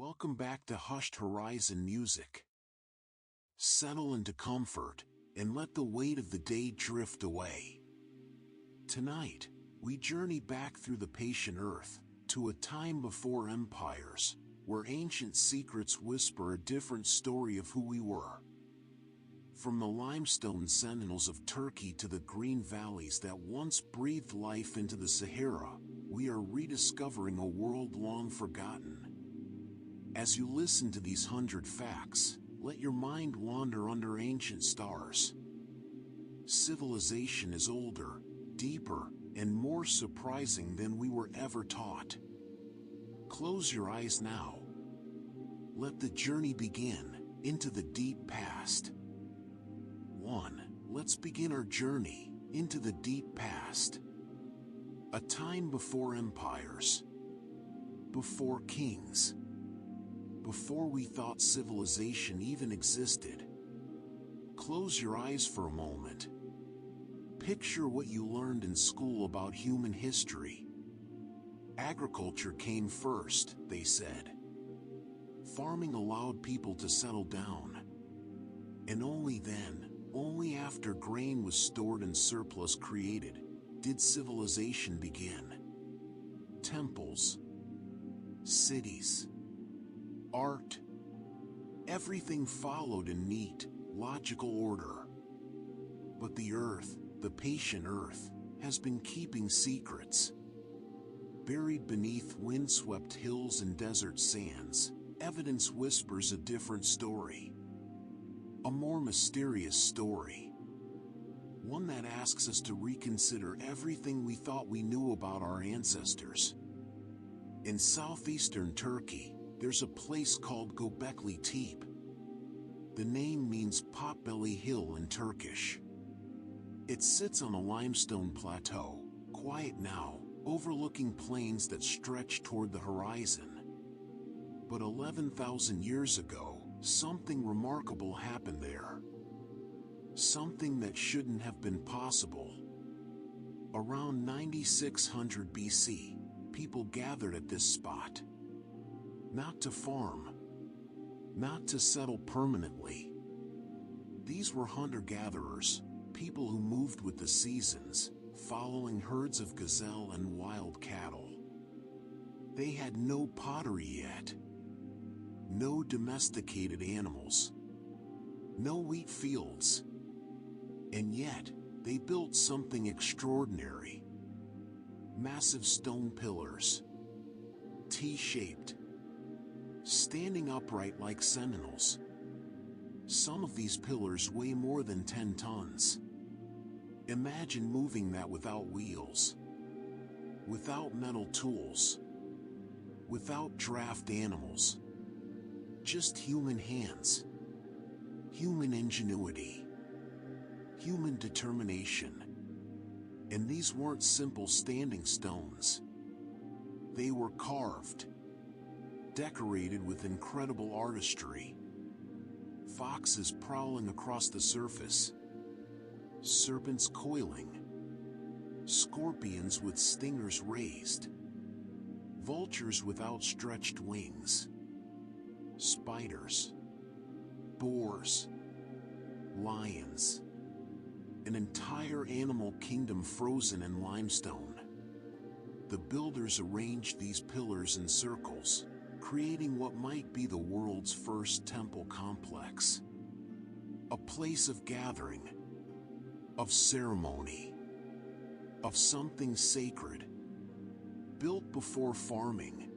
Welcome back to Hushed Horizon Music. Settle into comfort and let the weight of the day drift away. Tonight, we journey back through the patient earth to a time before empires, where ancient secrets whisper a different story of who we were. From the limestone sentinels of Turkey to the green valleys that once breathed life into the Sahara, we are rediscovering a world long forgotten. As you listen to these 100 facts, let your mind wander under ancient stars. Civilization is older, deeper, and more surprising than we were ever taught. Close your eyes now. Let the journey begin into the deep past. 1. Let's begin our journey into the deep past. A time before empires, before kings, before we thought civilization even existed. Close your eyes for a moment. Picture what you learned in school about human history. Agriculture came first, they said. Farming allowed people to settle down. And only then, only after grain was stored and surplus created, did civilization begin. Temples, cities, art, everything followed in neat, logical order. But the earth, the patient earth, has been keeping secrets. Buried beneath windswept hills and desert sands, evidence whispers a different story. A more mysterious story. One that asks us to reconsider everything we thought we knew about our ancestors. In southeastern Turkey, there's a place called Göbekli Tepe. The name means potbelly hill in Turkish. It sits on a limestone plateau, quiet now, overlooking plains that stretch toward the horizon. But 11,000 years ago, something remarkable happened there. Something that shouldn't have been possible. Around 9600 BC, people gathered at this spot. Not to farm, not to settle permanently. These were hunter-gatherers, people who moved with the seasons, following herds of gazelle and wild cattle. They had no pottery yet, no domesticated animals, no wheat fields. And yet, they built something extraordinary. Massive stone pillars, T-shaped, standing upright like sentinels. Some of these pillars weigh more than 10 tons. Imagine moving that without wheels, without metal tools, without draft animals. Just human hands, human ingenuity, human determination. And these weren't simple standing stones. They were carved, decorated with incredible artistry. Foxes prowling across the surface, serpents coiling, scorpions with stingers raised, vultures with outstretched wings, spiders, boars, lions, an entire animal kingdom frozen in limestone. The builders arranged these pillars in circles, creating what might be the world's first temple complex. A place of gathering, of ceremony, of something sacred. Built before farming,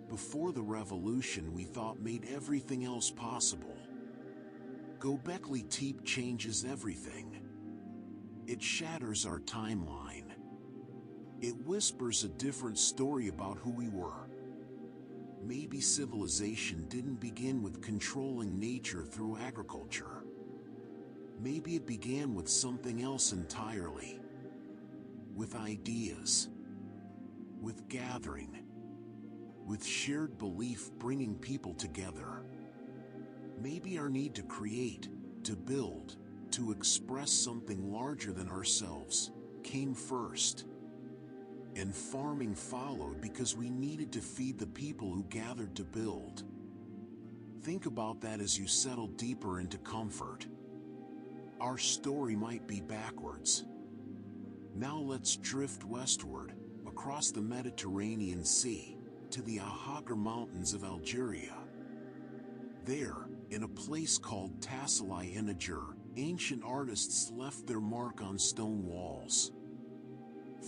before the revolution we thought made everything else possible. Göbekli Tepe changes everything. It shatters our timeline. It whispers a different story about who we were. Maybe civilization didn't begin with controlling nature through agriculture. Maybe it began with something else entirely. With ideas. With gathering. With shared belief bringing people together. Maybe our need to create, to build, to express something larger than ourselves, came first. And farming followed because we needed to feed the people who gathered to build. Think about that as you settle deeper into comfort. Our story might be backwards. Now let's drift westward, across the Mediterranean Sea, to the Ahaggar Mountains of Algeria. There, in a place called Tassili Niger, ancient artists left their mark on stone walls.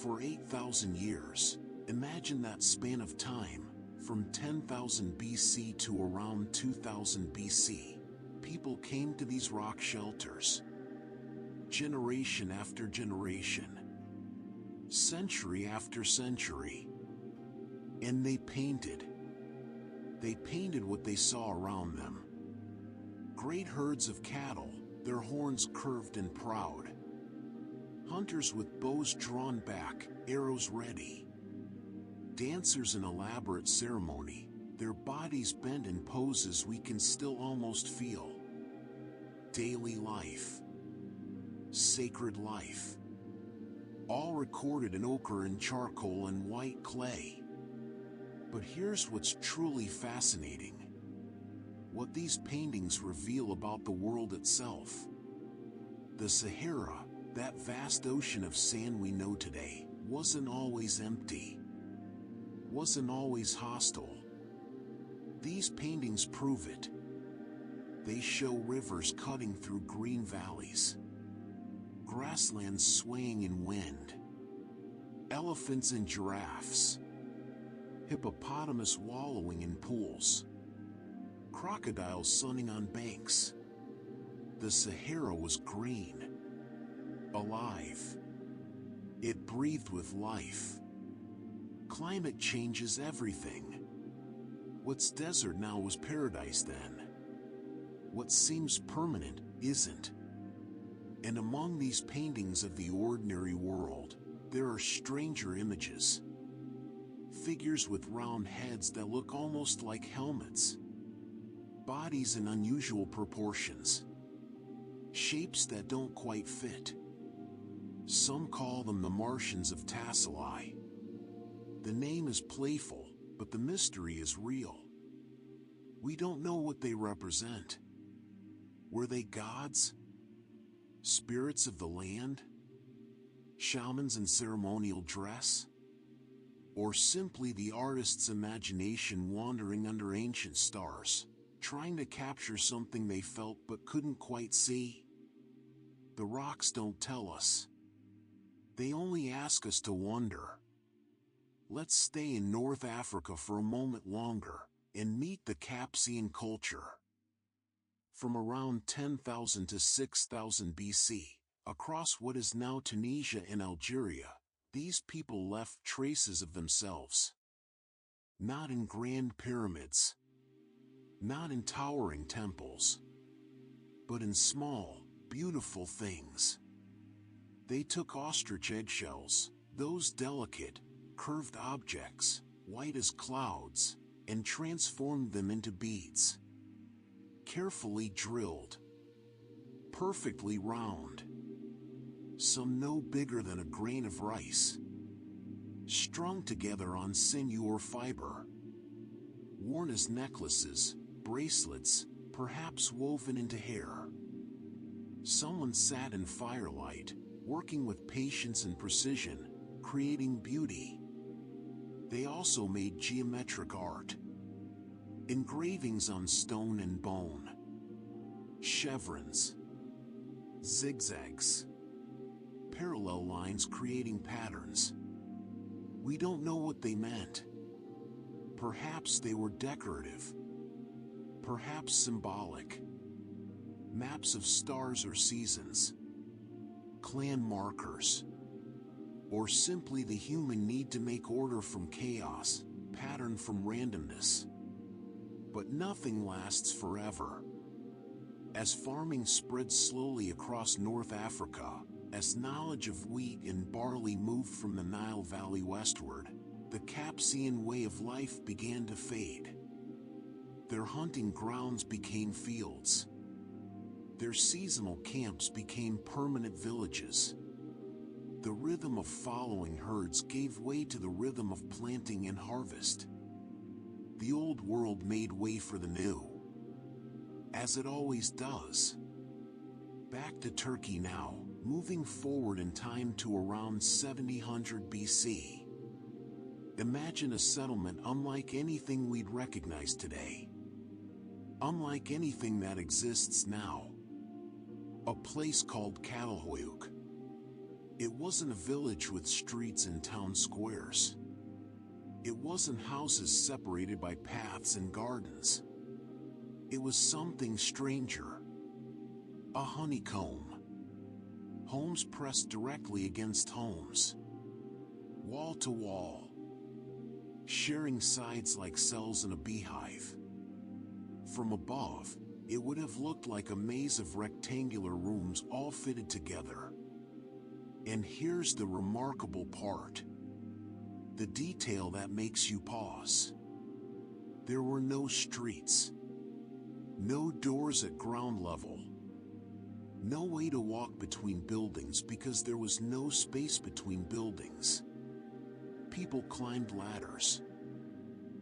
For 8,000 years, imagine that span of time, from 10,000 BC to around 2000 BC, people came to these rock shelters. Generation after generation, century after century. And they painted. They painted what they saw around them. Great herds of cattle, their horns curved and proud. Hunters with bows drawn back, arrows ready. Dancers in elaborate ceremony, their bodies bent in poses we can still almost feel. Daily life. Sacred life. All recorded in ochre and charcoal and white clay. But here's what's truly fascinating. What these paintings reveal about the world itself. The Sahara, that vast ocean of sand we know today, wasn't always empty. Wasn't always hostile. These paintings prove it. They show rivers cutting through green valleys. Grasslands swaying in wind. Elephants and giraffes. Hippopotamus wallowing in pools. Crocodiles sunning on banks. The Sahara was green. Alive. It breathed with life. Climate changes everything. What's desert now was paradise then. What seems permanent isn't. And among these paintings of the ordinary world, there are stranger images. Figures with round heads that look almost like helmets. Bodies in unusual proportions. Shapes that don't quite fit. Some call them the Martians of Tassili. The name is playful, but the mystery is real. We don't know what they represent. Were they gods? Spirits of the land? Shamans in ceremonial dress? Or simply the artist's imagination wandering under ancient stars, trying to capture something they felt but couldn't quite see? The rocks don't tell us. They only ask us to wonder. Let's stay in North Africa for a moment longer and meet the Capsian culture. From around 10,000 to 6,000 BC, across what is now Tunisia and Algeria, these people left traces of themselves. Not in grand pyramids, not in towering temples, but in small, beautiful things. They took ostrich eggshells, those delicate, curved objects, white as clouds, and transformed them into beads. Carefully drilled. Perfectly round. Some no bigger than a grain of rice. Strung together on sinew or fiber. Worn as necklaces, bracelets, perhaps woven into hair. Someone sat in firelight, working with patience and precision, creating beauty. They also made geometric art. Engravings on stone and bone. Chevrons. Zigzags. Parallel lines creating patterns. We don't know what they meant. Perhaps they were decorative. Perhaps symbolic. Maps of stars or seasons. Clan markers. Or simply the human need to make order from chaos, pattern from randomness. But nothing lasts forever. As farming spread slowly across North Africa, as knowledge of wheat and barley moved from the Nile Valley westward, the Capsian way of life began to fade. Their hunting grounds became fields. Their seasonal camps became permanent villages. The rhythm of following herds gave way to the rhythm of planting and harvest. The old world made way for the new, as it always does. Back to Turkey now, moving forward in time to around 700 BC. Imagine a settlement unlike anything we'd recognize today. Unlike anything that exists now. A place called Catalhoyuk. It wasn't a village with streets and town squares. It wasn't houses separated by paths and gardens. It was something stranger. A honeycomb. Homes pressed directly against homes. Wall to wall. Sharing sides like cells in a beehive. From above, it would have looked like a maze of rectangular rooms all fitted together. And here's the remarkable part. The detail that makes you pause. There were no streets. No doors at ground level. No way to walk between buildings because there was no space between buildings. People climbed ladders.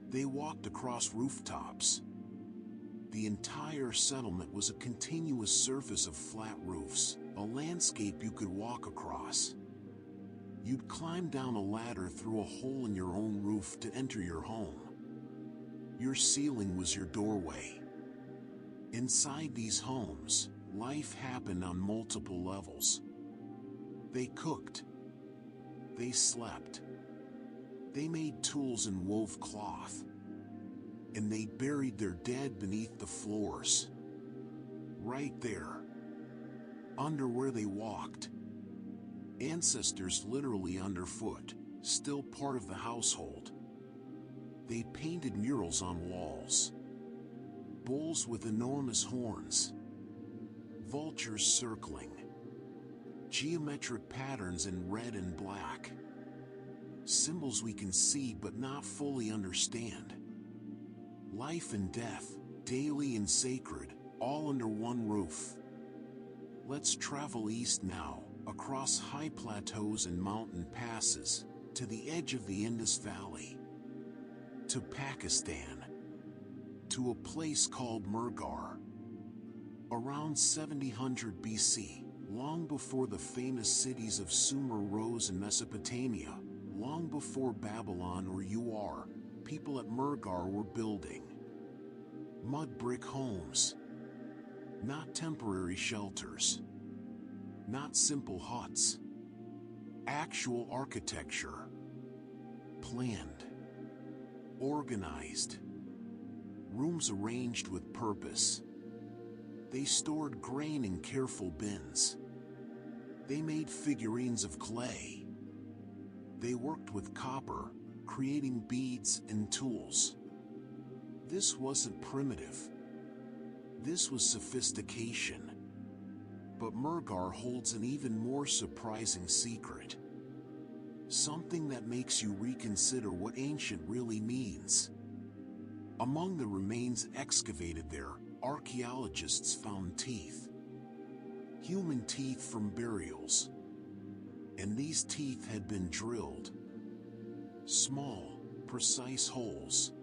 They walked across rooftops. The entire settlement was a continuous surface of flat roofs, a landscape you could walk across. You'd climb down a ladder through a hole in your own roof to enter your home. Your ceiling was your doorway. Inside these homes, life happened on multiple levels. They cooked. They slept. They made tools and wove cloth. And they buried their dead beneath the floors. Right there. Under where they walked. Ancestors literally underfoot, still part of the household. They painted murals on walls. Bulls with enormous horns. Vultures circling. Geometric patterns in red and black. Symbols we can see but not fully understand. Life and death, daily and sacred, all under one roof. Let's travel east now, across high plateaus and mountain passes, to the edge of the Indus Valley. To Pakistan. To a place called Mehrgar. Around 700 BC, long before the famous cities of Sumer rose in Mesopotamia, long before Babylon or Ur, people at Mehrgar were building mud brick homes. Not temporary shelters. Not simple huts. Actual architecture. Planned. Organized. Rooms arranged with purpose. They stored grain in careful bins. They made figurines of clay. They worked with copper, creating beads and tools. This wasn't primitive. This was sophistication. But Mehrgar holds an even more surprising secret. Something that makes you reconsider what ancient really means. Among the remains excavated there, archaeologists found teeth. Human teeth from burials. And these teeth had been drilled. Small, precise holes.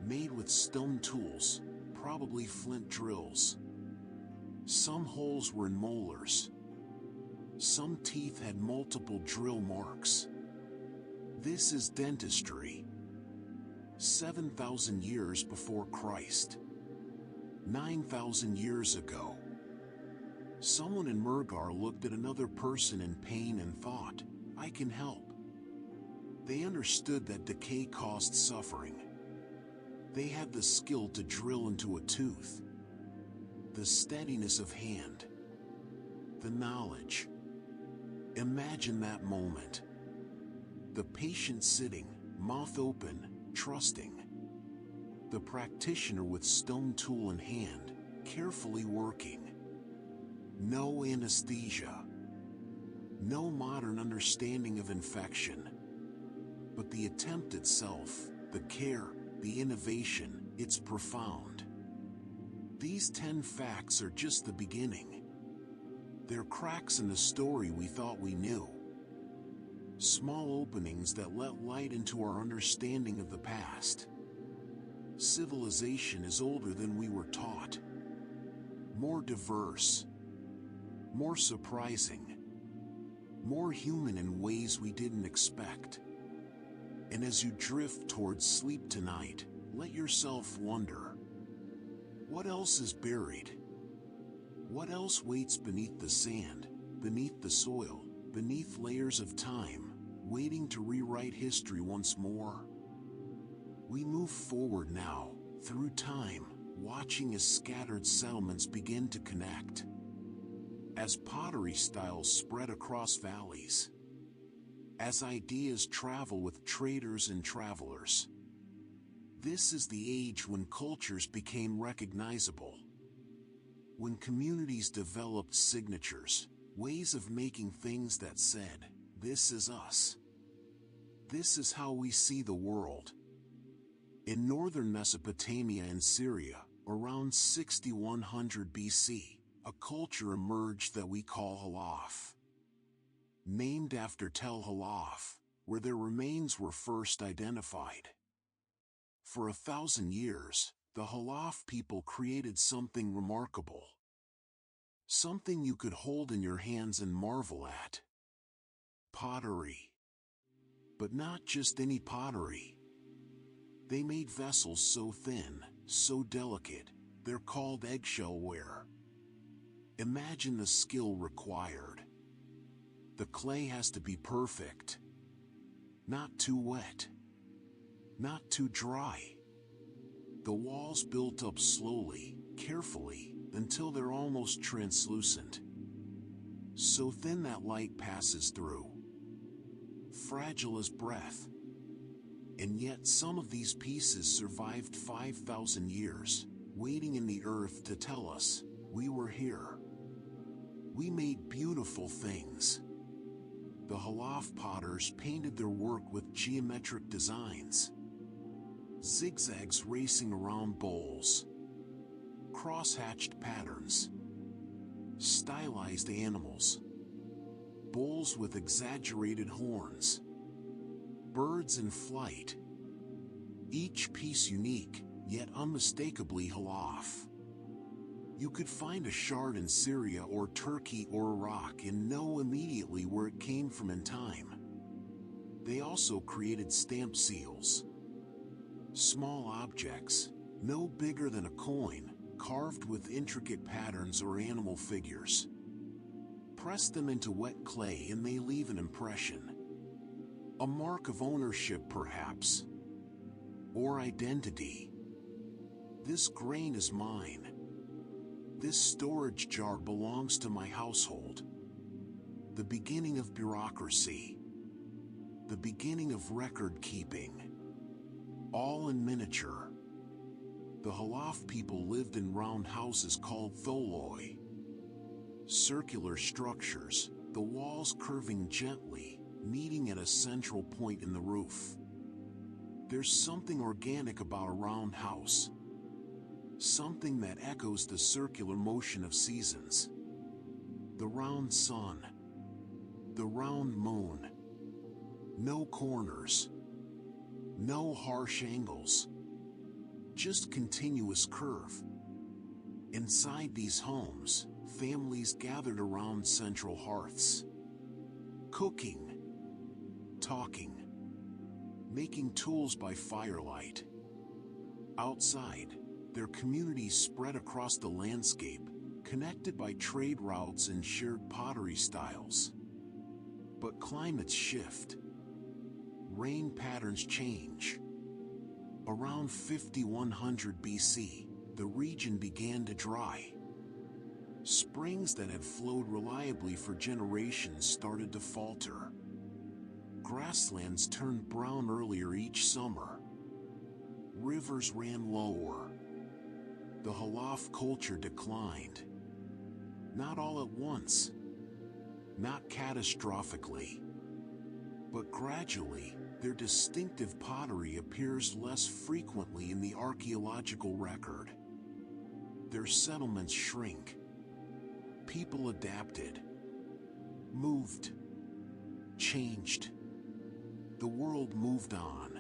Made with stone tools, probably flint drills. Some holes were in molars. Some teeth had multiple drill marks. This is dentistry. 7,000 years before Christ. 9,000 years ago. Someone in Mehrgar looked at another person in pain and thought, I can help. They understood that decay caused suffering. They had the skill to drill into a tooth. The steadiness of hand. The knowledge. Imagine that moment. The patient sitting, mouth open, trusting. The practitioner with stone tool in hand, carefully working. No anesthesia. No modern understanding of infection. But the attempt itself, the care, the innovation, it's profound. These 10 facts are just the beginning. They're cracks in the story we thought we knew. Small openings that let light into our understanding of the past. Civilization is older than we were taught. More diverse. More surprising. More human in ways we didn't expect. And as you drift towards sleep tonight, let yourself wonder, what else is buried? What else waits beneath the sand, beneath the soil, beneath layers of time, waiting to rewrite history once more? We move forward now, through time, watching as scattered settlements begin to connect. As pottery styles spread across valleys. As ideas travel with traders and travelers. This is the age when cultures became recognizable. When communities developed signatures, ways of making things that said, "This is us. This is how we see the world." In northern Mesopotamia and Syria, around 6100 BC, a culture emerged that we call Halaf. Named after Tel Halaf, where their remains were first identified. For 1,000 years, the Halaf people created something remarkable. Something you could hold in your hands and marvel at. Pottery. But not just any pottery. They made vessels so thin, so delicate, they're called eggshellware. Imagine the skill required. The clay has to be perfect. Not too wet. Not too dry. The walls built up slowly, carefully, until they're almost translucent. So thin that light passes through. Fragile as breath. And yet some of these pieces survived 5,000 years, waiting in the earth to tell us, we were here. We made beautiful things. The Halaf potters painted their work with geometric designs. Zigzags racing around bowls. Cross-hatched patterns. Stylized animals. Bowls with exaggerated horns. Birds in flight. Each piece unique, yet unmistakably Halaf. You could find a shard in Syria or Turkey or Iraq and know immediately where it came from in time. They also created stamp seals. Small objects, no bigger than a coin, carved with intricate patterns or animal figures. Press them into wet clay and they leave an impression. A mark of ownership, perhaps. Or identity. This grain is mine. This storage jar belongs to my household. The beginning of bureaucracy. The beginning of record keeping. All in miniature. The Halaf people lived in round houses called tholoi. Circular structures, the walls curving gently, meeting at a central point in the roof. There's something organic about a round house. Something that echoes the circular motion of seasons. The round sun. The round moon. No corners. No harsh angles. Just continuous curve. Inside these homes, families gathered around central hearths. Cooking. Talking. Making tools by firelight. Outside, their communities spread across the landscape, connected by trade routes and shared pottery styles. But climates shift. Rain patterns change. Around 5100 BC, the region began to dry. Springs that had flowed reliably for generations started to falter. Grasslands turned brown earlier each summer. Rivers ran lower. The Halaf culture declined. Not all at once. Not catastrophically. But gradually, their distinctive pottery appears less frequently in the archaeological record. Their settlements shrink. People adapted. Moved. Changed. the world moved on.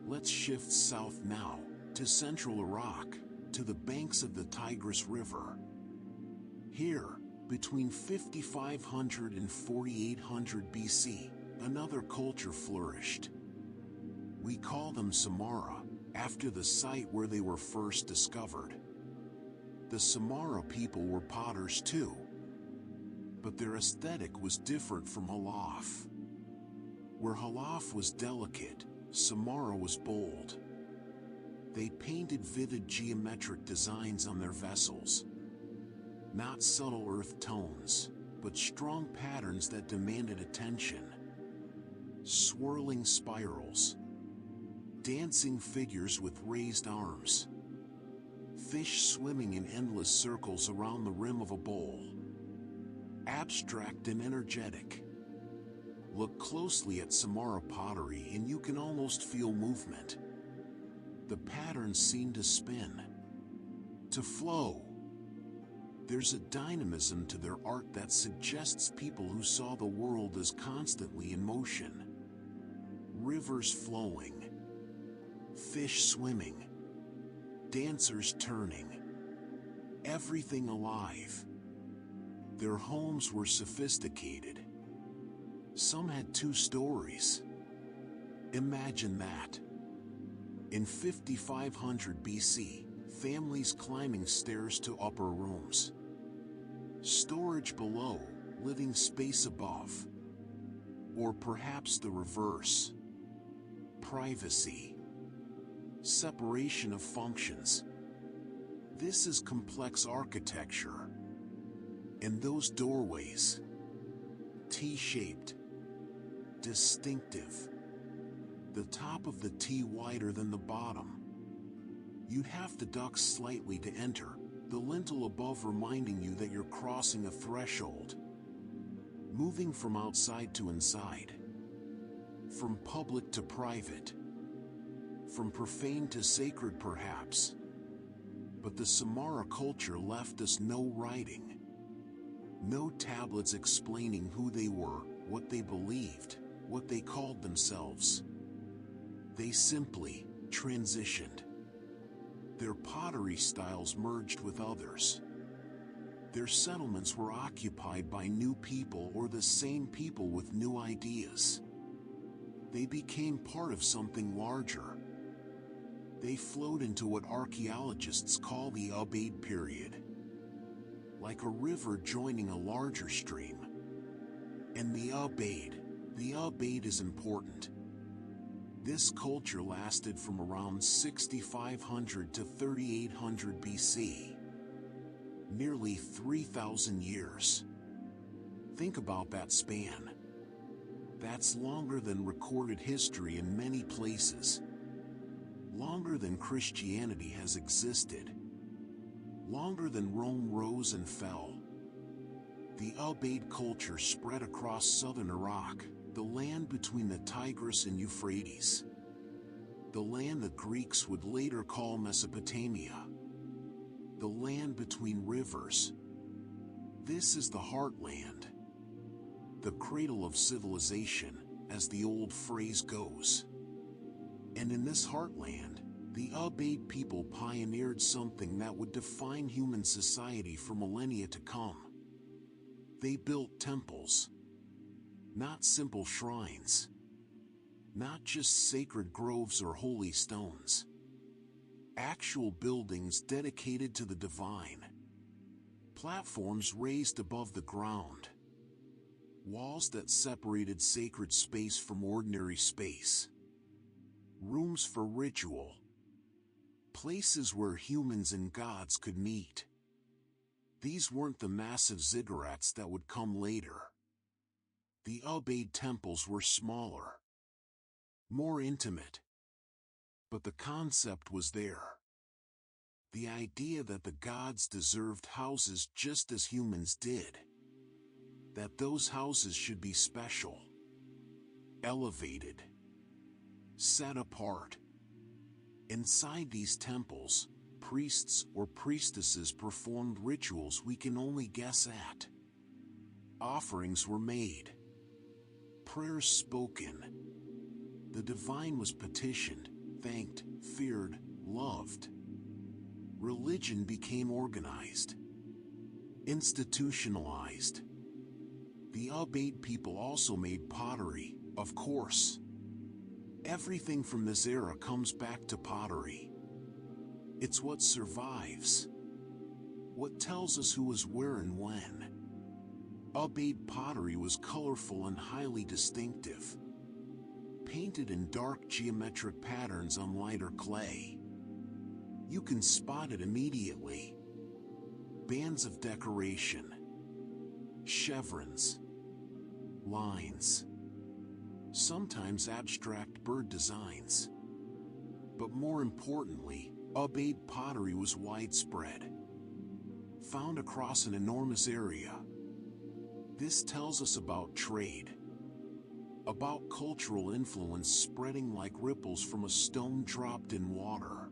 Let's shift south now, to central Iraq, to the banks of the Tigris River. Here, between 5500 and 4800 BC, another culture flourished. We call them Samarra, after the site where they were first discovered. The Samarra people were potters too, but their aesthetic was different from Halaf. Where Halaf was delicate, Samarra was bold. They painted vivid geometric designs on their vessels. Not subtle earth tones, but strong patterns that demanded attention. Swirling spirals. Dancing figures with raised arms. Fish swimming in endless circles around the rim of a bowl. Abstract and energetic. Look closely at Samarra pottery and you can almost feel movement. The patterns seem to spin, to flow. There's a dynamism to their art that suggests people who saw the world as constantly in motion. Rivers flowing, fish swimming, dancers turning, everything alive. Their homes were sophisticated. Some had 2 stories. Imagine that. In 5500 BC, families climbing stairs to upper rooms. Storage below, living space above. Or perhaps the reverse. Privacy. Separation of functions. This is complex architecture. And those doorways. T-shaped. Distinctive. The top of the T wider than the bottom. You'd have to duck slightly to enter, the lintel above reminding you that you're crossing a threshold. Moving from outside to inside. From public to private. From profane to sacred perhaps. But the Samarra culture left us no writing. No tablets explaining who they were, what they believed, what they called themselves. They simply transitioned. Their pottery styles merged with others. Their settlements were occupied by new people or the same people with new ideas. They became part of something larger. They flowed into what archaeologists call the Ubaid period. Like a river joining a larger stream. And the Ubaid is important. This culture lasted from around 6500 to 3800 BC. Nearly 3,000 years. Think about that span. That's longer than recorded history in many places. Longer than Christianity has existed. Longer than Rome rose and fell. The Ubaid culture spread across southern Iraq, the land between the Tigris and Euphrates. The land the Greeks would later call Mesopotamia. The land between rivers. This is the heartland. The cradle of civilization, as the old phrase goes. And in this heartland, the Ubaid people pioneered something that would define human society for millennia to come. They built temples. Not simple shrines. Not just sacred groves or holy stones. Actual buildings dedicated to the divine. Platforms raised above the ground. Walls that separated sacred space from ordinary space. Rooms for ritual. Places where humans and gods could meet. These weren't the massive ziggurats that would come later. The Ubaid temples were smaller. More intimate. But the concept was there. The idea that the gods deserved houses just as humans did. That those houses should be special. Elevated. Set apart. Inside these temples, priests or priestesses performed rituals we can only guess at. Offerings were made. Prayers spoken. The divine was petitioned, thanked, feared, loved. Religion became organized, institutionalized. The Ubaid people also made pottery, of course. Everything from this era comes back to pottery. It's what survives, what tells us who was where and when. Ubaid pottery was colorful and highly distinctive, painted in dark geometric patterns on lighter clay. You can spot it immediately. Bands of decoration, chevrons, lines, sometimes abstract bird designs. But more importantly, Ubaid pottery was widespread, found across an enormous area. This tells us about trade, about cultural influence spreading like ripples from a stone dropped in water.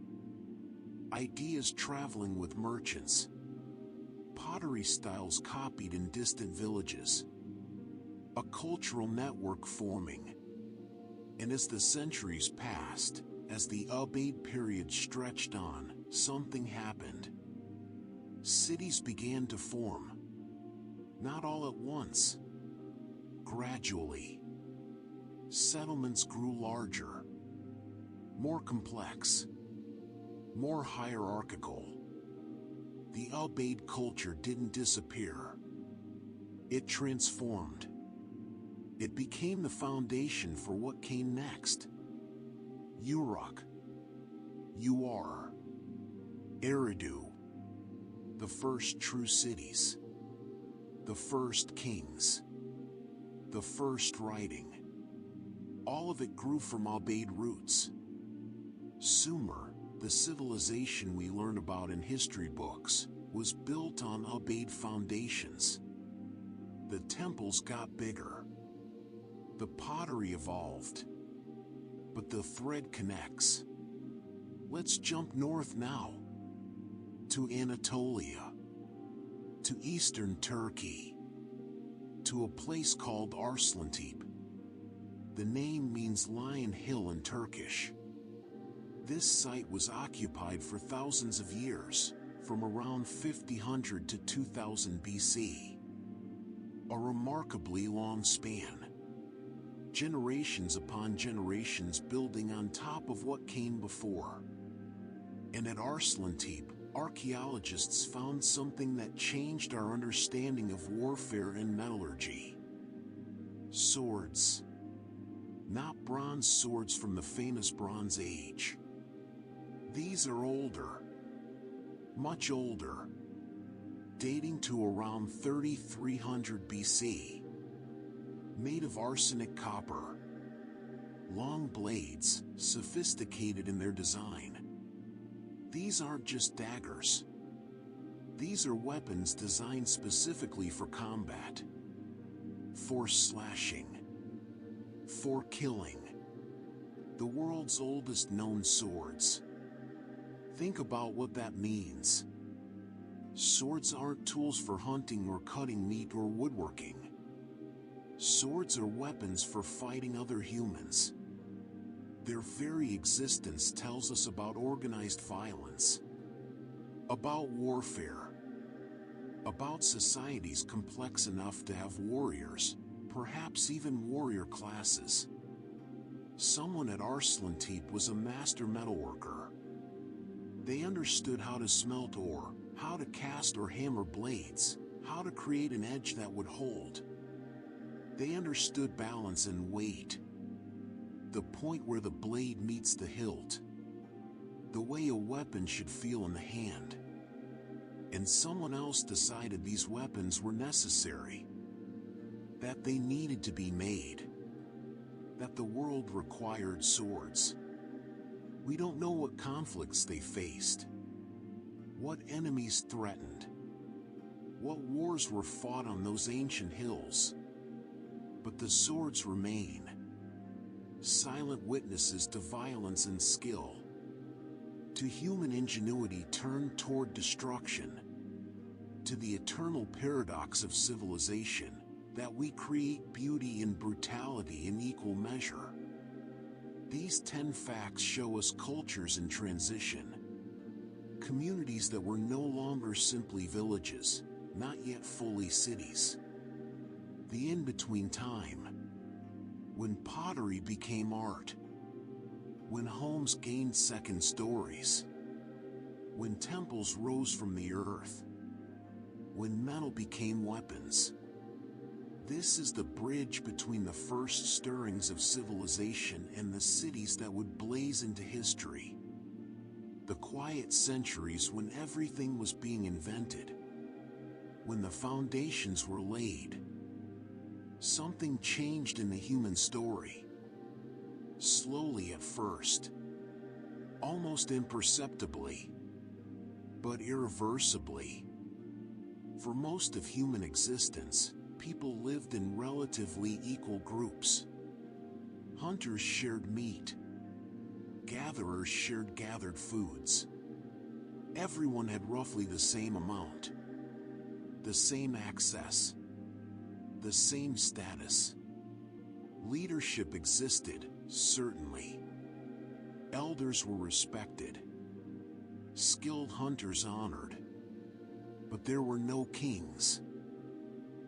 Ideas traveling with merchants, pottery styles copied in distant villages, a cultural network forming. And as the centuries passed, as the Ubaid period stretched on, something happened. Cities began to form. Not all at once. Gradually. Settlements grew larger, more complex, more hierarchical. The Ubaid culture didn't disappear. It transformed. It became the foundation for what came next. Uruk, Uar, Eridu, the first true cities, the first kings, the first writing. All of it grew from Ubaid roots. Sumer, the civilization we learn about in history books, was built on Ubaid foundations. The temples got bigger. The pottery evolved. But the thread connects. Let's jump north now. To Anatolia. To eastern Turkey. To a place called Arslantepe. The name means Lion Hill in Turkish. This site was occupied for thousands of years, from around 5000 to 2000 BC. A remarkably long span. Generations upon generations building on top of what came before. And at Arslantepe, archaeologists found something that changed our understanding of warfare and metallurgy. Swords. Not bronze swords from the famous Bronze Age. These are older. Much older. Dating to around 3300 BC. Made of arsenic copper. Long blades, sophisticated in their design. These aren't just daggers. These are weapons designed specifically for combat. For slashing. For killing. The world's oldest known swords. Think about what that means. Swords aren't tools for hunting or cutting meat or woodworking. Swords are weapons for fighting other humans. Their very existence tells us about organized violence, about warfare, about societies complex enough to have warriors, perhaps even warrior classes. Someone at Arslantepe was a master metalworker. They understood how to smelt ore, how to cast or hammer blades, how to create an edge that would hold. They understood balance and weight. The point where the blade meets the hilt. The way a weapon should feel in the hand. And someone else decided these weapons were necessary. That they needed to be made. That the world required swords. We don't know what conflicts they faced. What enemies threatened. What wars were fought on those ancient hills. But the swords remain. Silent witnesses to violence and skill. To human ingenuity turned toward destruction. To the eternal paradox of civilization, that we create beauty and brutality in equal measure. These 10 facts show us cultures in transition. Communities that were no longer simply villages, not yet fully cities. The in-between time, when pottery became art, when homes gained second stories, when temples rose from the earth, when metal became weapons. This is the bridge between the first stirrings of civilization and the cities that would blaze into history. The quiet centuries when everything was being invented, when the foundations were laid. Something changed in the human story. Slowly at first, almost imperceptibly, but irreversibly. For most of human existence, people lived in relatively equal groups. Hunters shared meat. Gatherers shared gathered foods. Everyone had roughly the same amount, the same access, the same status. Leadership existed, certainly. Elders were respected. Skilled hunters honored. But there were no kings.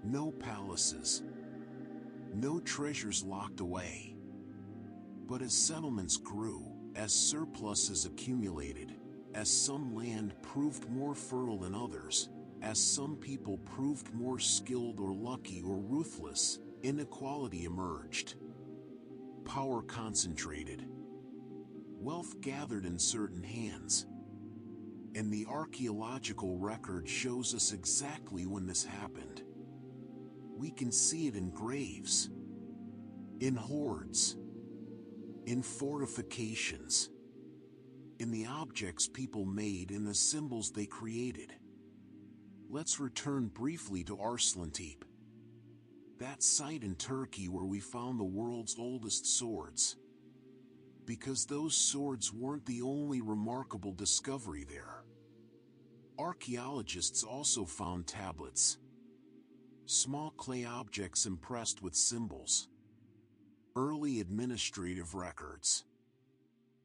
No palaces. No treasures locked away. But as settlements grew, as surpluses accumulated, as some land proved more fertile than others, as some people proved more skilled or lucky or ruthless, inequality emerged. Power concentrated. Wealth gathered in certain hands. And the archaeological record shows us exactly when this happened. We can see it in graves, in hoards, in fortifications, in the objects people made and the symbols they created. Let's return briefly to Arslan Tepe, that site in Turkey where we found the world's oldest swords. Because those swords weren't the only remarkable discovery there. Archaeologists also found tablets, small clay objects impressed with symbols, early administrative records.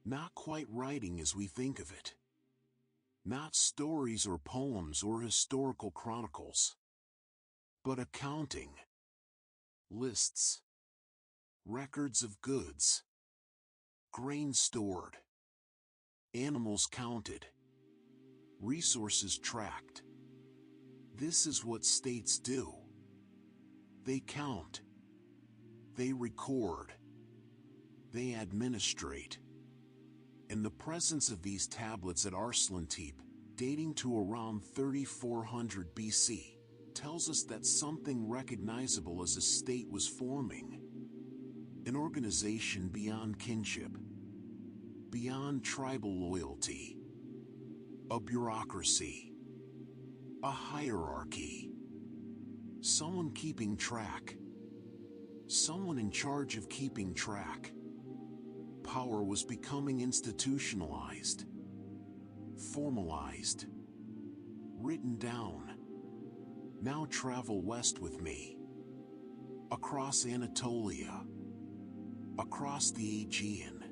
Not quite writing as we think of it. Not stories or poems or historical chronicles, but accounting, lists, records of goods, grain stored, animals counted, resources tracked. This is what states do. They count, they record, they administrate. And the presence of these tablets at Arslan Tepe, dating to around 3400 BC, tells us that something recognizable as a state was forming. An organization beyond kinship, beyond tribal loyalty. A bureaucracy, a hierarchy. Someone keeping track. Someone in charge of keeping track. Power was becoming institutionalized, formalized, written down. Now travel west with me. Across Anatolia, across the Aegean,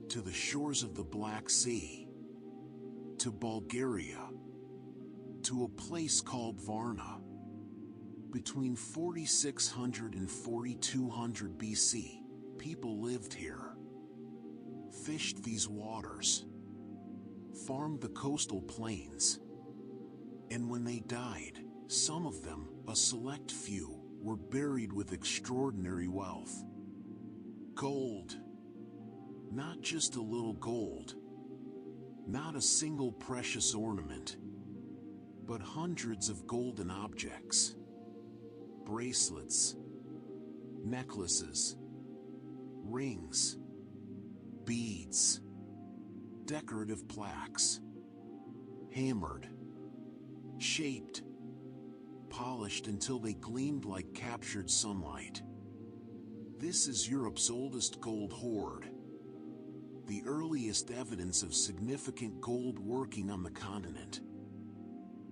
to the shores of the Black Sea, to Bulgaria, to a place called Varna. Between 4600 and 4200 BC, people lived here, fished these waters, farmed the coastal plains, and when they died, some of them, a select few, were buried with extraordinary wealth. Gold. Not just a little gold. Not a single precious ornament, but hundreds of golden objects. Bracelets, necklaces, rings, beads, decorative plaques, hammered, shaped, polished until they gleamed like captured sunlight. This is Europe's oldest gold hoard, the earliest evidence of significant gold working on the continent.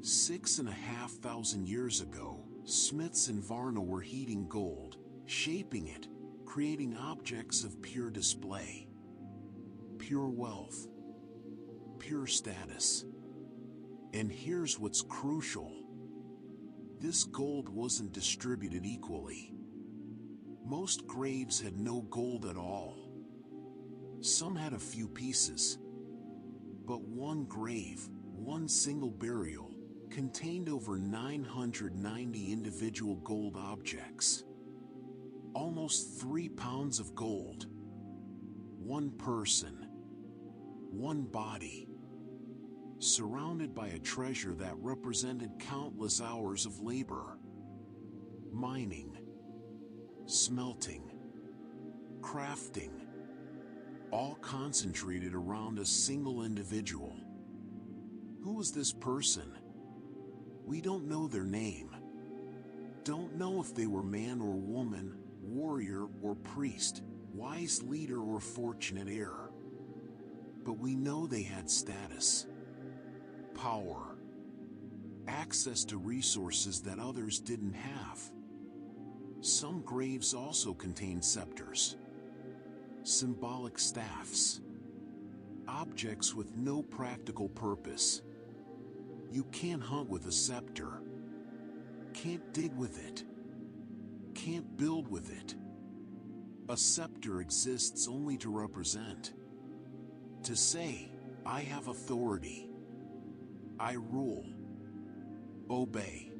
6,500 years ago, smiths in Varna were heating gold, shaping it, creating objects of pure display, pure wealth, pure status. And here's what's crucial. This gold wasn't distributed equally. Most graves had no gold at all. Some had a few pieces. But one grave, one single burial, contained over 990 individual gold objects. Almost 3 pounds of gold. One person. One body. Surrounded by a treasure that represented countless hours of labor. Mining. Smelting. Crafting. All concentrated around a single individual. Who was this person? We don't know their name. Don't know if they were man or woman, warrior or priest, wise leader or fortunate heir. But we know they had status, power, access to resources that others didn't have. Some graves also contained scepters, symbolic staffs, objects with no practical purpose. You can't hunt with a scepter, can't dig with it, can't build with it. A scepter exists only to represent, to say, I have authority, I rule, obey.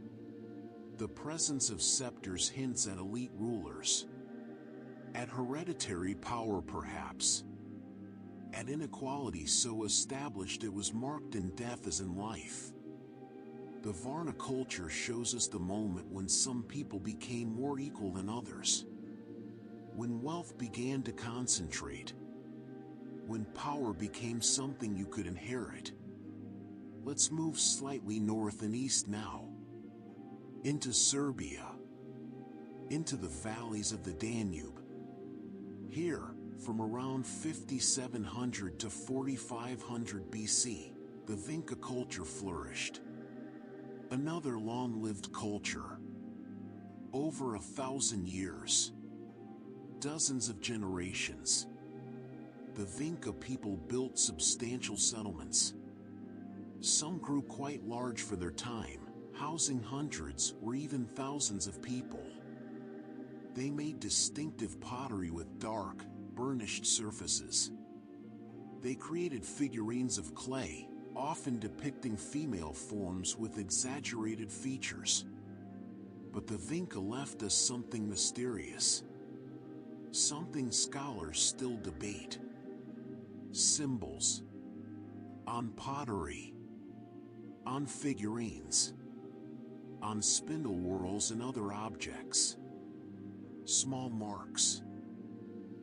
The presence of scepters hints at elite rulers, at hereditary power perhaps, at inequality so established it was marked in death as in life. The Varna culture shows us the moment when some people became more equal than others, when wealth began to concentrate, when power became something you could inherit. Let's move slightly north and east now, into Serbia, into the valleys of the Danube. Here, from around 5700 to 4500 BC, the Vinca culture flourished. Another long-lived culture. Over 1,000 years. Dozens of generations. The Vinca people built substantial settlements. Some grew quite large for their time, housing hundreds or even thousands of people. They made distinctive pottery with dark, burnished surfaces. They created figurines of clay, often depicting female forms with exaggerated features. But the Vinca left us something mysterious. Something scholars still debate. Symbols. On pottery. On figurines. On spindle whorls and other objects. Small marks.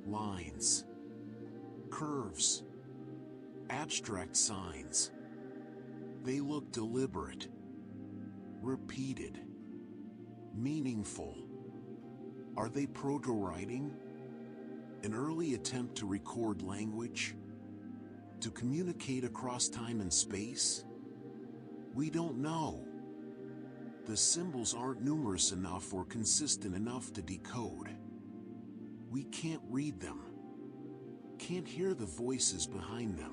Lines. Curves. Abstract signs. They look deliberate, repeated, meaningful. Are they proto-writing? An early attempt to record language? To communicate across time and space? We don't know. The symbols aren't numerous enough or consistent enough to decode. We can't read them, can't hear the voices behind them.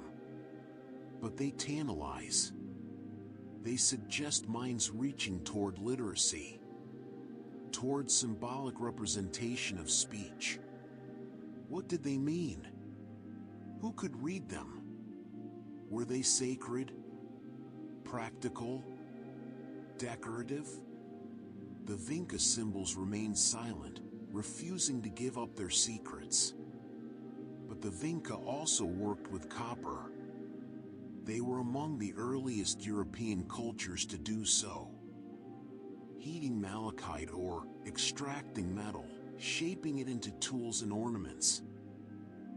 But they tantalize. They suggest minds reaching toward literacy, toward symbolic representation of speech. What did they mean? Who could read them? Were they sacred? Practical? Decorative? The Vinca symbols remained silent, refusing to give up their secrets. But the Vinca also worked with copper. They were among the earliest European cultures to do so. Heating malachite or extracting metal, shaping it into tools and ornaments.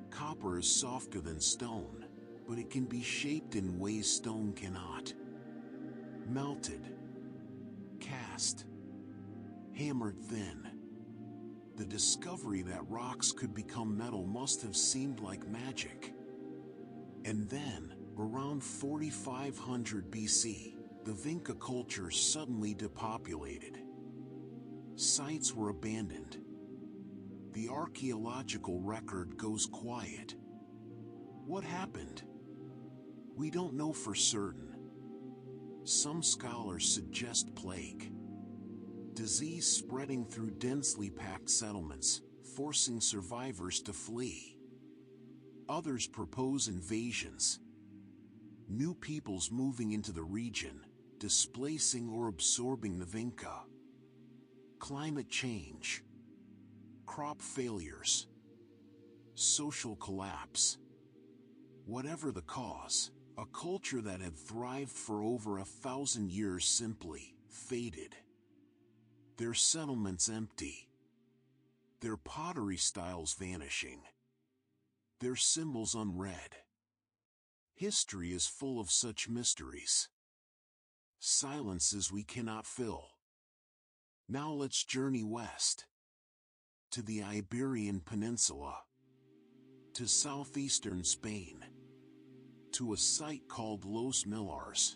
Copper is softer than stone, but it can be shaped in ways stone cannot. Melted, cast, hammered thin. The discovery that rocks could become metal must have seemed like magic. And then, around 4500 BC, the Vinca culture suddenly depopulated. Sites were abandoned. the archaeological record goes quiet. What happened? We don't know for certain. Some scholars suggest plague. Disease spreading through densely packed settlements, forcing survivors to flee. Others propose invasions. New peoples moving into the region, displacing or absorbing the Vinca. Climate change. Crop failures. Social collapse. Whatever the cause, a culture that had thrived for over 1,000 years simply faded. Their settlements empty. Their pottery styles vanishing. Their symbols unread. History is full of such mysteries. Silences we cannot fill. Now let's journey west. To the Iberian Peninsula. To southeastern Spain. To a site called Los Millars.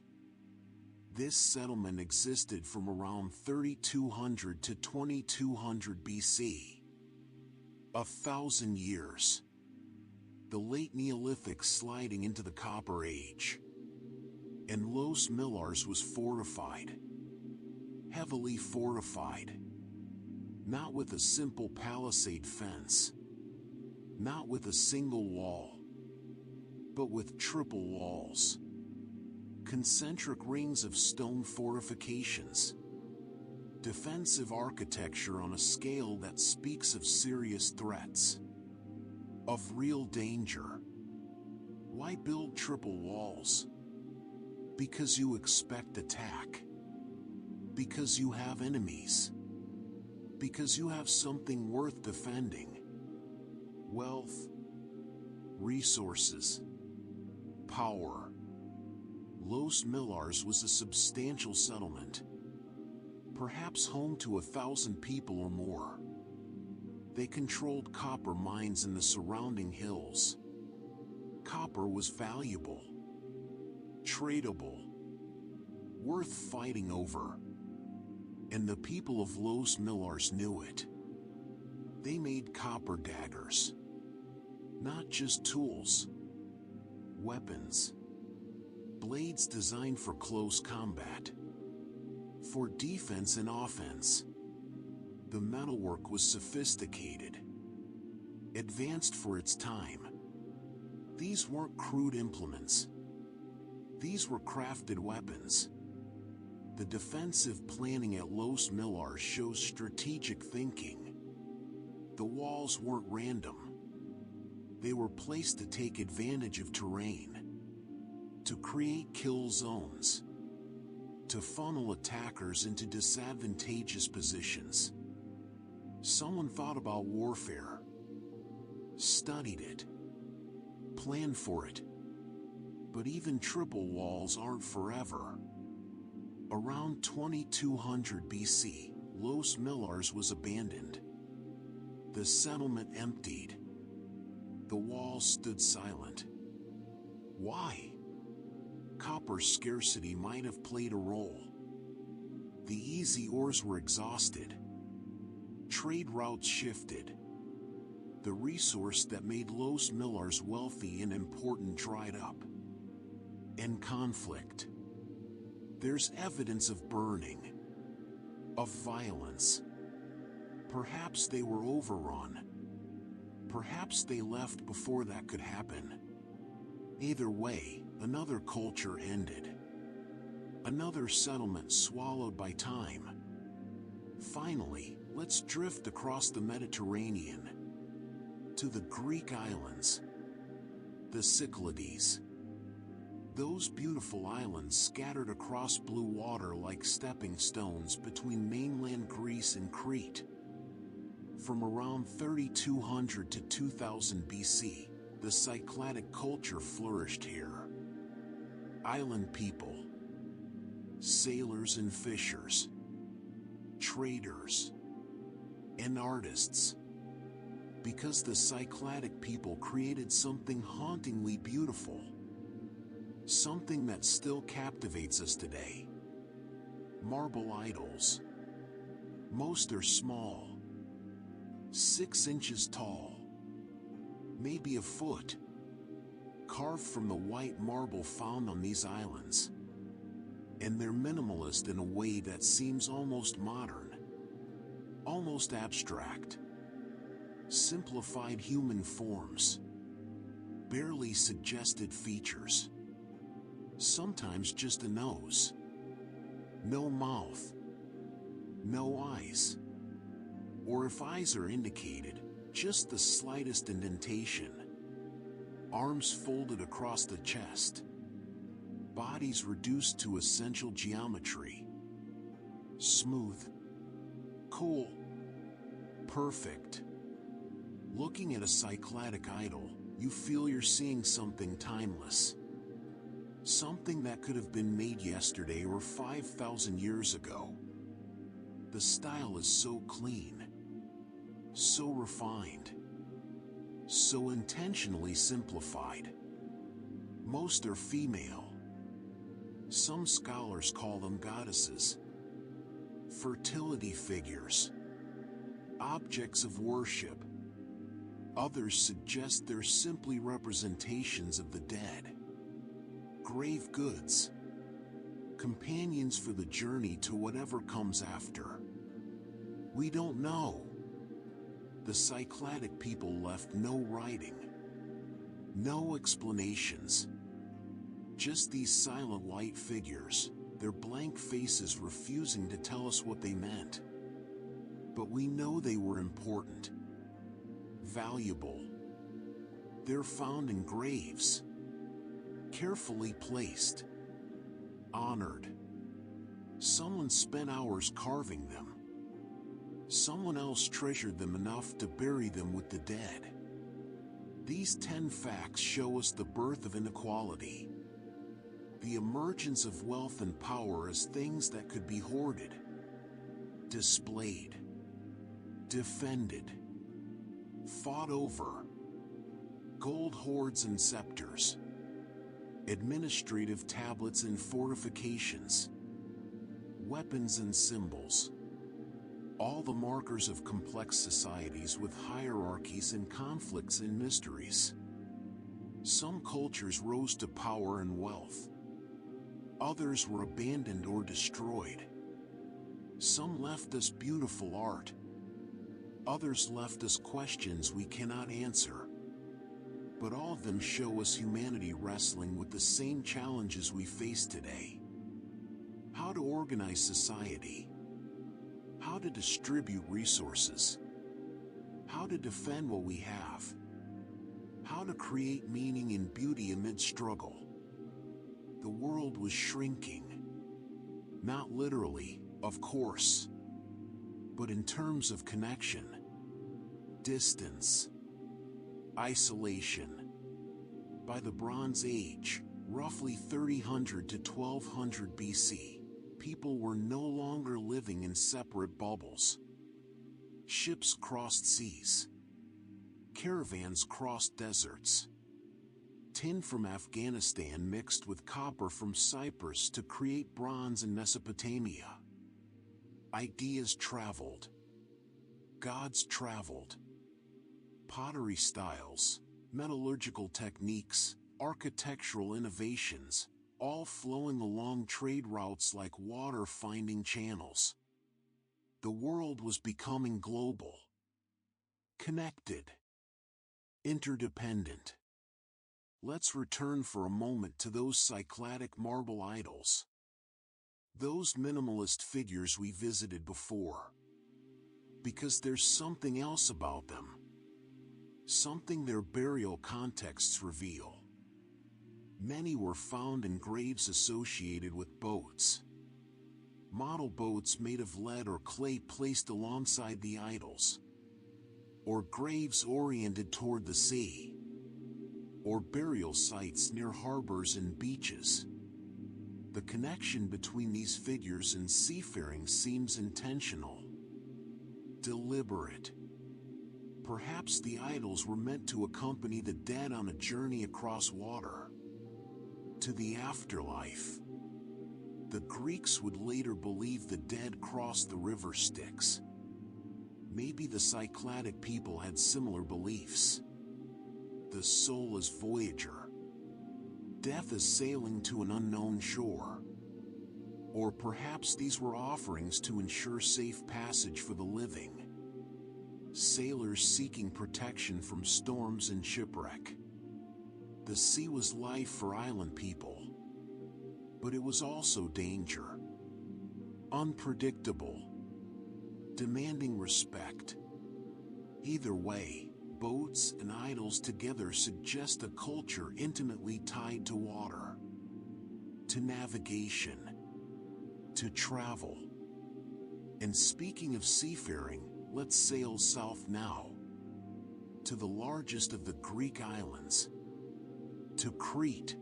This settlement existed from around 3200 to 2200 BC. 1,000 years. The late Neolithic sliding into the Copper Age. And Los Millars was fortified. Heavily fortified. Not with a simple palisade fence. Not with a single wall. But with triple walls. Concentric rings of stone fortifications. Defensive architecture on a scale that speaks of serious threats. Of real danger. Why build triple walls? Because you expect attack. Because you have enemies. Because you have something worth defending. Wealth. Resources. Power. Los Millars was a substantial settlement. Perhaps home to 1,000 people or more. They controlled copper mines in the surrounding hills. Copper was valuable. Tradable. Worth fighting over. And the people of Los Millars knew it. They made copper daggers. Not just tools. Weapons. Blades designed for close combat. For defense and offense. The metalwork was sophisticated. Advanced for its time. These weren't crude implements. These were crafted weapons. The defensive planning at Los Millars shows strategic thinking. The walls weren't random. They were placed to take advantage of terrain. To create kill zones. To funnel attackers into disadvantageous positions. Someone thought about warfare. Studied it. Planned for it. But even triple walls aren't forever. Around 2200 BC, Los Millars was abandoned. The settlement emptied. The walls stood silent. Why? Copper scarcity might have played a role. The easy ores were exhausted. Trade routes shifted. The resource that made Los Millars wealthy and important dried up. And conflict. There's evidence of burning. Of violence. Perhaps they were overrun. Perhaps they left before that could happen. Either way, another culture ended. Another settlement swallowed by time. Finally, let's drift across the Mediterranean. To the Greek islands. The Cyclades. Those beautiful islands scattered across blue water like stepping stones between mainland Greece and Crete. From around 3200 to 2000 BC, the Cycladic culture flourished here. Island people. Sailors and fishers. Traders. And artists. Because the Cycladic people created something hauntingly beautiful. Something that still captivates us today. Marble idols. Most are small. 6 inches tall, maybe a foot, carved from the white marble found on these islands. And they're minimalist in a way that seems almost modern, almost abstract. Simplified human forms, barely suggested features. Sometimes just a nose, no mouth, no eyes. Or if eyes are indicated, just the slightest indentation. Arms folded across the chest. Bodies reduced to essential geometry. Smooth, cool, perfect. Looking at a Cycladic idol, you feel you're seeing something timeless. Something that could have been made yesterday or 5,000 years ago. The style is so clean, so refined, so intentionally simplified. Most are female. Some scholars call them goddesses, fertility figures, objects of worship. Others suggest they're simply representations of the dead. Grave goods, companions for the journey to whatever comes after. We don't know. The Cycladic people left no writing, no explanations. Just these silent white figures, their blank faces refusing to tell us what they meant. But we know they were important, valuable. They're found in graves, carefully placed, honored. Someone spent hours carving them. Someone else treasured them enough to bury them with the dead. These 10 facts show us the birth of inequality, the emergence of wealth and power as things that could be hoarded, displayed, defended, fought over. Gold hoards and scepters, administrative tablets and fortifications, weapons and symbols. All the markers of complex societies with hierarchies and conflicts and mysteries. Some cultures rose to power and wealth. Others were abandoned or destroyed. Some left us beautiful art. Others left us questions we cannot answer. But all of them show us humanity wrestling with the same challenges we face today. How to organize society. How to distribute resources. How to defend what we have. How to create meaning and beauty amid struggle. The world was shrinking. Not literally, of course, but in terms of connection, distance, isolation. By the Bronze Age, roughly 300 to 1200 BC, people were no longer living in separate bubbles. Ships crossed seas. Caravans crossed deserts. Tin from Afghanistan mixed with copper from Cyprus to create bronze in Mesopotamia. Ideas traveled. Gods traveled. Pottery styles, metallurgical techniques, architectural innovations, all flowing along trade routes like water finding channels. The world was becoming global, connected, interdependent. Let's return for a moment to those Cycladic marble idols. Those minimalist figures we visited before. Because there's something else about them. Something their burial contexts reveal. Many were found in graves associated with boats. Model boats made of lead or clay placed alongside the idols. Or graves oriented toward the sea. Or burial sites near harbors and beaches. The connection between these figures and seafaring seems intentional, deliberate. Perhaps the idols were meant to accompany the dead on a journey across water, to the afterlife. The Greeks would later believe the dead crossed the river Styx. Maybe the Cycladic people had similar beliefs. The soul is voyager. Death is sailing to an unknown shore. Or perhaps these were offerings to ensure safe passage for the living. Sailors seeking protection from storms and shipwreck. The sea was life for island people. But it was also danger. Unpredictable. Demanding respect. Either way, boats and idols together suggest a culture intimately tied to water, to navigation, to travel. And speaking of seafaring, let's sail south now, to the largest of the Greek islands, to Crete,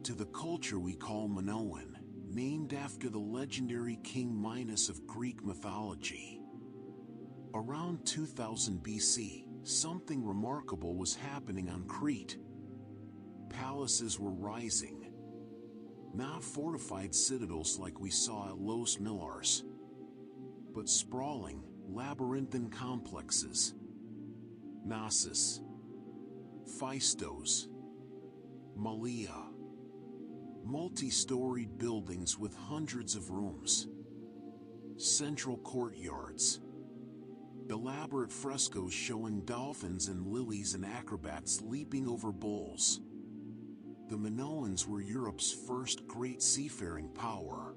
to the culture we call Minoan, named after the legendary king Minos of Greek mythology. Around 2000 BC, something remarkable was happening on Crete. Palaces were rising. Not fortified citadels like we saw at Los Millars, but sprawling, labyrinthine complexes. Knossos, Phaistos, Malea. Multi-storied buildings with hundreds of rooms. Central courtyards. Elaborate frescoes showing dolphins and lilies and acrobats leaping over bulls. The Minoans were Europe's first great seafaring power.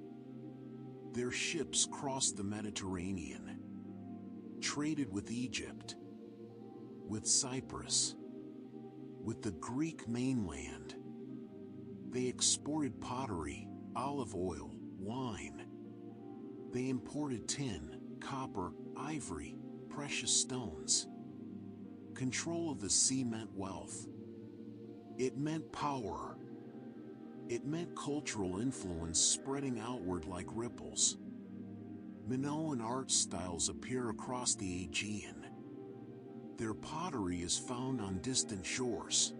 Their ships crossed the Mediterranean, traded with Egypt, with Cyprus, with the Greek mainland. They exported pottery, olive oil, wine. They imported tin, copper, ivory, precious stones. Control of the sea meant wealth. It meant power. It meant cultural influence spreading outward like ripples. Minoan art styles appear across the Aegean. Their pottery is found on distant shores.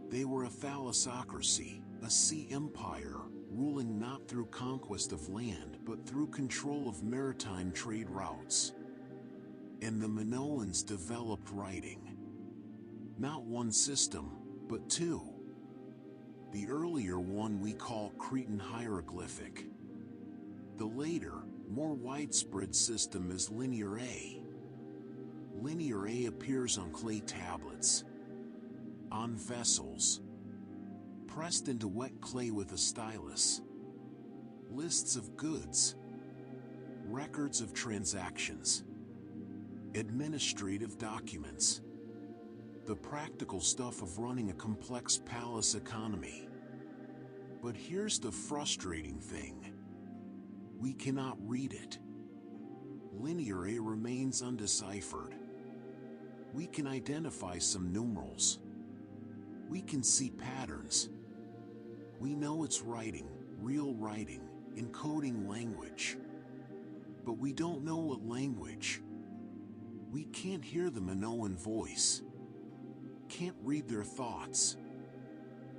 They were a thalassocracy, a sea empire, ruling not through conquest of land but through control of maritime trade routes. And the Minoans developed writing. Not one system, but two. The earlier one we call Cretan hieroglyphic. The later, more widespread system is Linear A. Linear A appears on clay tablets, on vessels, pressed into wet clay with a stylus. Lists of goods, records of transactions, administrative documents, the practical stuff of running a complex palace economy. But here's the frustrating thing. We cannot read it. Linear A remains undeciphered. We can identify some numerals. We can see patterns. We know it's writing, real writing, encoding language. But we don't know what language. We can't hear the Minoan voice. Can't read their thoughts.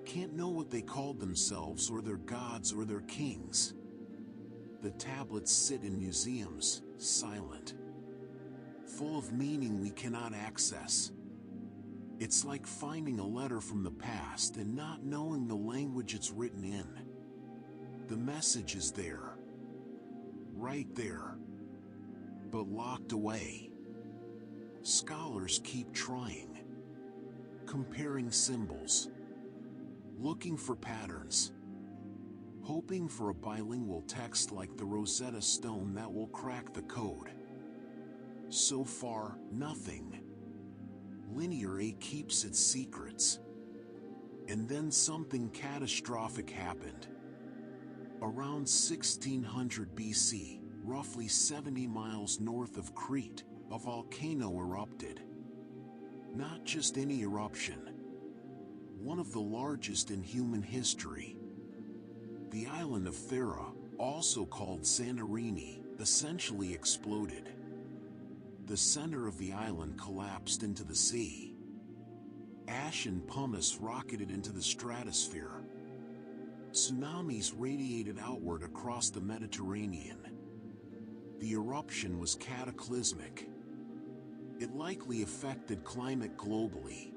Can't know what they called themselves or their gods or their kings. The tablets sit in museums, silent, full of meaning we cannot access. It's like finding a letter from the past and not knowing the language it's written in. The message is there, right there, but locked away. Scholars keep trying, comparing symbols, looking for patterns, hoping for a bilingual text like the Rosetta Stone that will crack the code. So far, nothing. Linear A keeps its secrets. And then something catastrophic happened. Around 1600 BC, roughly 70 miles north of Crete, a volcano erupted. Not just any eruption. One of the largest in human history. The island of Thera, also called Santorini, essentially exploded. The center of the island collapsed into the sea. Ash and pumice rocketed into the stratosphere. Tsunamis radiated outward across the Mediterranean. The eruption was cataclysmic. It likely affected climate globally.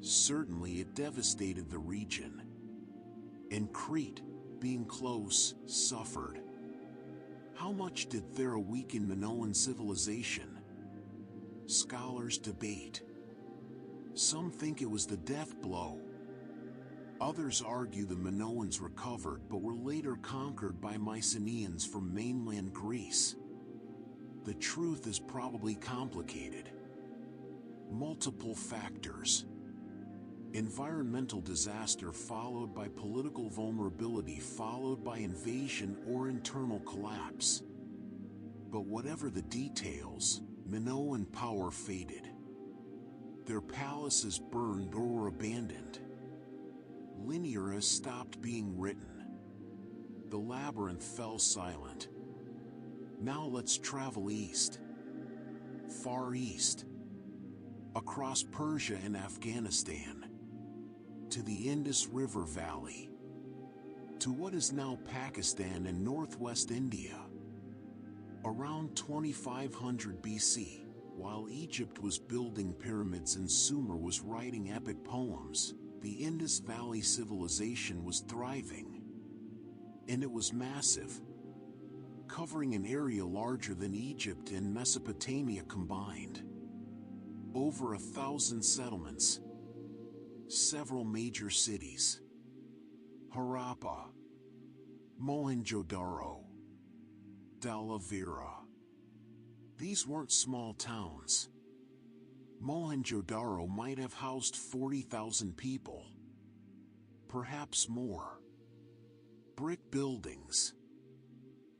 Certainly it devastated the region. And Crete, being close, suffered. How much did Thera weaken Minoan civilization? Scholars debate. Some think it was the death blow. Others argue the Minoans recovered but were later conquered by Mycenaeans from mainland Greece. The truth is probably complicated. Multiple factors. Environmental disaster followed by political vulnerability followed by invasion or internal collapse. But whatever the details, Minoan power faded. Their palaces burned or were abandoned. Linear stopped being written. The labyrinth fell silent. Now let's travel east. Far east. Across Persia and Afghanistan. To the Indus River Valley. To what is now Pakistan and northwest India. Around 2500 BC, while Egypt was building pyramids and Sumer was writing epic poems, the Indus Valley civilization was thriving. And it was massive, covering an area larger than Egypt and Mesopotamia combined. Over 1,000 settlements, several major cities. Harappa, Mohenjo-daro, Dhalavira. These weren't small towns. Mohenjo-daro might have housed 40,000 people. Perhaps more. Brick buildings.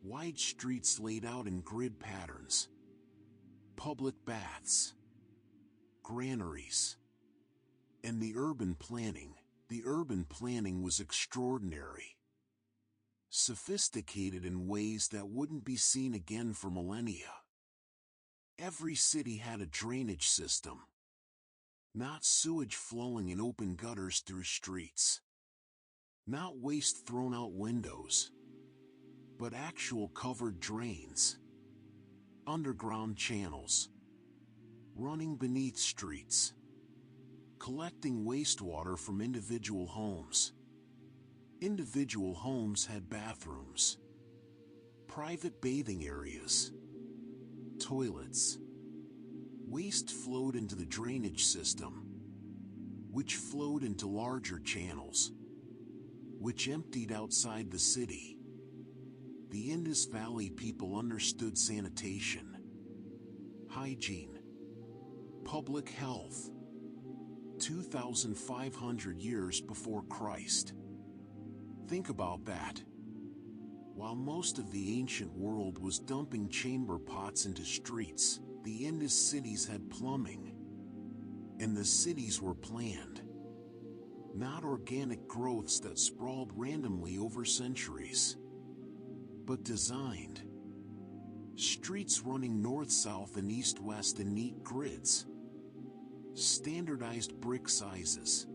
Wide streets laid out in grid patterns. Public baths. Granaries. And the urban planning was extraordinary. Sophisticated in ways that wouldn't be seen again for millennia. Every city had a drainage system. Not sewage flowing in open gutters through streets. Not waste thrown out windows. But actual covered drains. Underground channels. Running beneath streets. Collecting wastewater from individual homes. Individual homes had bathrooms. Private bathing areas. Toilets. Waste flowed into the drainage system, which flowed into larger channels, which emptied outside the city. The Indus Valley people understood sanitation, hygiene, public health. 2,500 years before Christ. Think about that. While most of the ancient world was dumping chamber pots into streets, the Indus cities had plumbing. And the cities were planned. Not organic growths that sprawled randomly over centuries. But designed. Streets running north-south and east-west in neat grids. Standardized brick sizes.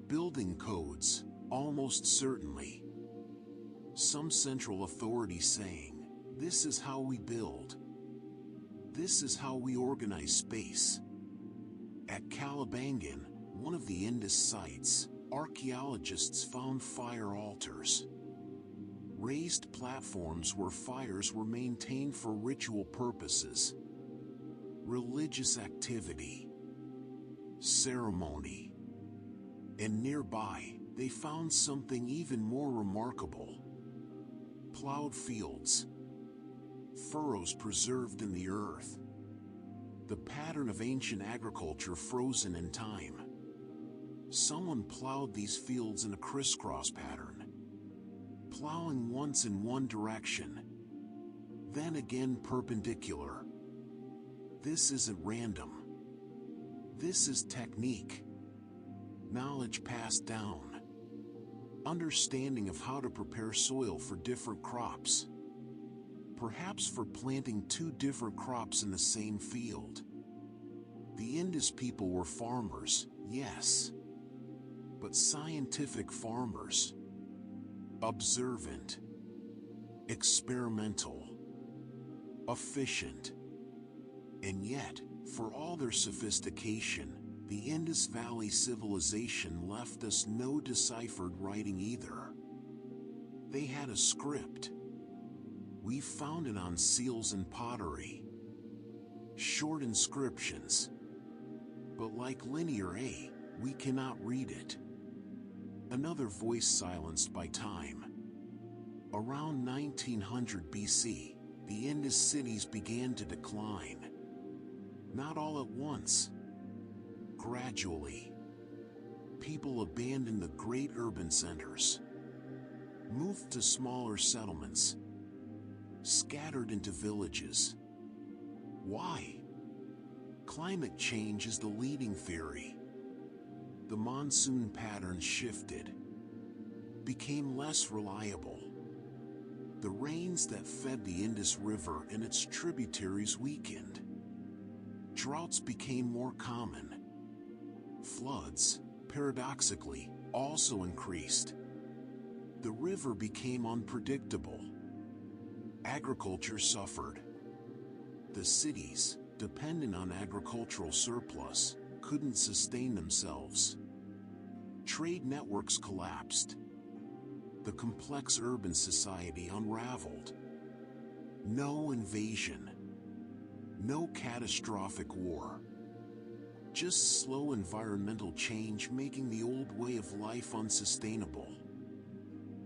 Building codes, almost certainly. Some central authority saying, this is how we build. This is how we organize space. At Kalibangan, one of the Indus sites, archaeologists found fire altars. Raised platforms where fires were maintained for ritual purposes. Religious activity. Ceremony. And nearby, they found something even more remarkable. Plowed fields. Furrows preserved in the earth. The pattern of ancient agriculture frozen in time. Someone plowed these fields in a crisscross pattern. Plowing once in one direction, then again perpendicular. This isn't random. This is technique. Knowledge passed down. Understanding of how to prepare soil for different crops. Perhaps for planting two different crops in the same field. The Indus people were farmers, yes. But scientific farmers. Observant. Experimental. efficient. And yet, for all their sophistication, the Indus Valley civilization left us no deciphered writing either. They had a script. We found it on seals and pottery. Short inscriptions. But like Linear A, we cannot read it. Another voice silenced by time. Around 1900 BC, the Indus cities began to decline. Not all at once. Gradually. People abandoned the great urban centers, moved to smaller settlements, scattered into villages. Why? Climate change is the leading theory. The monsoon patterns shifted, became less reliable. The rains that fed the Indus River and its tributaries weakened. Droughts became more common. Floods, paradoxically, also increased. The river became unpredictable. Agriculture suffered. The cities, dependent on agricultural surplus, couldn't sustain themselves. Trade networks collapsed. The complex urban society unraveled. No invasion. No catastrophic war. Just slow environmental change making the old way of life unsustainable.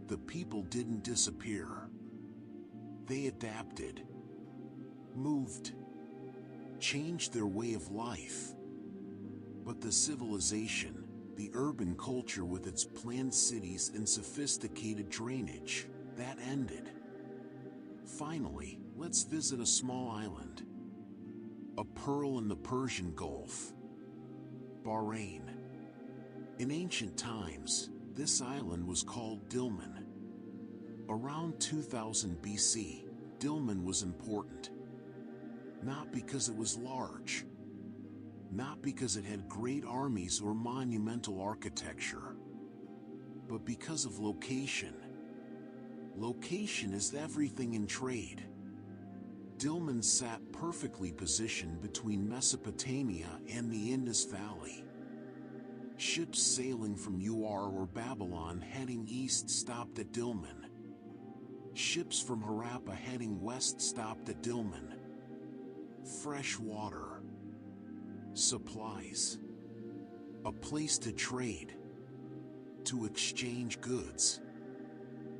The people didn't disappear. They adapted, moved, changed their way of life. But the civilization, the urban culture with its planned cities and sophisticated drainage, that ended. Finally, let's visit a small island. A pearl in the Persian Gulf. Bahrain. In ancient times, this island was called Dilmun. Around 2000 BC, Dilmun was important. Not because it was large. Not because it had great armies or monumental architecture. But because of location. Location is everything in trade. Dilmun sat perfectly positioned between Mesopotamia and the Indus Valley. Ships sailing from Ur or Babylon heading east stopped at Dilmun. Ships from Harappa heading west stopped at Dilmun. Fresh water. Supplies. A place to trade. To exchange goods.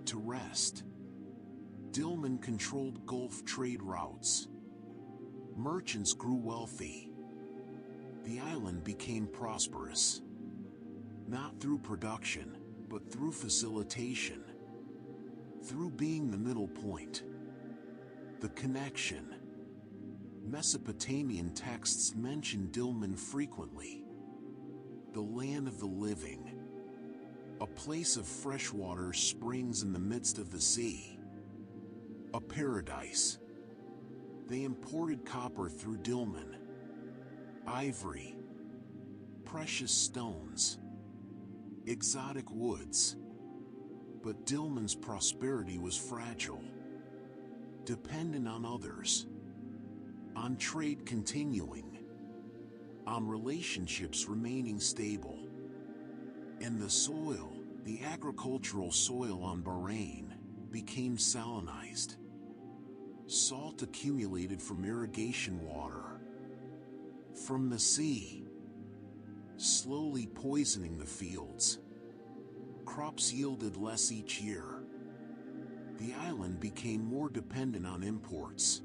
To rest. Dilmun controlled Gulf trade routes. Merchants grew wealthy. The island became prosperous. Not through production, but through facilitation. Through being the middle point. The connection. Mesopotamian texts mention Dilmun frequently. The land of the living. A place of freshwater springs in the midst of the sea. A paradise. They imported copper through Dilmun. Ivory. Precious stones. Exotic woods. But Dilmun's prosperity was fragile. Dependent on others. On trade continuing. On relationships remaining stable. And the soil, the agricultural soil on Bahrain, became salinized. Salt accumulated from irrigation water. From the sea. Slowly poisoning the fields. Crops yielded less each year. The island became more dependent on imports.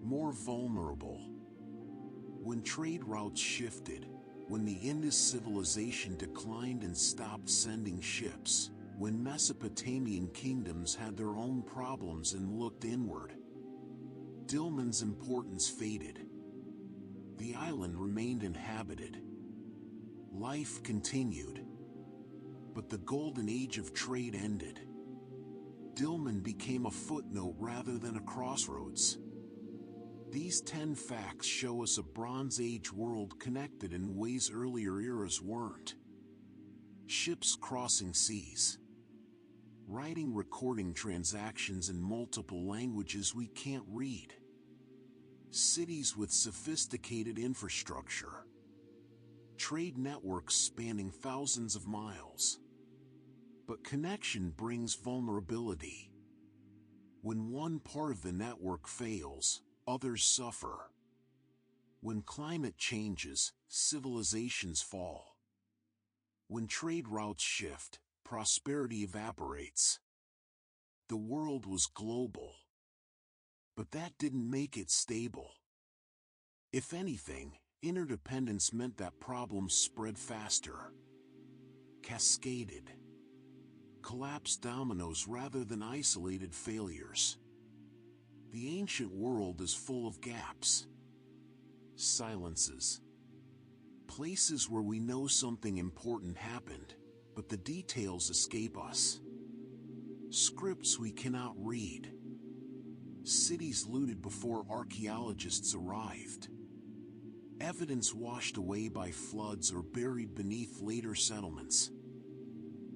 More vulnerable. When trade routes shifted, when the Indus civilization declined and stopped sending ships, when Mesopotamian kingdoms had their own problems and looked inward, Dilmun's importance faded. The island remained inhabited. Life continued. But the golden age of trade ended. Dilmun became a footnote rather than a crossroads. These 10 facts show us a Bronze Age world connected in ways earlier eras weren't. Ships crossing seas. Writing recording transactions in multiple languages we can't read. cities with sophisticated infrastructure, trade networks spanning thousands of miles. But connection brings vulnerability. When one part of the network fails, others suffer. When climate changes, civilizations fall. When trade routes shift, prosperity evaporates. The world was global, but that didn't make it stable. If anything, interdependence meant that problems spread faster, cascaded, collapsed dominoes rather than isolated failures. The ancient world is full of gaps, silences, places where we know something important happened, but the details escape us. Scripts we cannot read. Cities looted before archaeologists arrived. Evidence washed away by floods or buried beneath later settlements.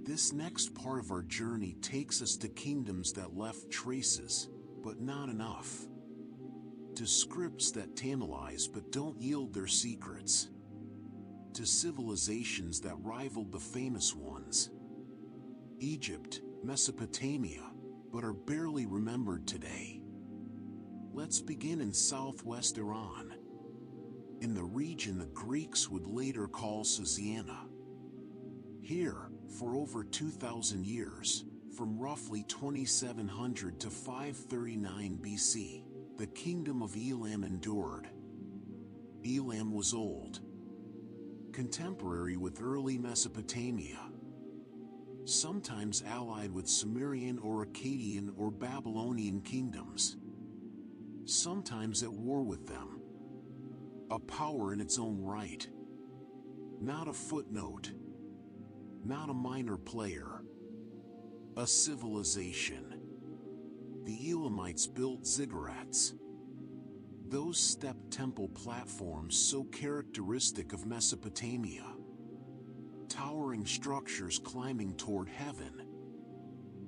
This next part of our journey takes us to kingdoms that left traces, but not enough. To scripts that tantalize but don't yield their secrets. To civilizations that rivaled the famous ones. Egypt, Mesopotamia, but are barely remembered today. Let's begin in southwest Iran, in the region the Greeks would later call Sasiana. Here, for over 2,000 years, from roughly 2700 to 539 BC, the kingdom of Elam endured. Elam was old, contemporary with early Mesopotamia, sometimes allied with Sumerian or Akkadian or Babylonian kingdoms, sometimes at war with them. A power in its own right, not a footnote, not a minor player, a civilization. The Elamites built ziggurats, those step temple platforms so characteristic of Mesopotamia. Towering structures climbing toward heaven,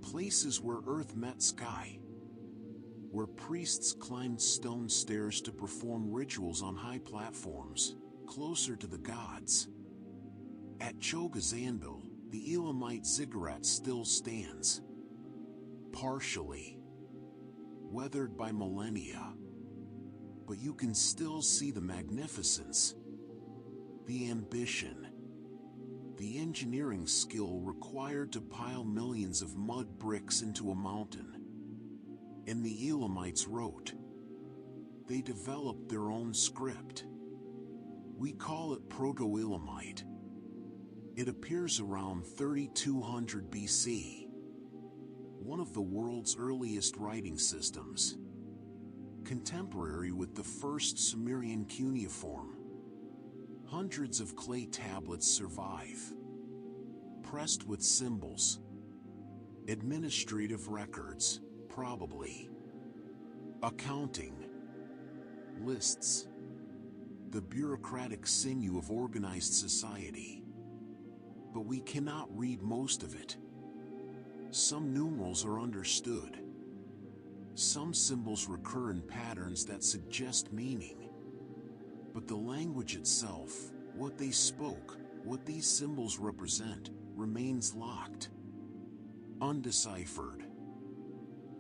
places where earth met sky, where priests climbed stone stairs to perform rituals on high platforms, closer to the gods. At Chogha-Zanbil, the Elamite ziggurat still stands, partially weathered by millennia, but you can still see the magnificence, the ambition, the engineering skill required to pile millions of mud bricks into a mountain. And the Elamites wrote. They developed their own script. We call it Proto-Elamite. It appears around 3200 BC. One of the world's earliest writing systems. Contemporary with the first Sumerian cuneiform. Hundreds of clay tablets survive, pressed with symbols. Administrative records, probably. Accounting. Lists. The bureaucratic sinew of organized society. But we cannot read most of it. Some numerals are understood. Some symbols recur in patterns that suggest meaning. But the language itself, what they spoke, what these symbols represent, remains locked, undeciphered.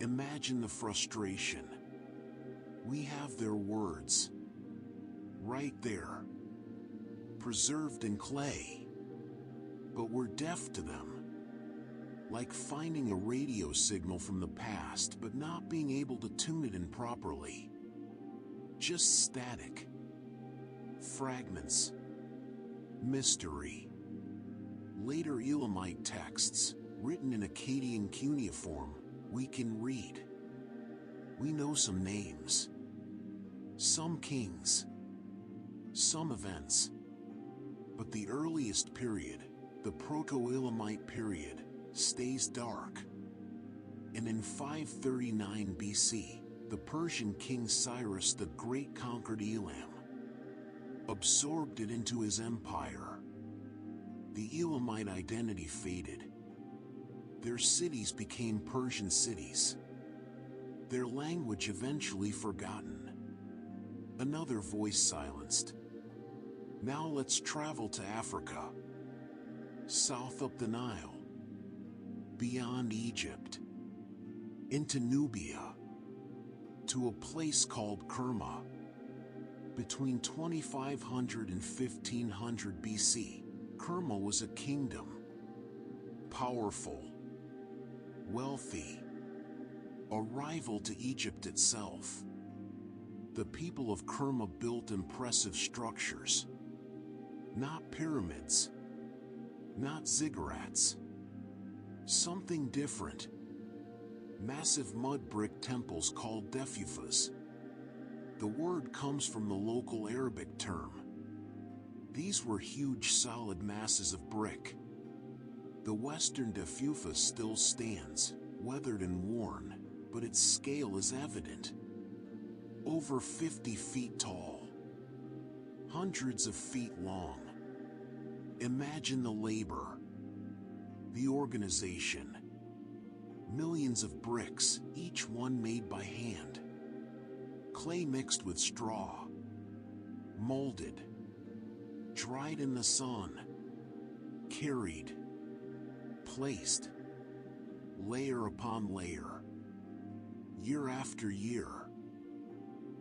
Imagine the frustration. We have their words, right there, preserved in clay, but we're deaf to them. Like finding a radio signal from the past but not being able to tune it in properly. Just static. Fragments. Mystery. Later Elamite texts, written in Akkadian cuneiform, we can read. We know some names. Some kings. Some events. But the earliest period, the Proto-Elamite period, stays dark. And in 539 BC, the Persian king Cyrus the Great conquered Elam, absorbed it into his empire. The Elamite identity faded. Their cities became Persian cities. Their language eventually forgotten. Another voice silenced. Now let's travel to Africa. South up the Nile. Beyond Egypt. Into Nubia. To a place called Kerma. Between 2500 and 1500 BC, Kerma was a kingdom. Powerful. Wealthy. A rival to Egypt itself. The people of Kerma built impressive structures. Not pyramids. Not ziggurats. Something different. Massive mud brick temples called defufas. The word comes from the local Arabic term. These were huge solid masses of brick. The western defufa still stands, weathered and worn, but its scale is evident. Over 50 feet tall. Hundreds of feet long. Imagine the labor. The organization. Millions of bricks, each one made by hand. Clay mixed with straw. Molded. Dried in the sun. Carried. Placed. Layer upon layer. Year after year.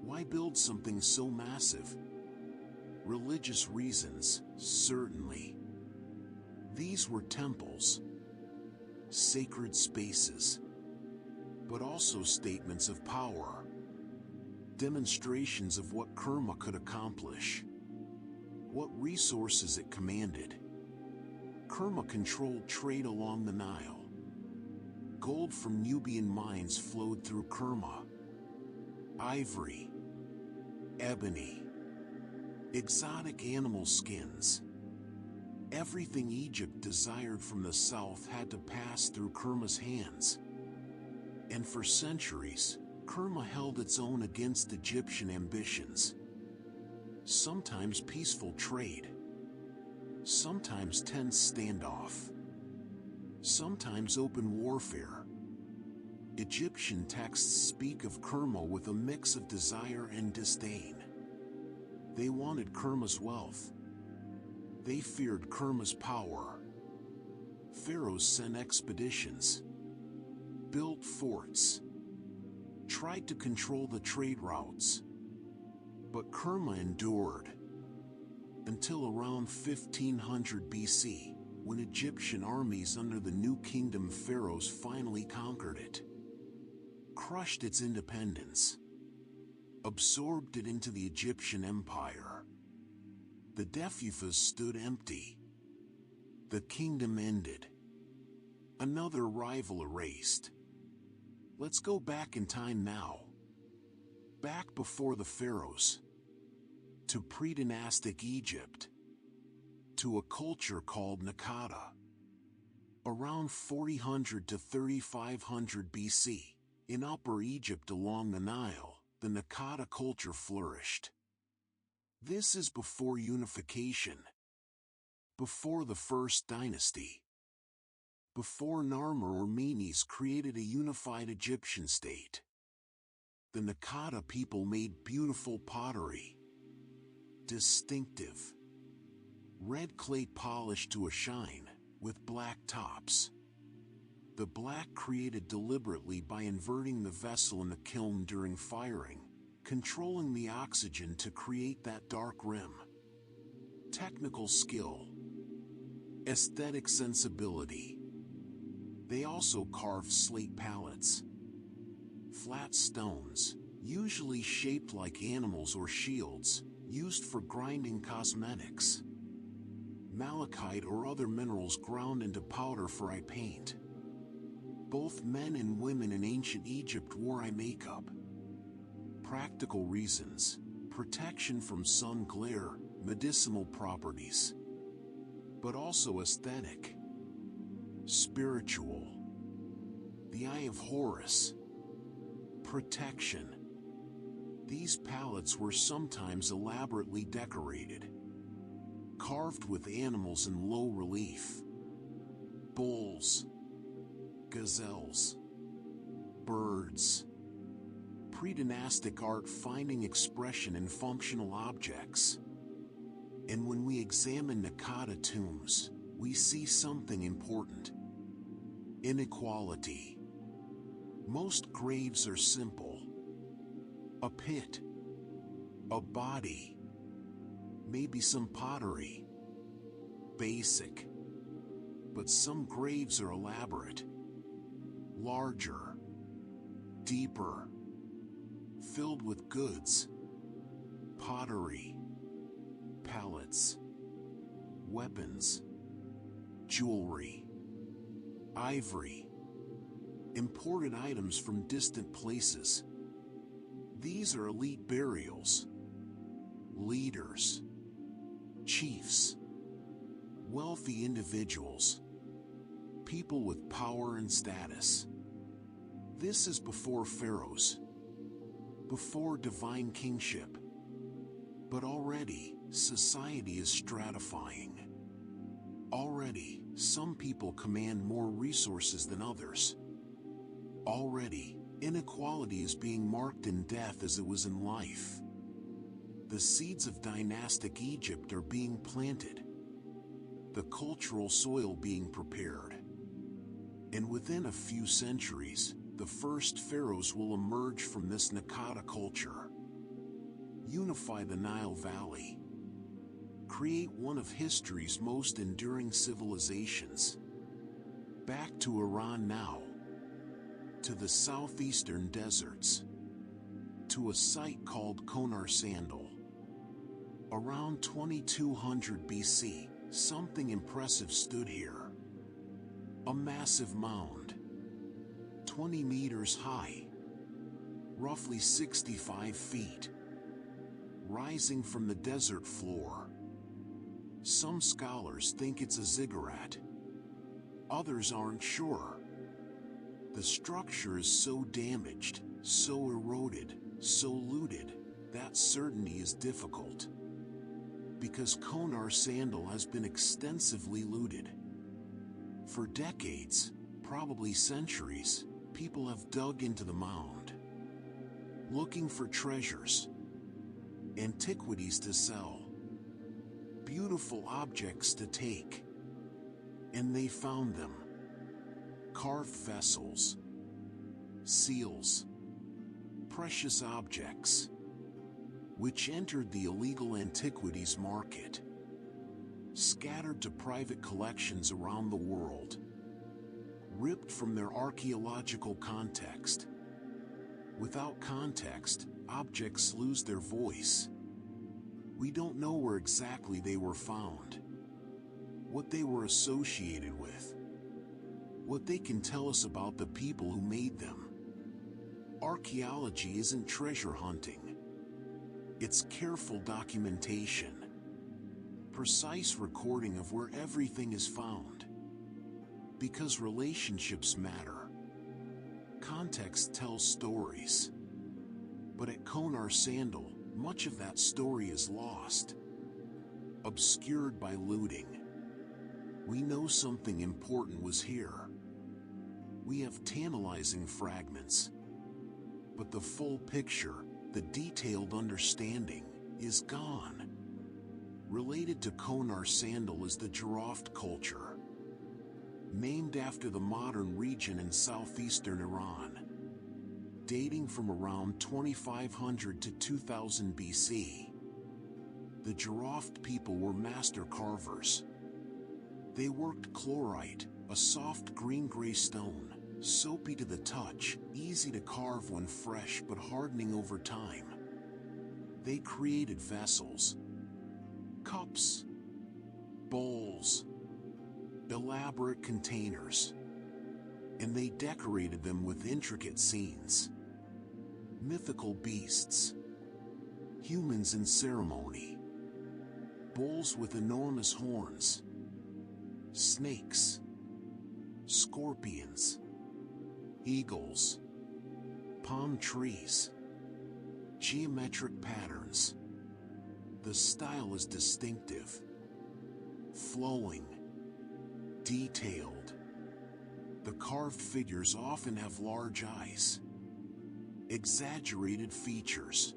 Why build something so massive? Religious reasons, certainly. These were temples. Sacred spaces. But also statements of power. Demonstrations of what Kerma could accomplish. What resources it commanded. Kerma controlled trade along the Nile. Gold from Nubian mines flowed through Kerma. Ivory. Ebony. Exotic animal skins. Everything Egypt desired from the south had to pass through Kerma's hands. And for centuries, Kerma held its own against Egyptian ambitions. Sometimes peaceful trade. Sometimes tense standoff. Sometimes open warfare. Egyptian texts speak of Kerma with a mix of desire and disdain. They wanted Kerma's wealth. They feared Kerma's power. Pharaohs sent expeditions. Built forts. Tried to control the trade routes. But Kerma endured. Until around 1500 BC, when Egyptian armies under the New Kingdom pharaohs finally conquered it. Crushed its independence. Absorbed it into the Egyptian empire. The defufas stood empty. The kingdom ended. Another rival erased. Let's go back in time now. Back before the pharaohs. To pre-dynastic Egypt. To a culture called Naqada. Around 4000 to 3500 BC, in Upper Egypt along the Nile, the Naqada culture flourished. This is before unification. Before the first dynasty. Before Narmer or Menes created a unified Egyptian state. The Naqada people made beautiful pottery. Distinctive. Red clay polished to a shine, with black tops. The black created deliberately by inverting the vessel in the kiln during firing, controlling the oxygen to create that dark rim. Technical skill. Aesthetic sensibility. They also carved slate palettes. Flat stones, usually shaped like animals or shields, used for grinding cosmetics. Malachite or other minerals ground into powder for eye paint. Both men and women in ancient Egypt wore eye makeup. Practical reasons, protection from sun glare, medicinal properties. But also aesthetic. Spiritual. The Eye of Horus. Protection. These palettes were sometimes elaborately decorated. Carved with animals in low relief. Bulls. Gazelles. Birds. pre-dynastic art finding expression in functional objects. And when we examine Naqada tombs, we see something important. Inequality. Most graves are simple. A pit, a body, maybe some pottery. Basic. But some graves are elaborate. Larger. Deeper. Filled with goods. Pottery. Pallets. Weapons. Jewelry. Ivory. Imported items from distant places. These are elite burials. Leaders. Chiefs. Wealthy individuals. People with power and status. This is before pharaohs. Before divine kingship. But already, society is stratifying. Already, some people command more resources than others. Already, inequality is being marked in death as it was in life. The seeds of dynastic Egypt are being planted. The cultural soil being prepared. And within a few centuries, the first pharaohs will emerge from this Naqada culture. Unify the Nile Valley. Create one of history's most enduring civilizations. Back to Iran now. To the southeastern deserts. To a site called Konar Sandal. Around 2200 BC, something impressive stood here. A massive mound. 20 meters high. Roughly 65 feet. Rising from the desert floor. Some scholars think it's a ziggurat. Others aren't sure. The structure is so damaged, so eroded, so looted, that certainty is difficult. Because Konar Sandal has been extensively looted. For decades, probably centuries, people have dug into the mound. Looking for treasures. Antiquities to sell. Beautiful objects to take. And they found them. Carved vessels. Seals. Precious objects. Which entered the illegal antiquities market. Scattered to private collections around the world. Ripped from their archaeological context. Without context, objects lose their voice. We don't know where exactly they were found. What they were associated with. What they can tell us about the people who made them. Archaeology isn't treasure hunting. It's careful documentation. Precise recording of where everything is found. Because relationships matter. Context tells stories. But at Konar Sandal, much of that story is lost. Obscured by looting. We know something important was here. We have tantalizing fragments. But the full picture, the detailed understanding, is gone. Related to Konar Sandal is the Jiroft culture. Named after the modern region in southeastern Iran. Dating from around 2500 to 2000 BC. The Jiroft people were master carvers. They worked chlorite, a soft green-gray stone, soapy to the touch, easy to carve when fresh but hardening over time. They created vessels, cups, bowls, elaborate containers, and they decorated them with intricate scenes. Mythical beasts, humans in ceremony, bulls with enormous horns, snakes, scorpions, eagles, palm trees, geometric patterns. The style is distinctive, flowing, detailed. The carved figures often have large eyes, exaggerated features.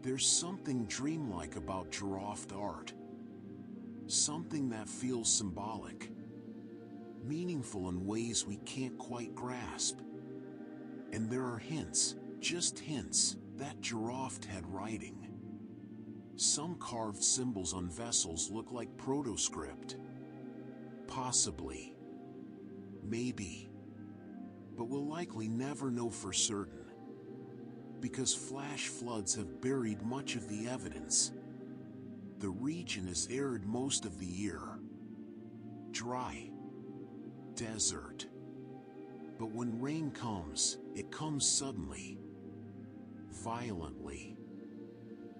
There's something dreamlike about giraffe art. Something that feels symbolic, meaningful in ways we can't quite grasp. And there are hints, just hints, that giraffe had writing. Some carved symbols on vessels look like proto-script. Possibly. Maybe. But we'll likely never know for certain, because flash floods have buried much of the evidence. The region is arid most of the year. Dry. Desert. But when rain comes, it comes suddenly. Violently.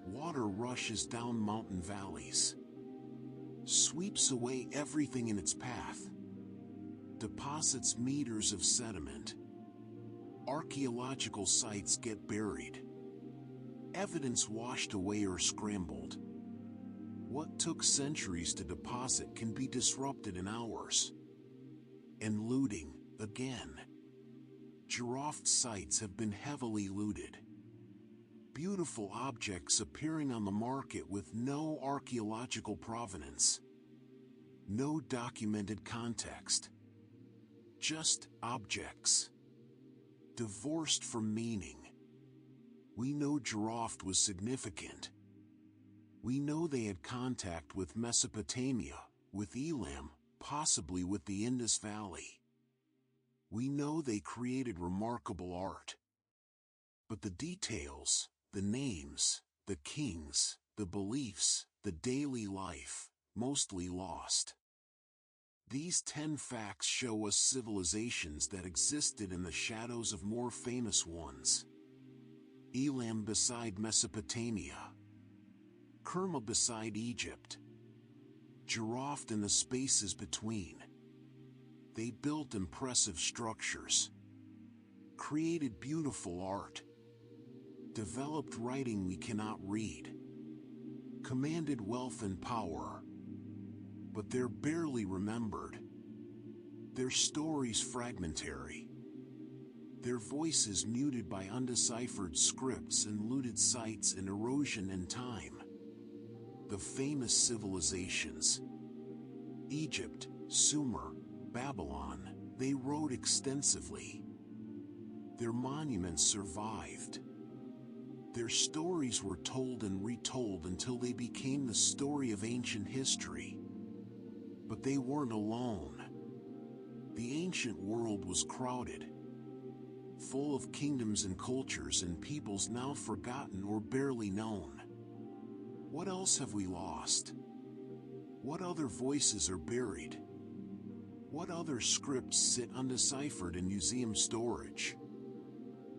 Water rushes down mountain valleys. Sweeps away everything in its path. Deposits meters of sediment. Archaeological sites get buried. Evidence washed away or scrambled. What took centuries to deposit can be disrupted in hours. And looting, again. Giraffe sites have been heavily looted. Beautiful objects appearing on the market with no archaeological provenance. No documented context. Just objects. Divorced from meaning. We know giraffe was significant. We know they had contact with Mesopotamia, with Elam, possibly with the Indus Valley. We know they created remarkable art. But the details, the names, the kings, the beliefs, the daily life, mostly lost. These 10 facts show us civilizations that existed in the shadows of more famous ones. Elam beside Mesopotamia. Kerma beside Egypt. Giraffe in the spaces between. They built impressive structures. Created beautiful art. Developed writing we cannot read. Commanded wealth and power. But they're barely remembered. Their stories fragmentary. Their voices muted by undeciphered scripts and looted sites and erosion and time. The famous civilizations. Egypt, Sumer, Babylon, they wrote extensively. Their monuments survived. Their stories were told and retold until they became the story of ancient history. But they weren't alone. The ancient world was crowded, full of kingdoms and cultures and peoples now forgotten or barely known. What else have we lost? What other voices are buried? What other scripts sit undeciphered in museum storage?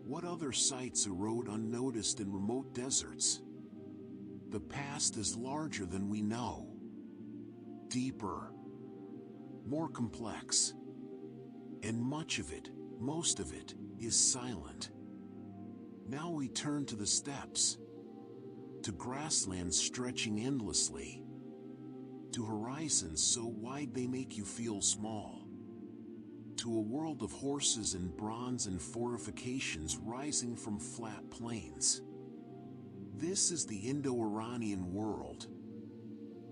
What other sites erode unnoticed in remote deserts? The past is larger than we know. Deeper. More complex. And much of it, most of it, is silent. Now we turn to the steppes. To grasslands stretching endlessly. To horizons so wide they make you feel small. To a world of horses and bronze and fortifications rising from flat plains. This is the Indo-Iranian world.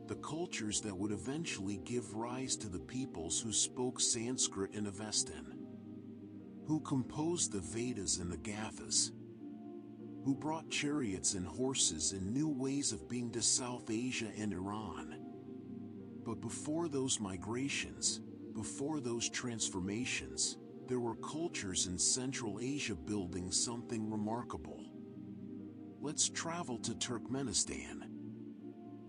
The cultures that would eventually give rise to the peoples who spoke Sanskrit and Avestan. Who composed the Vedas and the Gathas. Who brought chariots and horses and new ways of being to South Asia and Iran. But before those migrations, before those transformations, there were cultures in Central Asia building something remarkable. Let's travel to Turkmenistan.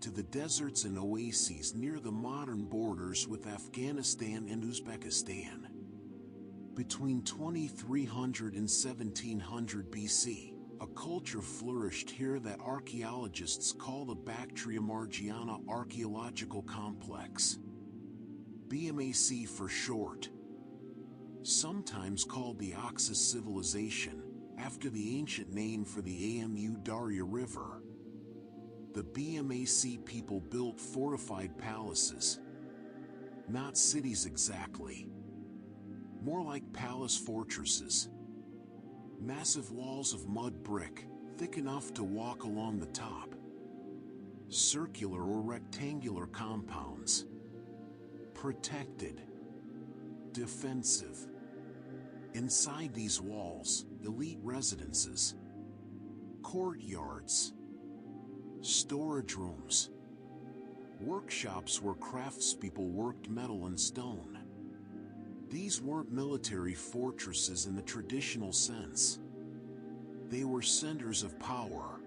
To the deserts and oases near the modern borders with Afghanistan and Uzbekistan. Between 2300 and 1700 BC, a culture flourished here that archaeologists call the Bactria Margiana Archaeological Complex. BMAC for short. Sometimes called the Oxus Civilization, after the ancient name for the Amu Darya River. The BMAC people built fortified palaces. Not cities exactly. More like palace fortresses. Massive walls of mud brick, thick enough to walk along the top. Circular or rectangular compounds. Protected. Defensive. Inside these walls, elite residences. Courtyards. Storage rooms. Workshops where craftspeople worked metal and stone. These weren't military fortresses in the traditional sense. They were centers of power.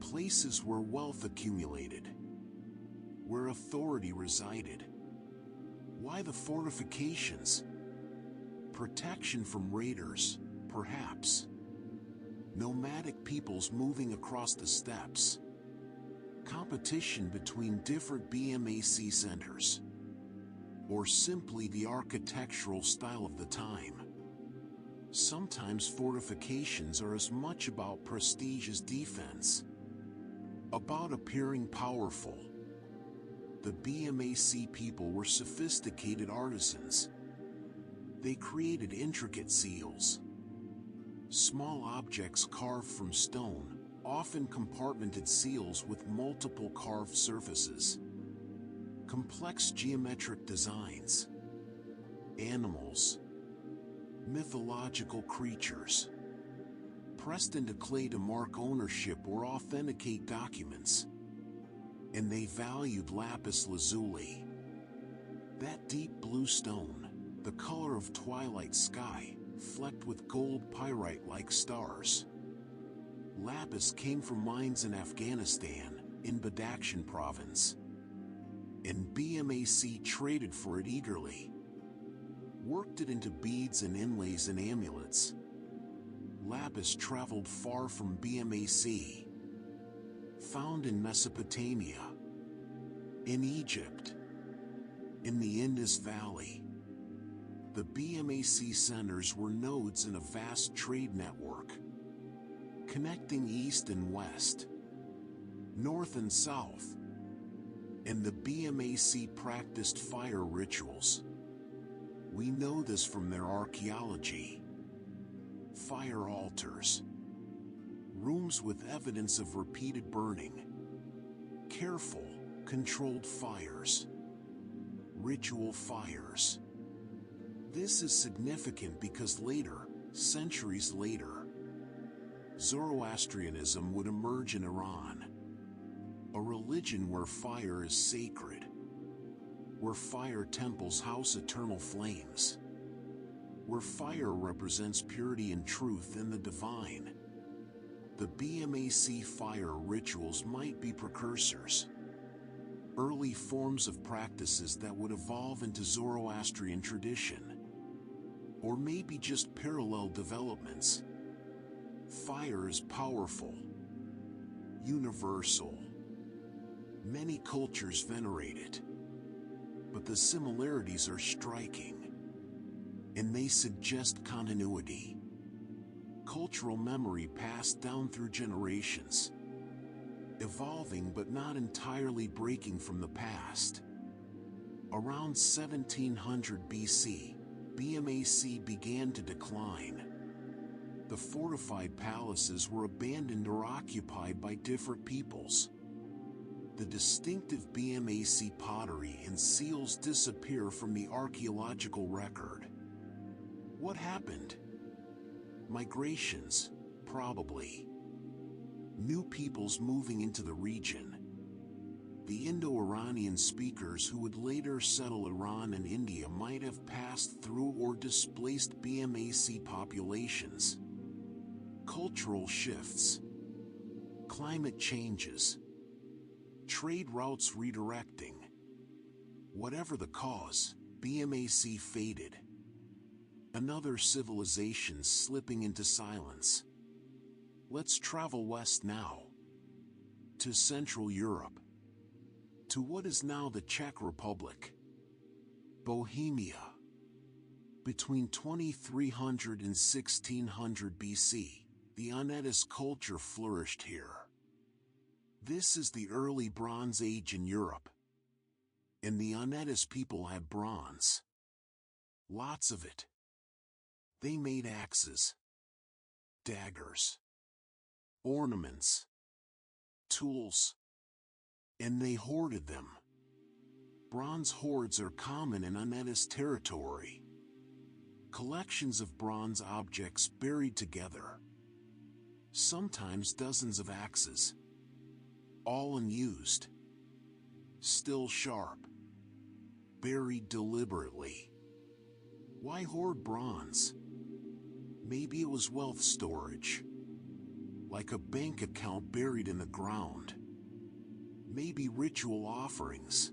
Places where wealth accumulated. Where authority resided. Why the fortifications? Protection from raiders, perhaps. Nomadic peoples moving across the steppes. Competition between different BMAC centers. Or simply the architectural style of the time. Sometimes fortifications are as much about prestige as defense. About appearing powerful. The BMAC people were sophisticated artisans. They created intricate seals. Small objects carved from stone, often compartmented seals with multiple carved surfaces. Complex geometric designs. Animals. Mythological creatures. Pressed into clay to mark ownership or authenticate documents. And they valued lapis lazuli. That deep blue stone, the color of twilight sky, flecked with gold pyrite-like stars. Lapis came from mines in Afghanistan, in Badakhshan province. And BMAC traded for it eagerly. Worked it into beads and inlays and amulets. Lapis traveled far from BMAC. Found in Mesopotamia. In Egypt. In the Indus Valley. The BMAC centers were nodes in a vast trade network. Connecting east and west. North and south. And the BMAC practiced fire rituals. We know this from their archaeology. Fire altars. Rooms with evidence of repeated burning. Careful, controlled fires. Ritual fires. This is significant because later, centuries later, Zoroastrianism would emerge in Iran. A religion where fire is sacred. Where fire temples house eternal flames. Where fire represents purity and truth in the divine. The BMAC fire rituals might be precursors. Early forms of practices that would evolve into Zoroastrian tradition. Or maybe just parallel developments. Fire is powerful. Universal. Many cultures venerate it. But the similarities are striking. And they suggest continuity. Cultural memory passed down through generations. Evolving but not entirely breaking from the past. Around 1700 BC, BMAC began to decline. The fortified palaces were abandoned or occupied by different peoples. The distinctive BMAC pottery and seals disappear from the archaeological record. What happened? Migrations, probably. New peoples moving into the region. The Indo-Iranian speakers who would later settle Iran and India might have passed through or displaced BMAC populations. Cultural shifts. Climate changes. Trade routes redirecting. Whatever the cause, BMAC faded. Another civilization slipping into silence. Let's travel west now. To Central Europe. To what is now the Czech Republic. Bohemia. Between 2300 and 1600 BC, the Unetice culture flourished here. This is the early Bronze Age in Europe. And the Unetice people had bronze. Lots of it. They made axes. daggers, ornaments, tools, and they hoarded them. Bronze hoards are common in Unettis territory. Collections of bronze objects buried together. Sometimes dozens of axes, all unused, still sharp, buried deliberately. Why hoard bronze? Maybe it was wealth storage, like a bank account buried in the ground. Maybe ritual offerings,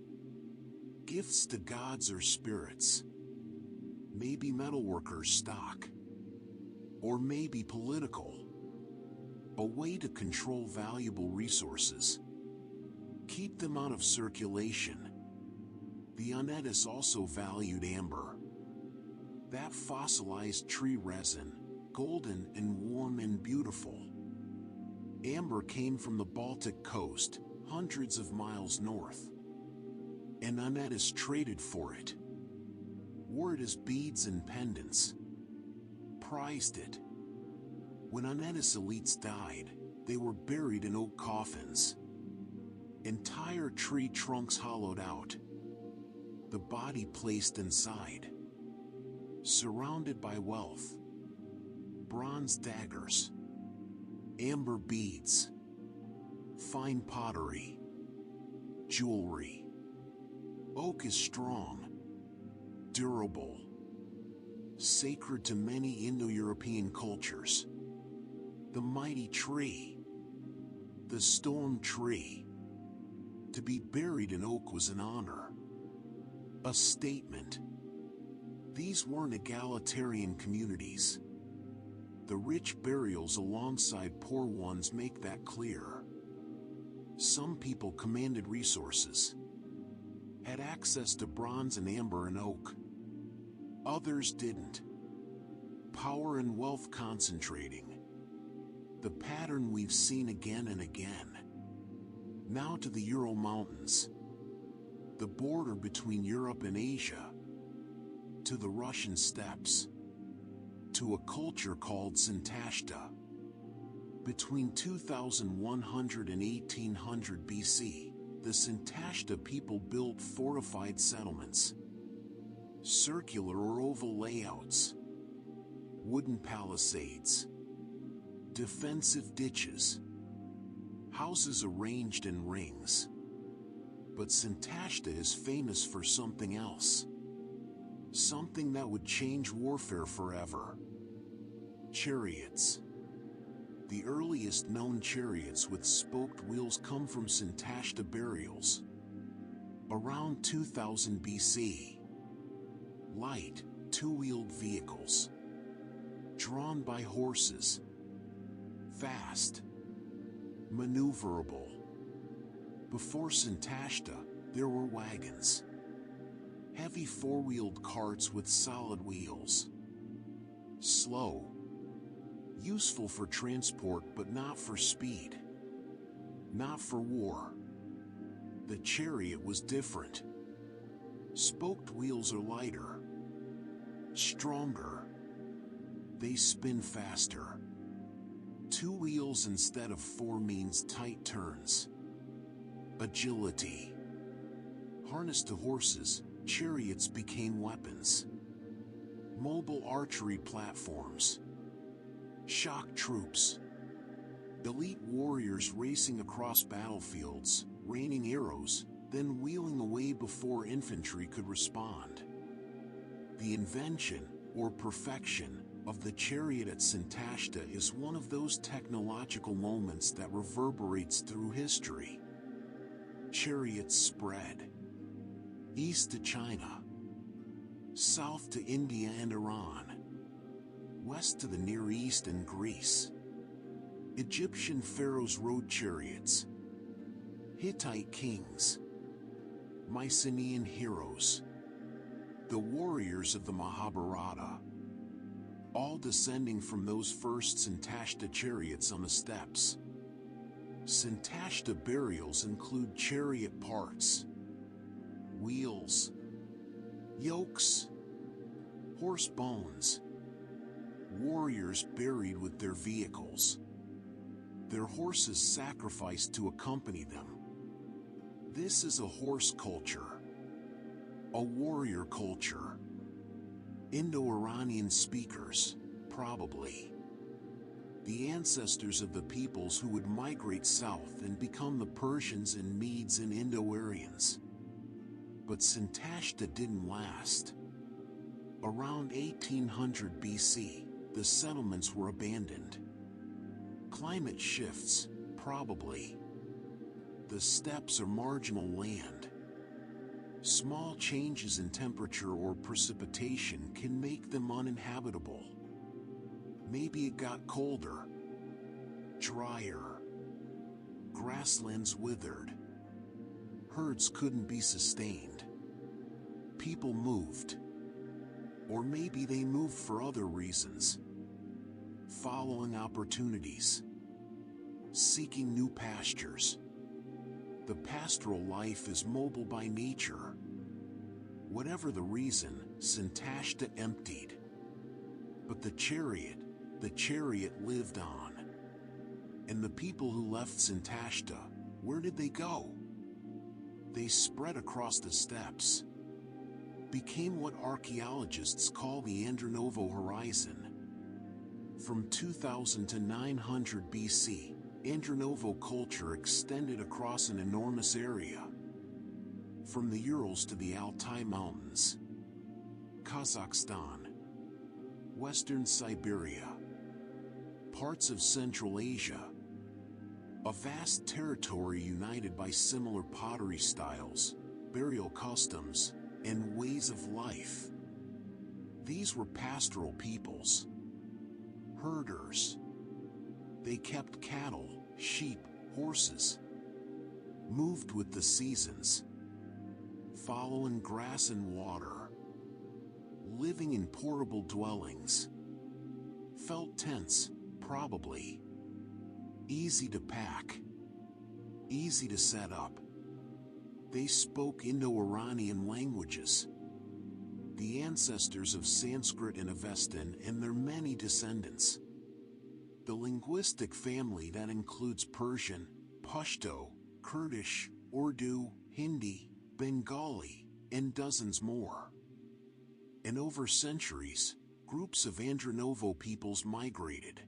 gifts to gods or spirits. Maybe metalworkers' stock, or maybe political. A way to control valuable resources. Keep them out of circulation. The Unettis also valued amber. That fossilized tree resin, golden and warm and beautiful. Amber came from the Baltic coast, hundreds of miles north. And Unettis traded for it. Wore it as beads and pendants. Prized it. When Unettis elites died, they were buried in oak coffins. Entire tree trunks hollowed out. The body placed inside. Surrounded by wealth. Bronze daggers. Amber beads. Fine pottery. Jewelry. Oak is strong. Durable. Sacred to many Indo-European cultures. The mighty tree. The storm tree. To be buried in oak was an honor. A statement. These weren't egalitarian communities. The rich burials alongside poor ones make that clear. Some people commanded resources, had access to bronze and amber and oak. Others didn't. Power and wealth concentrating. The pattern we've seen again and again. Now to the Ural Mountains. The border between Europe and Asia. To the Russian steppes. To a culture called Sintashta. Between 2100 and 1800 BC, the Sintashta people built fortified settlements. Circular or oval layouts. Wooden palisades. Defensive ditches. Houses arranged in rings. But Sintashta is famous for something else. Something that would change warfare forever. Chariots. The earliest known chariots with spoked wheels come from Sintashta burials. Around 2000 BC. Light, two-wheeled vehicles. Drawn by horses. Fast. Maneuverable. Before Sintashta, there were wagons. Heavy four-wheeled carts with solid wheels. Slow. Useful for transport but not for speed. Not for war. The chariot was different. Spoked wheels are lighter. Stronger. They spin faster. Two wheels instead of four means tight turns. Agility. Harnessed to horses, chariots became weapons. Mobile archery platforms. Shock troops. Elite warriors racing across battlefields, raining arrows, then wheeling away before infantry could respond. The invention, or perfection, of the chariot at Sintashta is one of those technological moments that reverberates through history. Chariots spread. East to China. South to India and Iran. West to the Near East and Greece. Egyptian pharaohs rode chariots. Hittite kings. Mycenaean heroes. The warriors of the Mahabharata. All descending from those first Sintashta chariots on the steppes. Sintashta burials include chariot parts, wheels, yokes, horse bones, warriors buried with their vehicles, their horses sacrificed to accompany them. This is a horse culture, a warrior culture. Indo-Iranian speakers, probably. The ancestors of the peoples who would migrate south and become the Persians and Medes and Indo-Aryans. But Sintashta didn't last. Around 1800 BC, the settlements were abandoned. Climate shifts, probably. The steppes are marginal land. Small changes in temperature or precipitation can make them uninhabitable. Maybe it got colder, drier, grasslands withered. Herds couldn't be sustained. People moved. Or maybe they moved for other reasons. Following opportunities. Seeking new pastures. The pastoral life is mobile by nature. Whatever the reason, Sintashta emptied. But the chariot lived on. And the people who left Sintashta, where did they go? They spread across the steppes. Became what archaeologists call the Andronovo horizon. From 2000 to 900 BC, Andronovo culture extended across an enormous area. From the Urals to the Altai Mountains, Kazakhstan, Western Siberia, parts of Central Asia. A vast territory united by similar pottery styles, burial customs, and ways of life. These were pastoral peoples. Herders. They kept cattle, sheep, horses. Moved with the seasons. Following grass and water. Living in portable dwellings. Felt tents, probably. Easy to pack. Easy to set up. They spoke Indo-Iranian languages. The ancestors of Sanskrit and Avestan and their many descendants. The linguistic family that includes Persian, Pashto, Kurdish, Urdu, Hindi, Bengali, and dozens more. And over centuries, groups of Andronovo peoples migrated.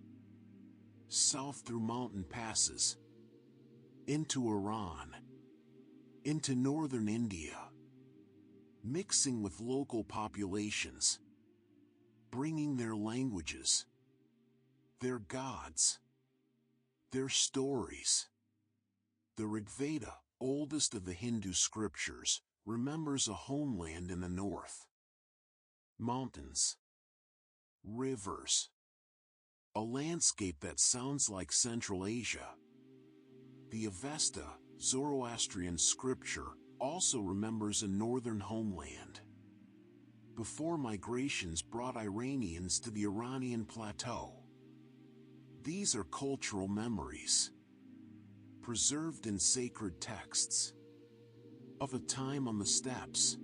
South through mountain passes. Into Iran. Into northern India. Mixing with local populations. Bringing their languages. Their gods. Their stories. The Rig Veda, oldest of the Hindu scriptures, remembers a homeland in the north. Mountains. Rivers. A landscape that sounds like Central Asia. The Avesta, Zoroastrian scripture, also remembers a northern homeland. Before migrations brought Iranians to the Iranian plateau. These are cultural memories, preserved in sacred texts, of a time on the steppes,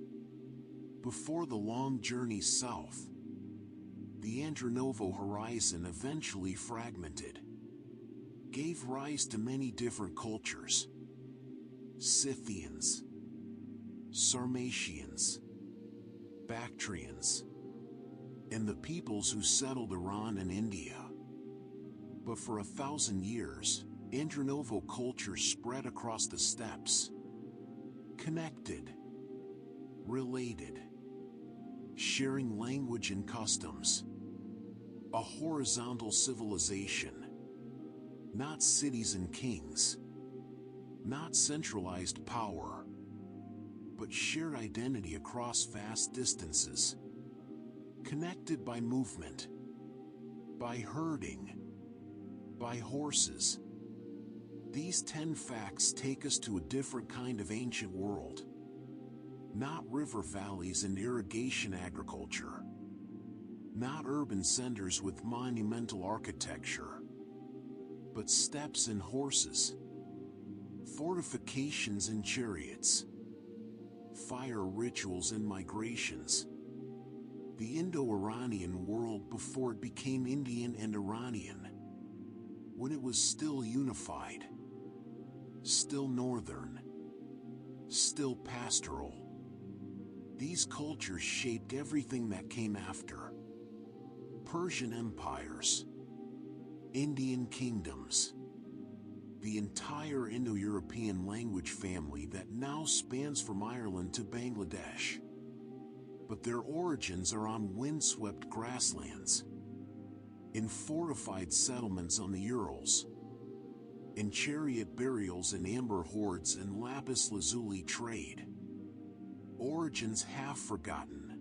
before the long journey south. The Andronovo horizon eventually fragmented, gave rise to many different cultures. Scythians, Sarmatians, Bactrians, and the peoples who settled Iran and India. But for 1,000 years, Andronovo culture spread across the steppes. Connected, related, sharing language and customs. A horizontal civilization. Not cities and kings. Not centralized power. But shared identity across vast distances. Connected by movement. By herding. By horses. These 10 facts take us to a different kind of ancient world. Not river valleys and irrigation agriculture. Not urban centers with monumental architecture. But steppes and horses. Fortifications and chariots. Fire rituals and migrations. the Indo-Iranian world before it became Indian and Iranian, when it was still unified, still northern, still pastoral. These cultures shaped everything that came after. Persian empires, Indian kingdoms, the entire Indo-European language family that now spans from Ireland to Bangladesh. But their origins are on windswept grasslands, in fortified settlements on the Urals, in chariot burials and amber hoards and lapis lazuli trade. Origins half forgotten,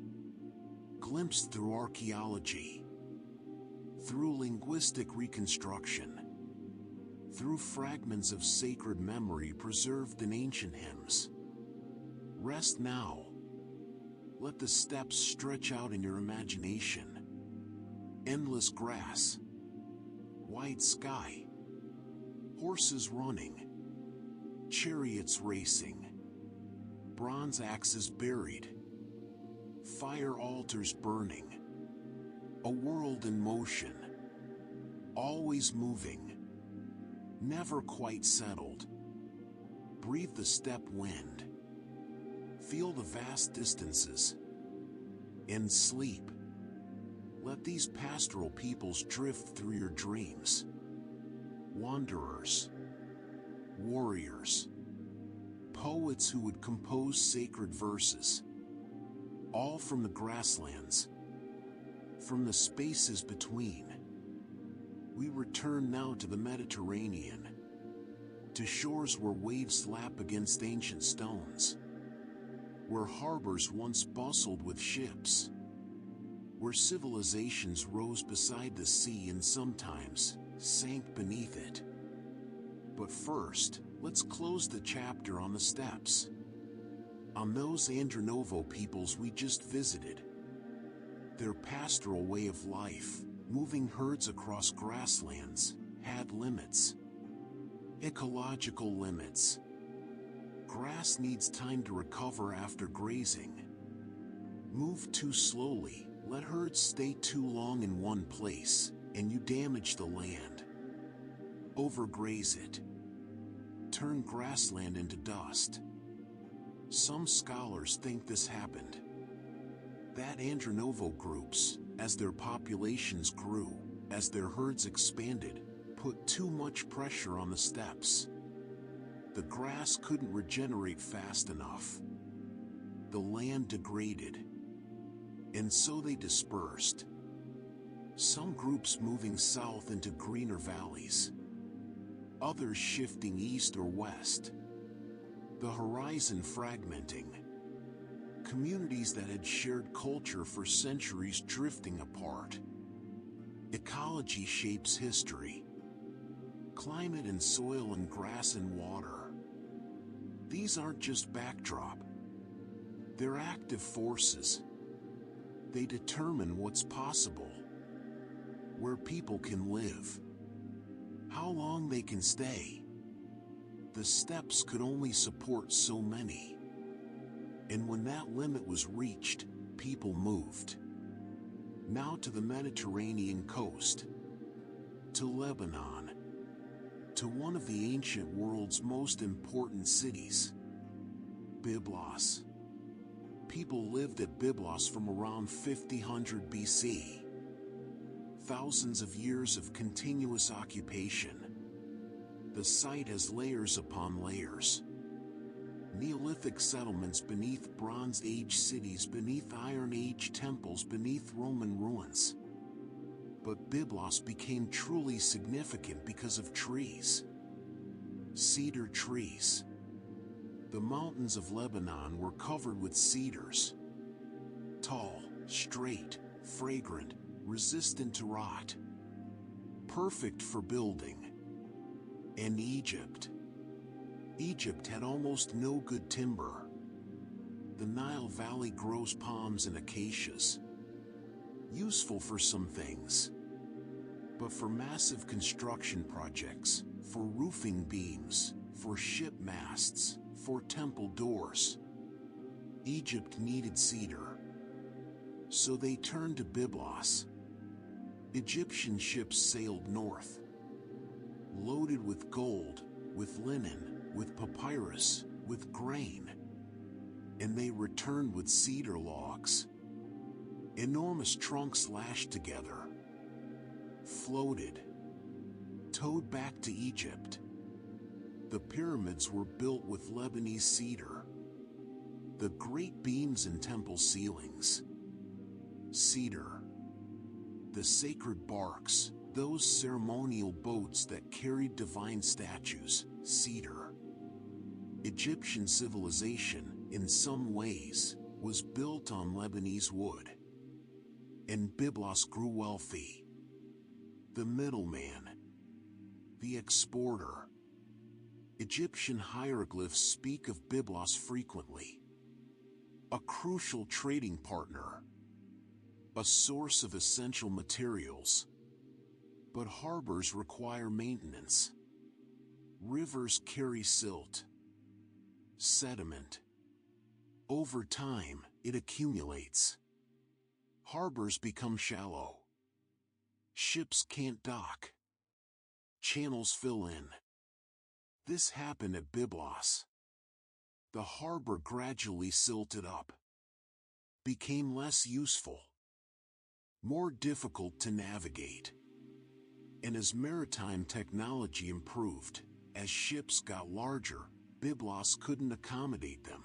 glimpsed through archaeology, through linguistic reconstruction, through fragments of sacred memory preserved in ancient hymns. Rest now. Let the steppes stretch out in your imagination. Endless grass, wide sky, horses running, chariots racing, bronze axes buried, fire altars burning, a world in motion, always moving, never quite settled. Breathe the steppe wind, feel the vast distances, and sleep. Let these pastoral peoples drift through your dreams. Wanderers, warriors, poets who would compose sacred verses, all from the grasslands, from the spaces between. We return now to the Mediterranean, to shores where waves lap against ancient stones, where harbors once bustled with ships, where civilizations rose beside the sea and sometimes sank beneath it. But first, let's close the chapter on the steppes, on those Andronovo peoples we just visited. Their pastoral way of life, moving herds across grasslands, had limits. Ecological limits. Grass needs time to recover after grazing. Move too slowly, let herds stay too long in one place, and you damage the land. Overgraze it. Turn grassland into dust. Some scholars think this happened. That Andronovo groups, as their populations grew, as their herds expanded, put too much pressure on the steppes. The grass couldn't regenerate fast enough. The land degraded. And so they dispersed. Some groups moving south into greener valleys, others shifting east or west. The horizon fragmenting. Communities that had shared culture for centuries drifting apart. Ecology shapes history. Climate and soil and grass and water. These aren't just backdrop. They're active forces. They determine what's possible, where people can live, how long they can stay. The steppes could only support so many. And when that limit was reached, people moved. Now to the Mediterranean coast, to Lebanon, to one of the ancient world's most important cities, Byblos. People lived at Byblos from around 5000 BC. Thousands of years of continuous occupation. The site has layers upon layers. Neolithic settlements beneath Bronze Age cities, beneath Iron Age temples, beneath Roman ruins. But Byblos became truly significant because of trees. Cedar trees. The mountains of Lebanon were covered with cedars. Tall, straight, fragrant, resistant to rot. Perfect for building. And Egypt. Egypt had almost no good timber. The Nile Valley grows palms and acacias. Useful for some things. But for massive construction projects, for roofing beams, for ship masts, for temple doors, Egypt needed cedar. So they turned to Byblos. Egyptian ships sailed north, loaded with gold, with linen, with papyrus, with grain. And they returned with cedar logs. Enormous trunks lashed together, floated, towed back to Egypt. The pyramids were built with Lebanese cedar. The great beams and temple ceilings, cedar. The sacred barks, those ceremonial boats that carried divine statues, cedar. Egyptian civilization, in some ways, was built on Lebanese wood. And Byblos grew wealthy. The middleman, the exporter. Egyptian hieroglyphs speak of Byblos frequently. A crucial trading partner, a source of essential materials. But harbors require maintenance. Rivers carry silt, sediment. Over time, it accumulates. Harbors become shallow. Ships can't dock. Channels fill in. This happened at Byblos. The harbor gradually silted up, became less useful, more difficult to navigate. And as maritime technology improved, as ships got larger, Byblos couldn't accommodate them.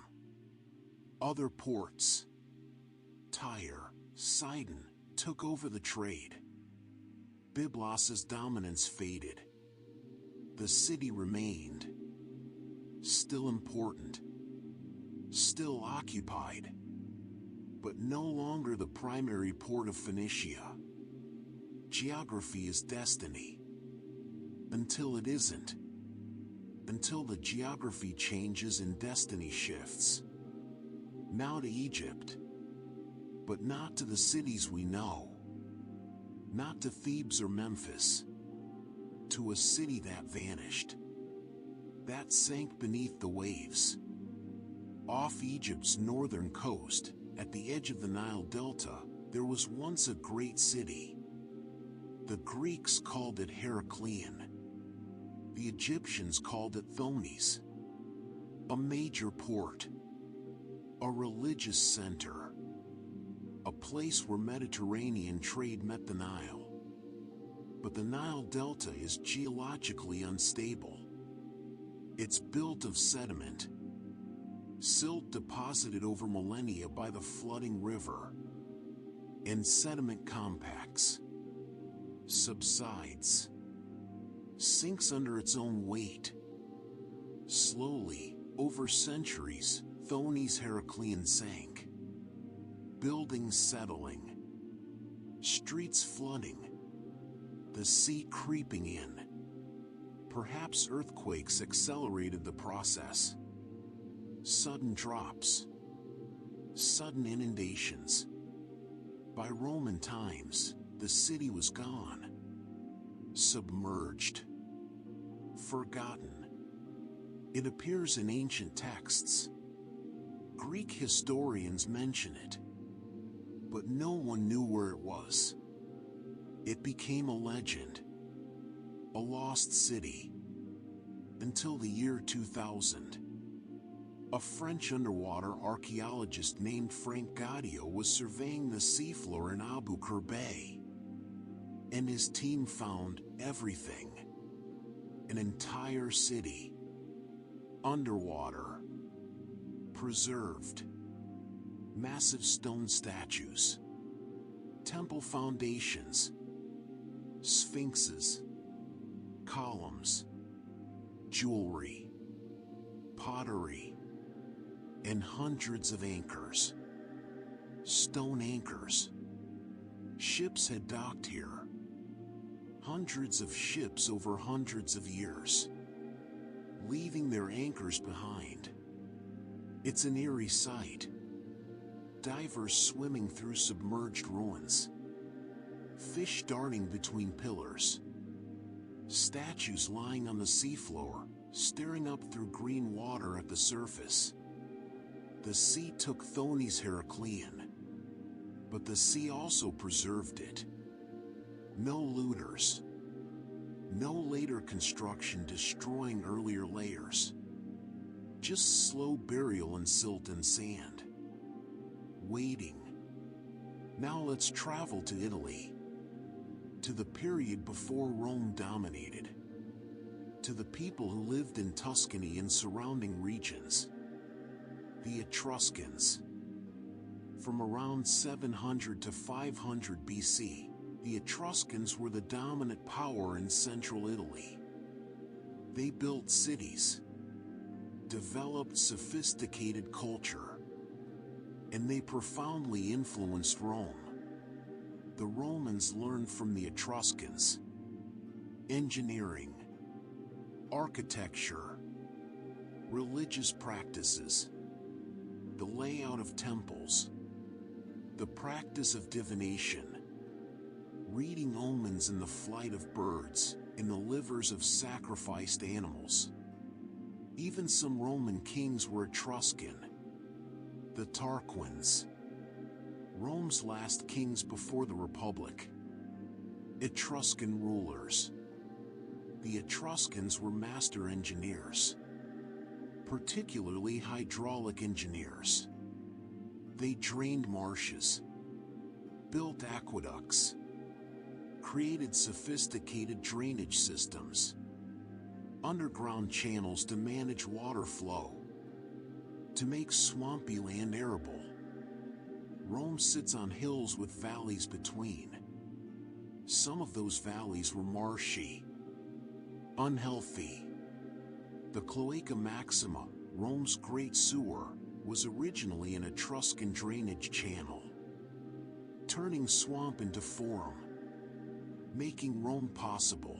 Other ports, Tyre, Sidon, took over the trade. Byblos's dominance faded. The city remained, still important, still occupied, but no longer the primary port of Phoenicia. Geography is destiny. Until it isn't. Until the geography changes and destiny shifts. Now to Egypt. But not to the cities we know. Not to Thebes or Memphis. To a city that vanished. That sank beneath the waves. Off Egypt's northern coast, at the edge of the Nile Delta, there was once a great city. The Greeks called it Heracleion. The Egyptians called it Thonis. A major port. A religious center. A place where Mediterranean trade met the Nile. But the Nile Delta is geologically unstable. It's built of sediment. Silt deposited over millennia by the flooding river. And sediment compacts. Subsides. Sinks under its own weight. Slowly, over centuries, Thonis Heracleion sank. Buildings settling. Streets flooding. The sea creeping in. Perhaps earthquakes accelerated the process. Sudden drops. Sudden inundations. By Roman times, the city was gone. Submerged. Forgotten. It appears in ancient texts. Greek historians mention it. But no one knew where it was. It became a legend. A lost city. Until the year 2000. A French underwater archaeologist named Frank Gaudio was surveying the seafloor in Abu Qir Bay. And his team found everything. An entire city. Underwater. Preserved. Massive stone statues. Temple foundations. Sphinxes. Columns. Jewelry. Pottery. And hundreds of anchors. Stone anchors. Ships had docked here. Hundreds of ships over hundreds of years. Leaving their anchors behind. It's an eerie sight. Divers swimming through submerged ruins. Fish darting between pillars. Statues lying on the seafloor, staring up through green water at the surface. The sea took Thonis Heracleion. But the sea also preserved it. No looters. No later construction destroying earlier layers. Just slow burial in silt and sand. Waiting. Now let's travel to Italy. To the period before Rome dominated. To the people who lived in Tuscany and surrounding regions. The Etruscans. From around 700 to 500 BC, the Etruscans were the dominant power in central Italy. They built cities, developed sophisticated culture, and they profoundly influenced Rome. The Romans learned from the Etruscans. Engineering, architecture, religious practices, the layout of temples, the practice of divination, reading omens in the flight of birds, in the livers of sacrificed animals. Even some Roman kings were Etruscan. The Tarquins, Rome's last kings before the Republic. Etruscan rulers. The Etruscans were master engineers, particularly hydraulic engineers. They drained marshes, built aqueducts, created sophisticated drainage systems, underground channels to manage water flow, to make swampy land arable. Rome sits on hills with valleys between. Some of those valleys were marshy, unhealthy. The Cloaca Maxima, Rome's great sewer, was originally an Etruscan drainage channel, turning swamp into forum, making Rome possible.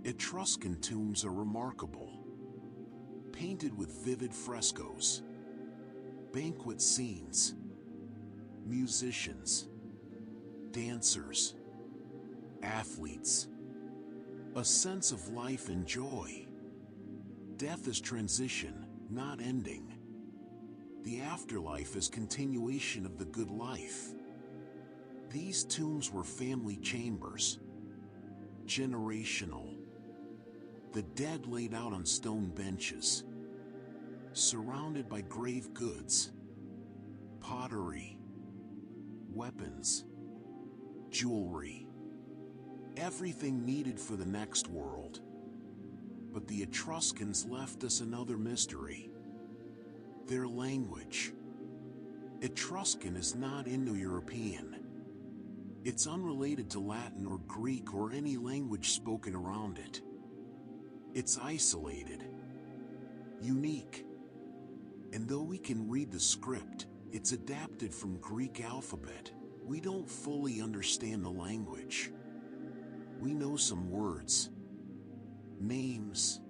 Etruscan tombs are remarkable, painted with vivid frescoes, banquet scenes, musicians, dancers, athletes, a sense of life and joy. Death is transition, not ending. The afterlife is continuation of the good life. These tombs were family chambers, generational. The dead laid out on stone benches, surrounded by grave goods, pottery, weapons, jewelry, everything needed for the next world. But the Etruscans left us another mystery. Their language. Etruscan is not Indo-European. It's unrelated to Latin or Greek or any language spoken around it. It's isolated, unique. And though we can read the script, it's adapted from Greek alphabet. We don't fully understand the language. We know some words, names,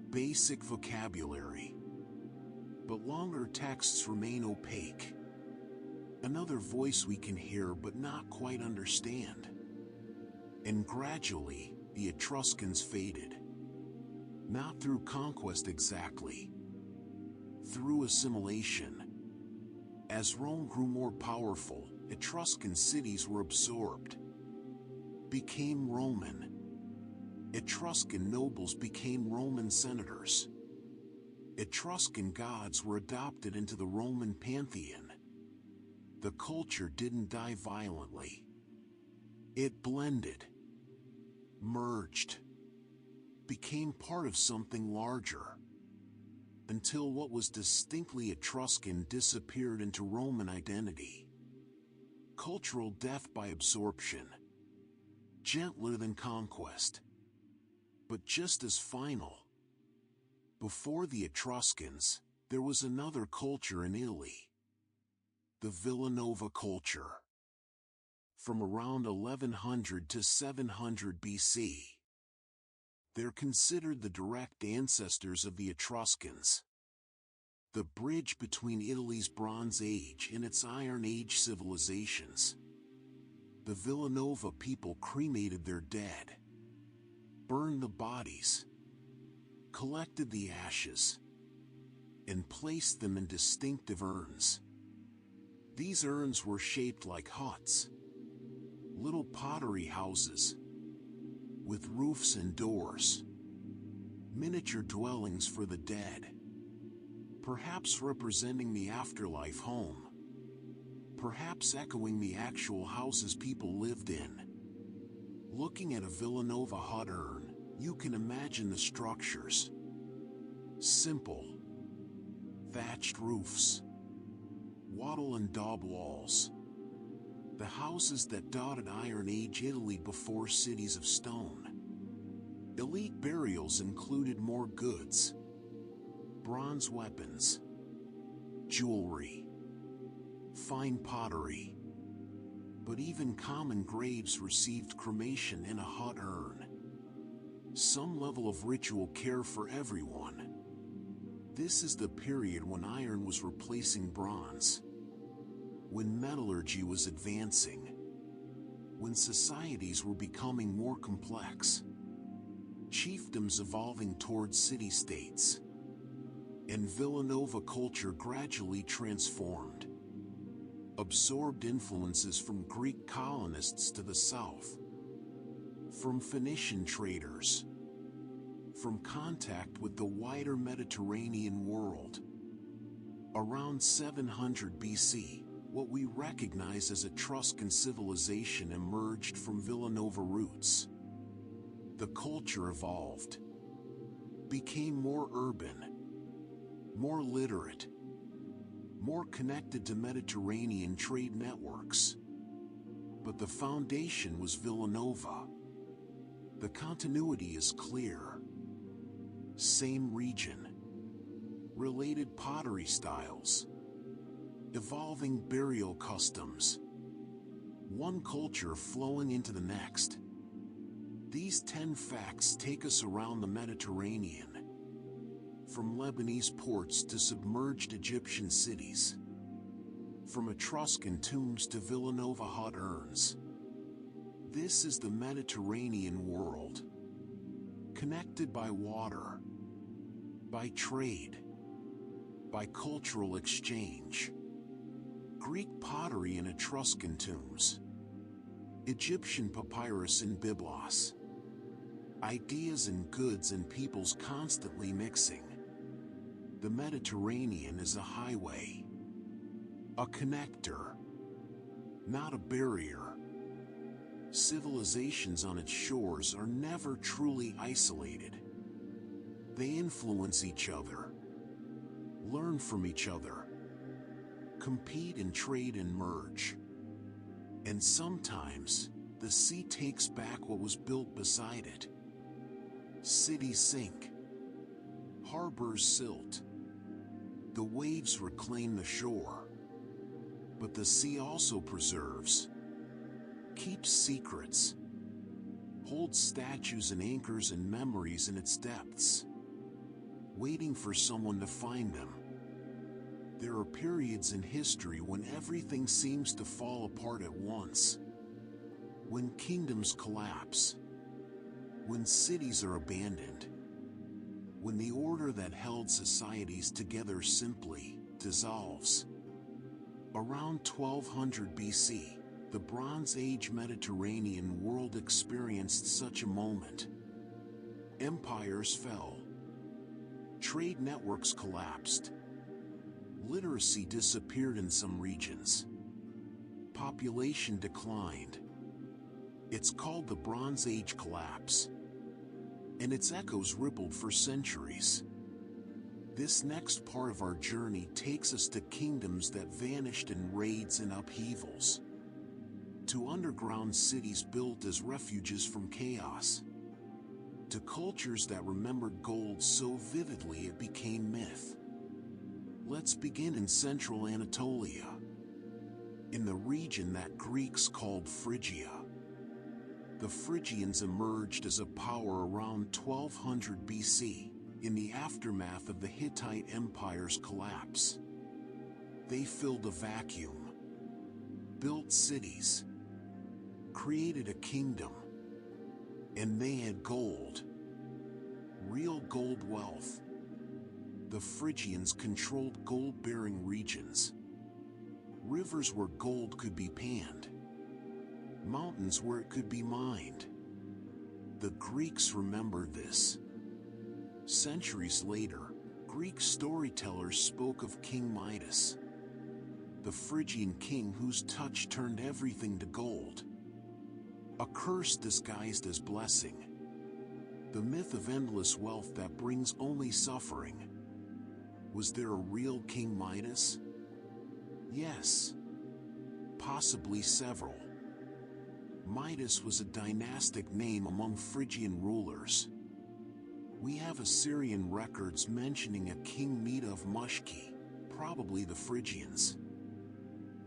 basic vocabulary, but longer texts remain opaque. Another voice we can hear but not quite understand. And gradually, the Etruscans faded. Not through conquest exactly, through assimilation. As Rome grew more powerful, Etruscan cities were absorbed, became Roman. Etruscan nobles became Roman senators. Etruscan gods were adopted into the Roman pantheon. The culture didn't die violently. It blended, merged, became part of something larger, until what was distinctly Etruscan disappeared into Roman identity. Cultural death by absorption. Gentler than conquest, but just as final. Before the Etruscans, there was another culture in Italy. The Villanova culture. From around 1100 to 700 BC. They're considered the direct ancestors of the Etruscans. The bridge between Italy's Bronze Age and its Iron Age civilizations. The Villanova people cremated their dead, burned the bodies, collected the ashes, and placed them in distinctive urns. These urns were shaped like huts, little pottery houses, with roofs and doors, miniature dwellings for the dead, perhaps representing the afterlife home, perhaps echoing the actual houses people lived in. Looking at a Villanova hut urn, you can imagine the structures. Simple, thatched roofs, wattle and daub walls. The houses that dotted Iron Age Italy before cities of stone. Elite burials included more goods, bronze weapons, jewelry, fine pottery. But even common graves received cremation in a hut urn. Some level of ritual care for everyone. This is the period when iron was replacing bronze, when metallurgy was advancing, when societies were becoming more complex, chiefdoms evolving towards city-states, and Villanova culture gradually transformed, absorbed influences from Greek colonists to the south, from Phoenician traders, from contact with the wider Mediterranean world. Around 700 BC, what we recognize as Etruscan civilization emerged from Villanova roots. The culture evolved, became more urban, more literate, more connected to Mediterranean trade networks. But the foundation was Villanova. The continuity is clear. Same region, related pottery styles, evolving burial customs, one culture flowing into the next. These 10 facts take us around the Mediterranean, from Lebanese ports to submerged Egyptian cities, from Etruscan tombs to Villanova hut urns. This is the Mediterranean world, connected by water, by trade, by cultural exchange. Greek pottery in Etruscan tombs, Egyptian papyrus in Byblos. Ideas and goods and peoples constantly mixing. The Mediterranean is a highway, a connector, not a barrier. Civilizations on its shores are never truly isolated. They influence each other, learn from each other, compete and trade and merge. And sometimes, the sea takes back what was built beside it. Cities sink, harbors silt, the waves reclaim the shore. But the sea also preserves, keeps secrets, holds statues and anchors and memories in its depths, waiting for someone to find them. There are periods in history when everything seems to fall apart at once. When kingdoms collapse, when cities are abandoned, when the order that held societies together simply dissolves. Around 1200 BC, the Bronze Age Mediterranean world experienced such a moment. Empires fell. Trade networks collapsed. Literacy disappeared in some regions. Population declined. It's called the Bronze Age collapse, and its echoes rippled for centuries. This next part of our journey takes us to kingdoms that vanished in raids and upheavals, to underground cities built as refuges from chaos, to cultures that remembered gold so vividly it became myth. Let's begin in central Anatolia, in the region that Greeks called Phrygia. The Phrygians emerged as a power around 1200 BC, in the aftermath of the Hittite Empire's collapse. They filled a vacuum, built cities, created a kingdom, and they had gold, real gold wealth. The Phrygians controlled gold-bearing regions, rivers where gold could be panned, mountains where it could be mined. The Greeks remembered this. Centuries later, Greek storytellers spoke of King Midas, the Phrygian king whose touch turned everything to gold. A curse disguised as blessing. The myth of endless wealth that brings only suffering. Was there a real King Midas? Yes. Possibly several. Midas was a dynastic name among Phrygian rulers. We have Assyrian records mentioning a King Mida of Mushki, probably the Phrygians.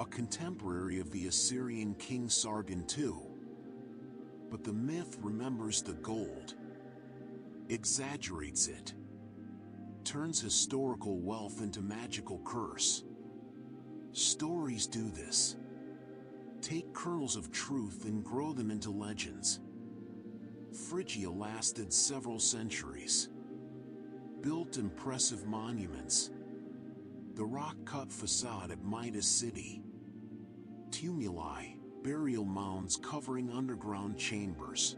A contemporary of the Assyrian king Sargon II. But the myth remembers the gold, exaggerates it, turns historical wealth into magical curse. Stories do this. Take kernels of truth and grow them into legends. Phrygia lasted several centuries. Built impressive monuments. The rock-cut facade at Midas City. Tumuli, burial mounds covering underground chambers.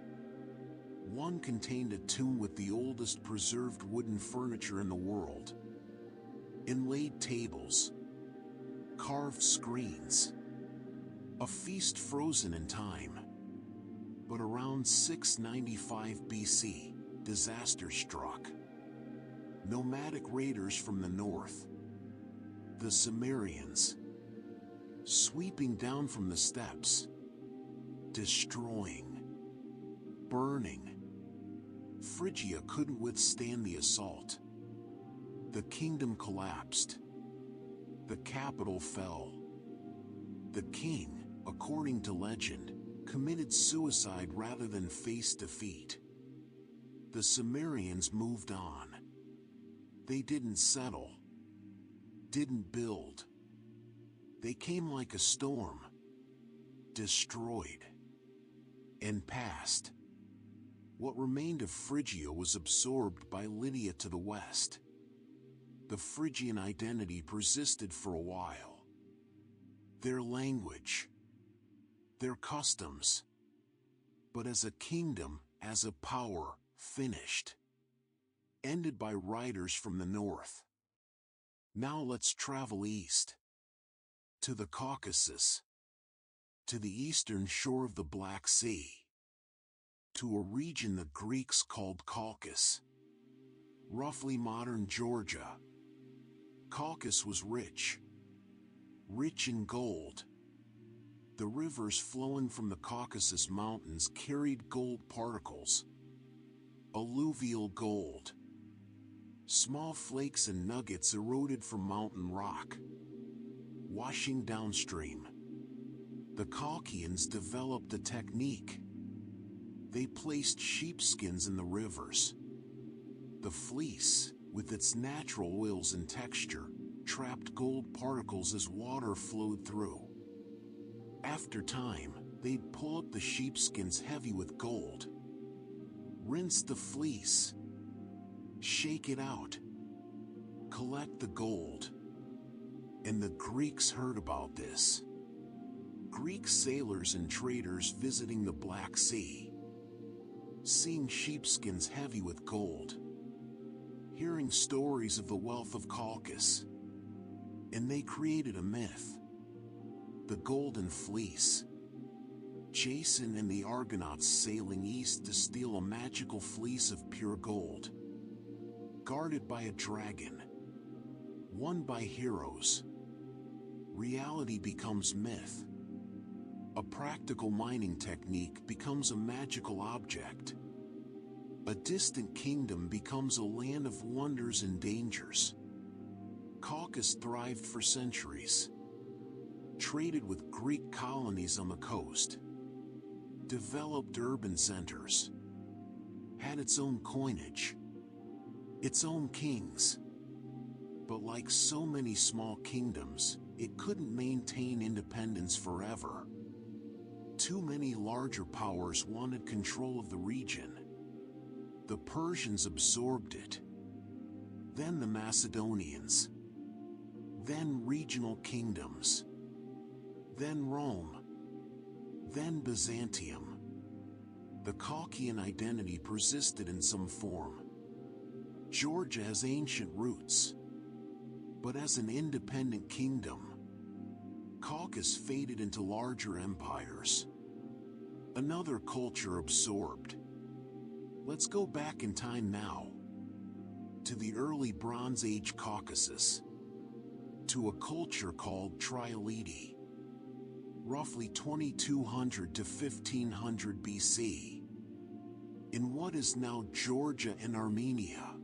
One contained a tomb with the oldest preserved wooden furniture in the world. Inlaid tables. Carved screens. A feast frozen in time. But around 695 BC, disaster struck. Nomadic raiders from the north, the Sumerians, sweeping down from the steppes, destroying, burning. Phrygia couldn't withstand the assault. The kingdom collapsed. The capital fell. The king, according to legend, committed suicide rather than face defeat. The Sumerians moved on. They didn't settle, didn't build. They came like a storm, destroyed, and passed. What remained of Phrygia was absorbed by Lydia to the west. The Phrygian identity persisted for a while. Their language, their customs, but as a kingdom, as a power, finished. Ended by riders from the north. Now let's travel east. To the Caucasus. To the eastern shore of the Black Sea. To a region the Greeks called Caucasus. Roughly modern Georgia. Caucasus was rich. Rich in gold. The rivers flowing from the Caucasus Mountains carried gold particles. Alluvial gold. Small flakes and nuggets eroded from mountain rock, washing downstream. The Chalkians developed a technique. They placed sheepskins in the rivers. The fleece, with its natural oils and texture, trapped gold particles as water flowed through. After time, they'd pull up the sheepskins heavy with gold. Rinse the fleece. Shake it out. Collect the gold. And the Greeks heard about this. Greek sailors and traders visiting the Black Sea. Seeing sheepskins heavy with gold. Hearing stories of the wealth of Caucasus. And they created a myth. The Golden Fleece. Jason and the Argonauts sailing east to steal a magical fleece of pure gold. Guarded by a dragon. Won by heroes. Reality becomes myth. A practical mining technique becomes a magical object. A distant kingdom becomes a land of wonders and dangers. Caucasus thrived for centuries. Traded with Greek colonies on the coast. Developed urban centers. Had its own coinage. Its own kings. But like so many small kingdoms, it couldn't maintain independence forever. Too many larger powers wanted control of the region. The Persians absorbed it. Then the Macedonians. Then regional kingdoms. then Rome, then Byzantium. The Chalkian identity persisted in some form. Georgia has ancient roots, but as an independent kingdom, Caucasus faded into larger empires. Another culture absorbed. Let's go back in time now, to the early Bronze Age Caucasus, to a culture called Trialeti, roughly 2200 to 1500 BC. In what is now Georgia and Armenia,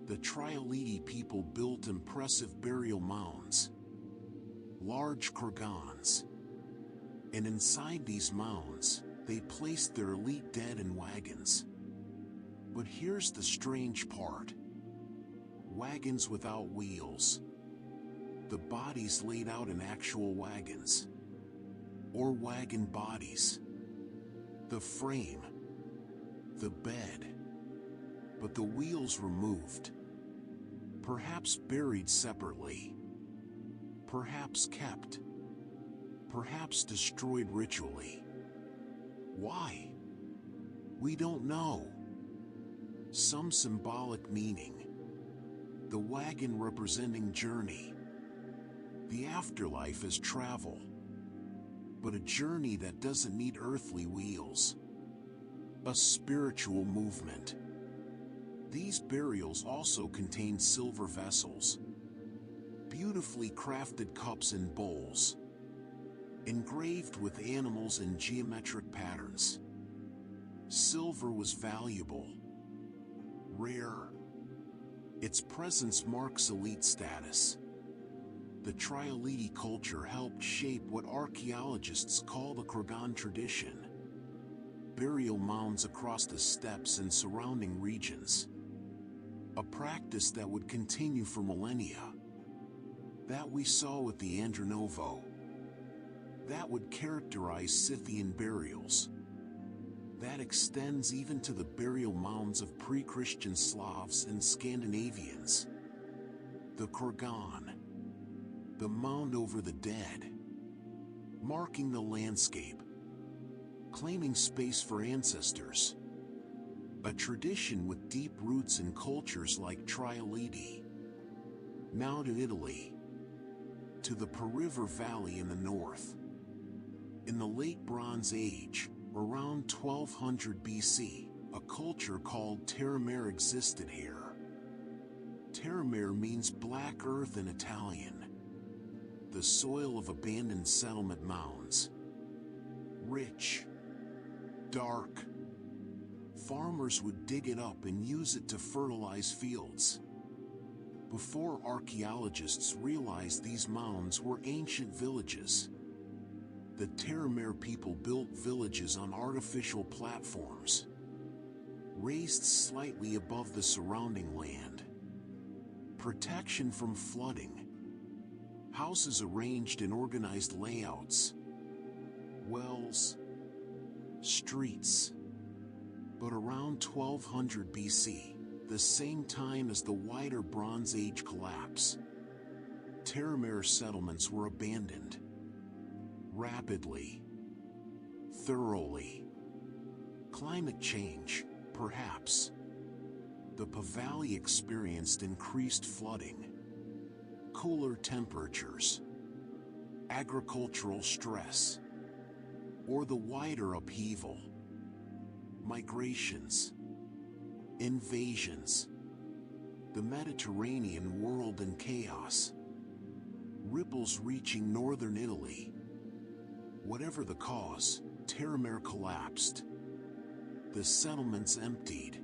the Trialeti people built impressive burial mounds, large kurgans, and inside these mounds, they placed their elite dead in wagons. But here's the strange part. Wagons without wheels. The bodies laid out in actual wagons, or wagon bodies. The frame, the bed, but the wheels removed. Perhaps buried separately. Perhaps kept. Perhaps destroyed ritually. Why? We don't know. Some symbolic meaning. The wagon representing journey. The afterlife as travel. But a journey that doesn't need earthly wheels. A spiritual movement. These burials also contain silver vessels. Beautifully crafted cups and bowls. Engraved with animals in geometric patterns. Silver was valuable. Rare. Its presence marks elite status. The Trialeti culture helped shape what archaeologists call the kurgan tradition. Burial mounds across the steppes and surrounding regions. A practice that would continue for millennia. That we saw with the Andronovo. That would characterize Scythian burials. That extends even to the burial mounds of pre-Christian Slavs and Scandinavians. The kurgan, the mound over the dead, marking the landscape, claiming space for ancestors. A tradition with deep roots in cultures like Trialeti. Now to Italy, to the Po River Valley in the north. In the late Bronze Age, around 1200 BC, a culture called Terramare existed here. Terramare means black earth in Italian. The soil of abandoned settlement mounds. Rich. Dark. Farmers would dig it up and use it to fertilize fields. Before archaeologists realized these mounds were ancient villages, the Terramare people built villages on artificial platforms, raised slightly above the surrounding land. Protection from flooding. Houses arranged in organized layouts. Wells. Streets. But around 1200 BC, the same time as the wider Bronze Age collapse, Terramare settlements were abandoned. Rapidly. Thoroughly. Climate change, perhaps. The Po Valley experienced increased flooding, cooler temperatures, agricultural stress, or the wider upheaval. Migrations, invasions, the Mediterranean world in chaos, ripples reaching northern Italy. Whatever the cause, Terramare collapsed. The settlements emptied.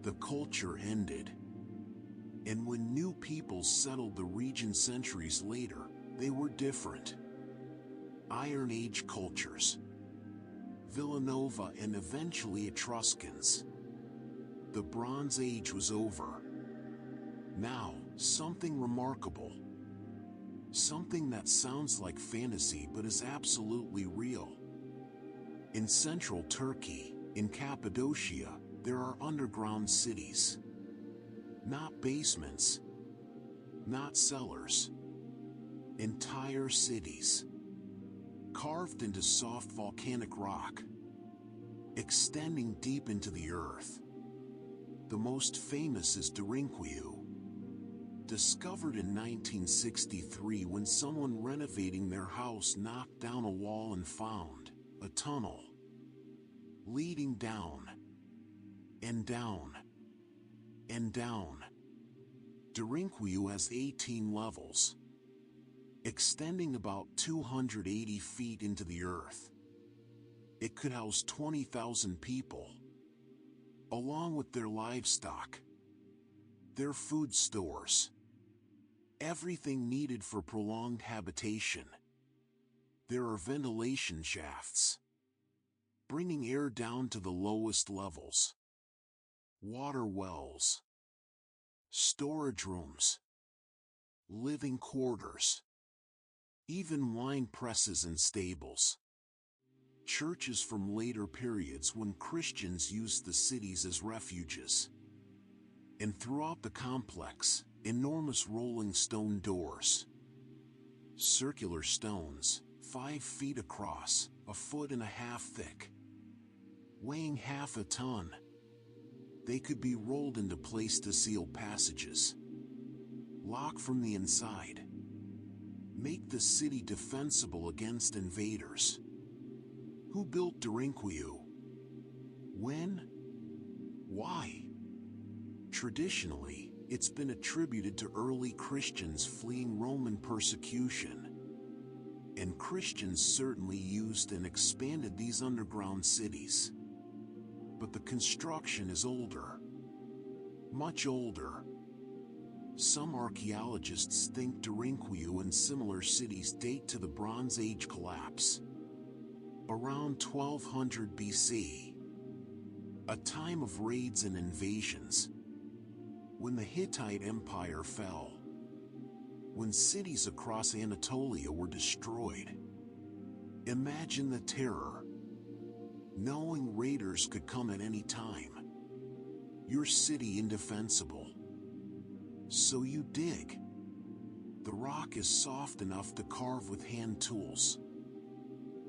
The culture ended. And when new peoples settled the region centuries later, they were different. Iron Age cultures. Villanova and eventually Etruscans. The Bronze Age was over. Now, something remarkable. Something that sounds like fantasy but is absolutely real. In central Turkey, in Cappadocia, there are underground cities. Not basements. Not cellars. Entire cities. carved into soft volcanic rock, extending deep into the earth. The most famous is Derinkuyu, discovered in 1963 when someone renovating their house knocked down a wall and found a tunnel leading down and down and down. Derinkuyu has 18 levels, extending about 280 feet into the earth. It could house 20,000 people, along with their livestock, their food stores, everything needed for prolonged habitation. There are ventilation shafts, bringing air down to the lowest levels, water wells, storage rooms, living quarters, even wine presses and stables. Churches from later periods when Christians used the cities as refuges. And throughout the complex, enormous rolling stone doors. Circular stones, 5 feet across, 1.5 feet thick, weighing half a ton. They could be rolled into place to seal passages, lock from the inside, make the city defensible against invaders. Who built Derinkuyu? When? Why? Traditionally, it's been attributed to early Christians fleeing Roman persecution. And Christians certainly used and expanded these underground cities. But the construction is older. Much older. Some archaeologists think Derinkuyu and similar cities date to the Bronze Age collapse, around 1200 BC, a time of raids and invasions, when the Hittite Empire fell, when cities across Anatolia were destroyed. Imagine the terror, knowing raiders could come at any time, your city indefensible. So you dig. The rock is soft enough to carve with hand tools,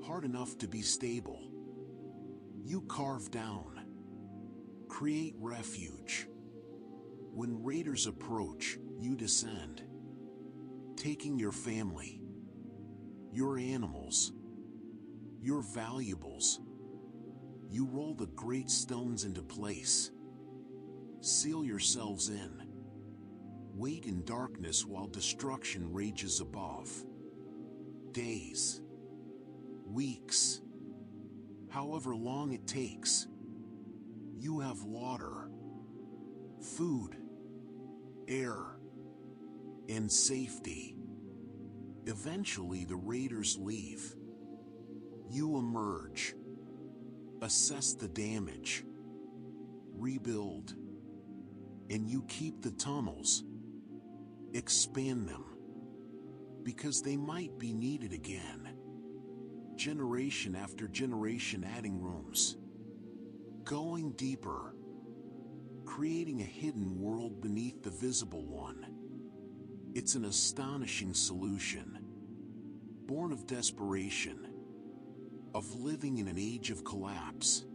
hard enough to be stable. You carve down, create refuge. When raiders approach, you descend, taking your family, your animals, your valuables. You roll the great stones into place, seal yourselves in, wait in darkness while destruction rages above. Days, weeks, however long it takes. You have water, food, air, and safety. Eventually the raiders leave. You emerge, assess the damage, rebuild, and you keep the tunnels, expand them, because they might be needed again. Generation after generation adding rooms, going deeper, creating a hidden world beneath the visible one. It's an astonishing solution, born of desperation, of living in an age of collapse,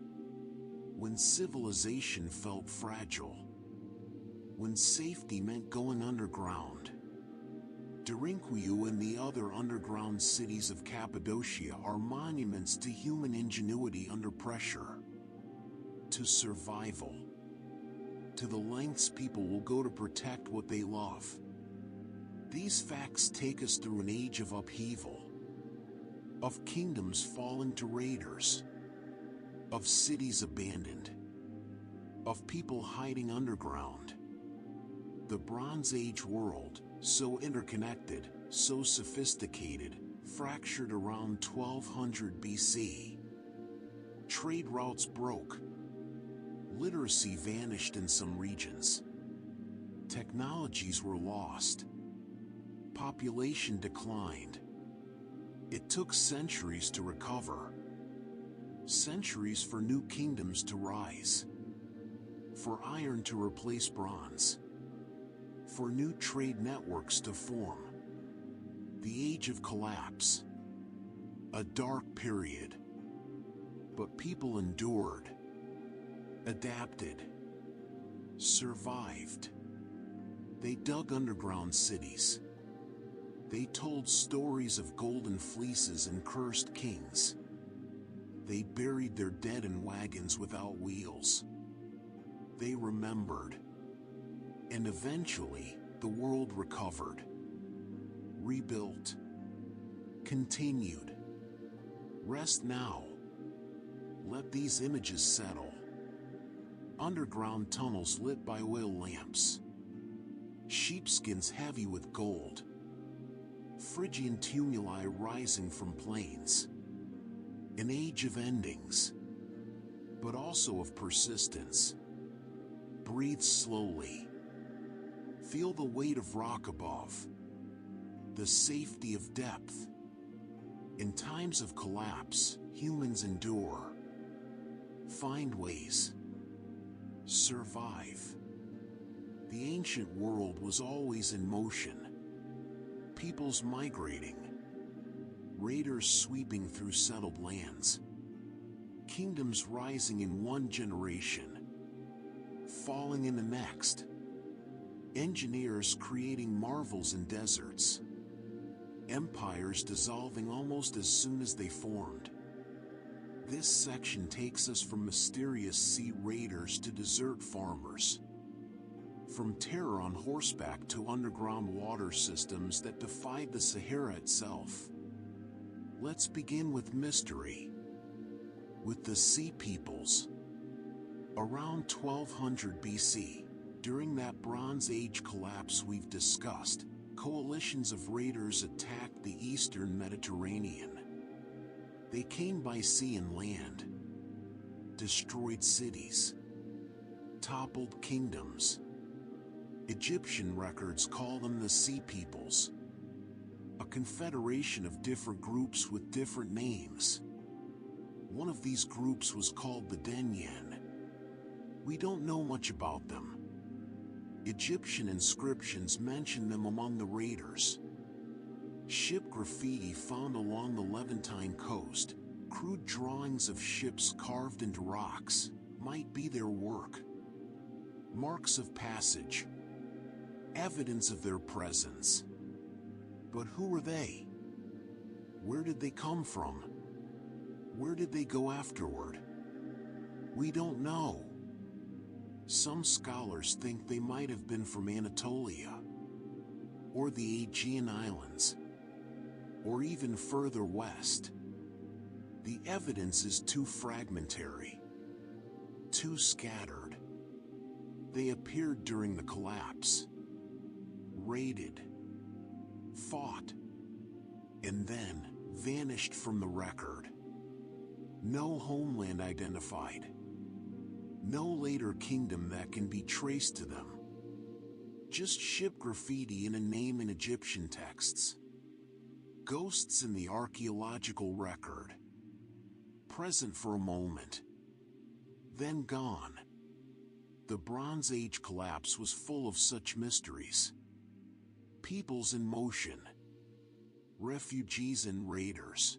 when civilization felt fragile, when safety meant going underground. Derinkuyu and the other underground cities of Cappadocia are monuments to human ingenuity under pressure, to survival, to the lengths people will go to protect what they love. These facts take us through an age of upheaval, of kingdoms falling to raiders, of cities abandoned, of people hiding underground. The Bronze Age world, so interconnected, so sophisticated, fractured around 1200 BC. Trade routes broke. Literacy vanished in some regions. Technologies were lost. Population declined. It took centuries to recover. Centuries for new kingdoms to rise. For iron to replace bronze. For new trade networks to form. The age of collapse. A dark period. But people endured, adapted, survived. They dug underground cities. They told stories of golden fleeces and cursed kings. They buried their dead in wagons without wheels. They remembered. And eventually, the world recovered, rebuilt, continued. Rest now. Let these images settle. Underground tunnels lit by oil lamps. Sheepskins heavy with gold. Phrygian tumuli rising from plains. An age of endings, but also of persistence. Breathe slowly. Feel the weight of rock above. The safety of depth. In times of collapse, humans endure. Find ways. Survive. The ancient world was always in motion. Peoples migrating. Raiders sweeping through settled lands. Kingdoms rising in one generation, falling in the next. Engineers creating marvels in deserts. Empires dissolving almost as soon as they formed. This section takes us from mysterious sea raiders to desert farmers. From terror on horseback to underground water systems that defied the Sahara itself. Let's begin with mystery. With the Sea Peoples. Around 1200 BC, during that Bronze Age collapse we've discussed, coalitions of raiders attacked the eastern Mediterranean. They came by sea and land, destroyed cities, toppled kingdoms. Egyptian records call them the Sea Peoples, a confederation of different groups with different names. One of these groups was called the Denyen. We don't know much about them. Egyptian inscriptions mention them among the raiders. Ship graffiti found along the Levantine coast, crude drawings of ships carved into rocks, might be their work. Marks of passage. Evidence of their presence. But who were they? Where did they come from? Where did they go afterward? We don't know. Some scholars think they might have been from Anatolia, or the Aegean Islands, or even further west. The evidence is too fragmentary, too scattered. They appeared during the collapse, raided, fought, and then vanished from the record. No homeland identified. No later kingdom that can be traced to them. Just ship graffiti and a name in Egyptian texts. Ghosts in the archaeological record. Present for a moment, then gone. The Bronze Age collapse was full of such mysteries. Peoples in motion. Refugees and raiders.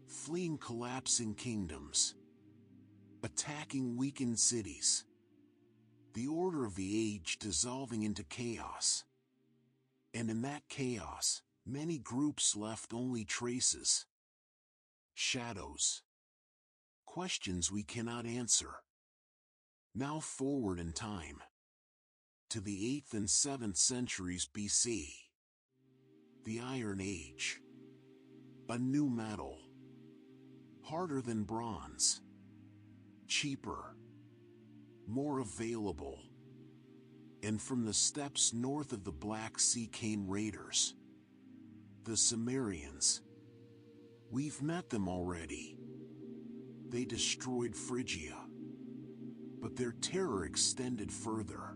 Fleeing collapsing kingdoms. Attacking weakened cities. The order of the age dissolving into chaos. And in that chaos, many groups left only traces. Shadows. Questions we cannot answer. Now forward in time. To the 8th and 7th centuries BC. The Iron Age. A new metal. Harder than bronze. Cheaper. More available. And from the steppes north of the Black Sea came raiders. The Sumerians. We've met them already. They destroyed Phrygia. But their terror extended further.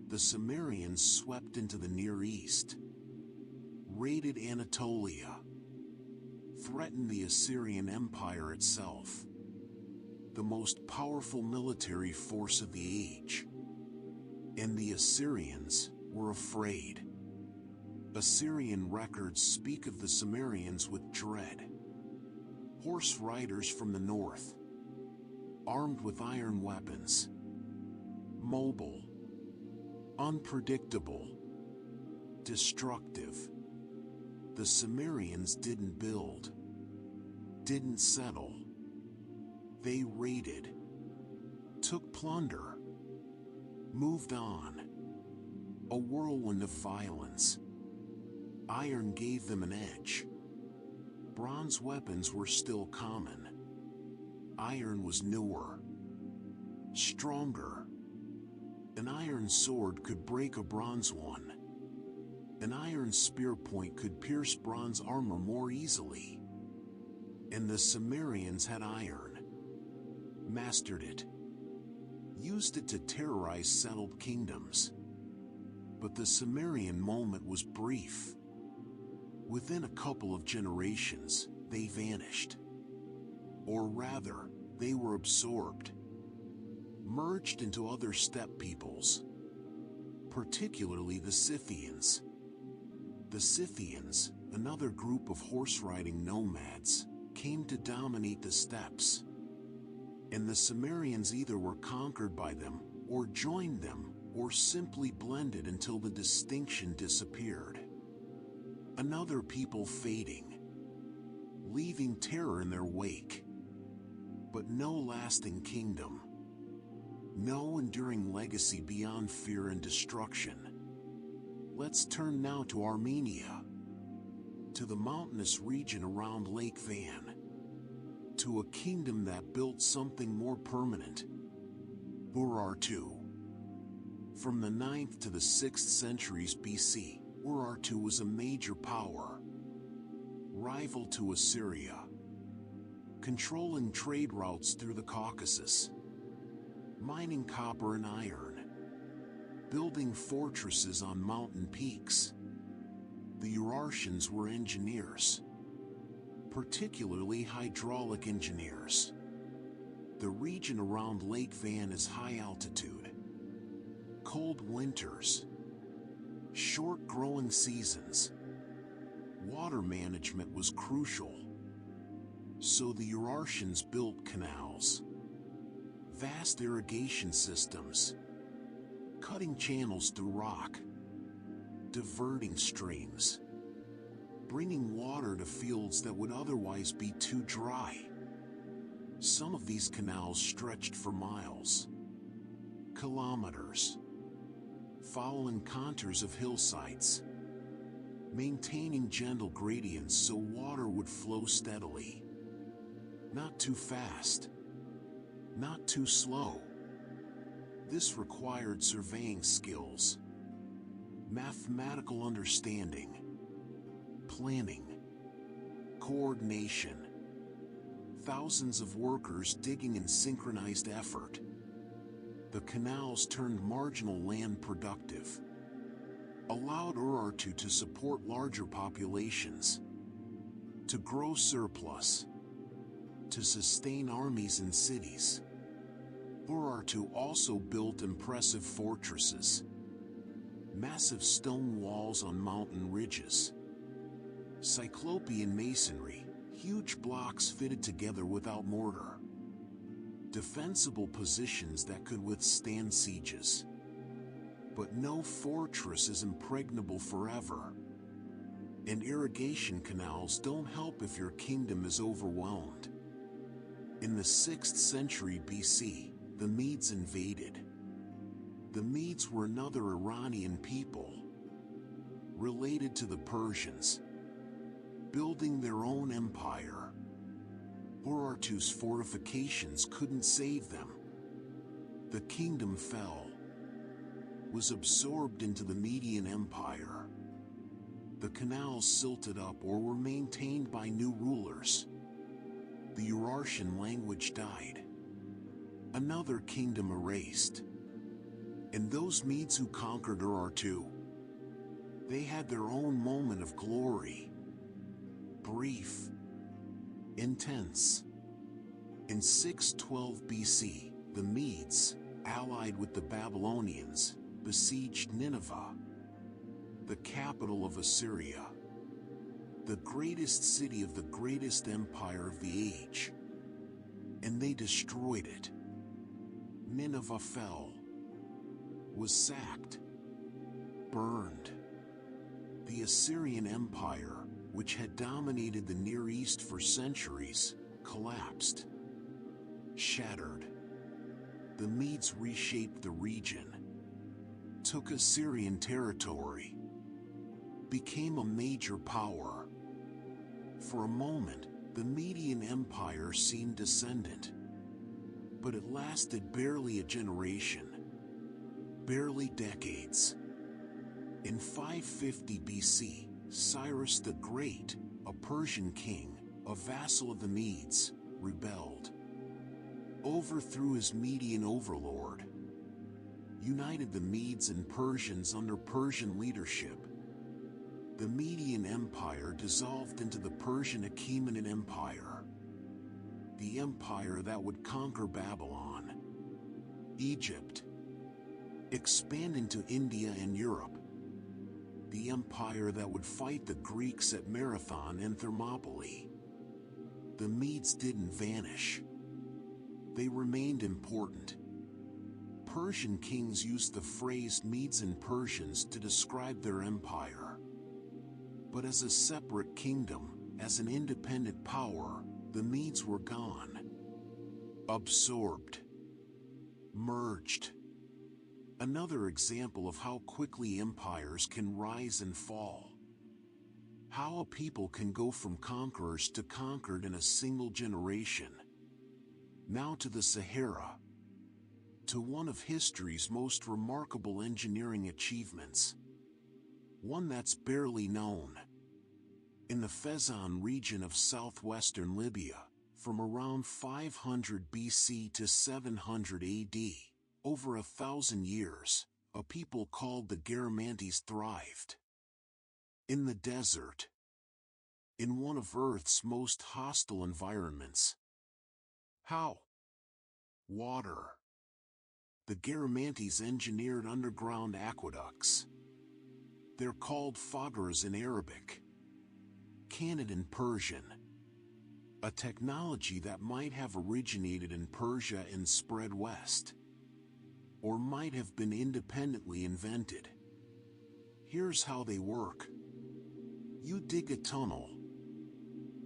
The Sumerians swept into the Near East. Raided Anatolia. Threatened the Assyrian Empire itself. The most powerful military force of the age. And the Assyrians were afraid. Assyrian records speak of the Sumerians with dread. Horse riders from the north, armed with iron weapons, mobile, unpredictable, destructive. The Sumerians didn't build, didn't settle. They raided, took plunder, moved on. A whirlwind of violence. Iron gave them an edge. Bronze weapons were still common. Iron was newer, stronger. An iron sword could break a bronze one. An iron spear point could pierce bronze armor more easily. And the Sumerians had iron, mastered it, used it to terrorize settled kingdoms. But the Sumerian moment was brief. Within a couple of generations, they vanished. Or rather, they were absorbed, merged into other steppe peoples, particularly the Scythians. The Scythians, another group of horse-riding nomads, came to dominate the steppes. And the Sumerians either were conquered by them, or joined them, or simply blended until the distinction disappeared. Another people fading, leaving terror in their wake. But no lasting kingdom. No enduring legacy beyond fear and destruction. Let's turn now to Armenia, to the mountainous region around Lake Van, to a kingdom that built something more permanent. Urartu. From the 9th to the 6th centuries BC, Urartu was a major power, rival to Assyria, controlling trade routes through the Caucasus, mining copper and iron, building fortresses on mountain peaks. The Urartians were engineers, particularly hydraulic engineers. The region around Lake Van is high altitude, cold winters, short growing seasons. Water management was crucial. So the Urartians built canals, vast irrigation systems, cutting channels through rock, diverting streams, bringing water to fields that would otherwise be too dry. Some of these canals stretched for miles, kilometers, following contours of hillsides, maintaining gentle gradients so water would flow steadily. Not too fast, not too slow. This required surveying skills, mathematical understanding, planning, coordination. Thousands of workers digging in synchronized effort. The canals turned marginal land productive, allowed Urartu to support larger populations, to grow surplus, to sustain armies and cities. Urartu also built impressive fortresses, massive stone walls on mountain ridges, Cyclopean masonry, huge blocks fitted together without mortar, defensible positions that could withstand sieges. But no fortress is impregnable forever. And irrigation canals don't help if your kingdom is overwhelmed. In the 6th century BC, the Medes invaded. The Medes were another Iranian people, related to the Persians, building their own empire. Urartu's fortifications couldn't save them. The kingdom fell, was absorbed into the Median Empire. The canals silted up or were maintained by new rulers. The Urartian language died. Another kingdom erased. And those Medes who conquered Urartu, they had their own moment of glory. Brief, intense. In 612 BC, the Medes, allied with the Babylonians, besieged Nineveh. the capital of Assyria, the greatest city of the greatest empire of the age. And they destroyed it. Nineveh fell, was sacked, burned. The Assyrian Empire, which had dominated the Near East for centuries, collapsed, shattered. The Medes reshaped the region, took Assyrian territory, became a major power. For a moment, the Median Empire seemed ascendant, but it lasted barely a generation, barely decades. In 550 BC, Cyrus the Great, a Persian king, a vassal of the Medes, rebelled, overthrew his Median overlord, united the Medes and Persians under Persian leadership. The Median Empire dissolved into the Persian Achaemenid Empire, the empire that would conquer Babylon, Egypt, expand into India and Europe, the empire that would fight the Greeks at Marathon and Thermopylae. The Medes didn't vanish. They remained important. Persian kings used the phrase Medes and Persians to describe their empire. But as a separate kingdom, as an independent power, the Medes were gone. Absorbed. Merged. Another example of how quickly empires can rise and fall. How a people can go from conquerors to conquered in a single generation. Now to the Sahara. To one of history's most remarkable engineering achievements. One that's barely known. In the Fezzan region of southwestern Libya, from around 500 BC to 700 AD, over 1,000 years, a people called the Garamantes thrived. In the desert. In one of Earth's most hostile environments. How? Water. The Garamantes engineered underground aqueducts. They're called fagras in Arabic, Canid in Persian. A technology that might have originated in Persia and spread west, or might have been independently invented. Here's how they work. You dig a tunnel,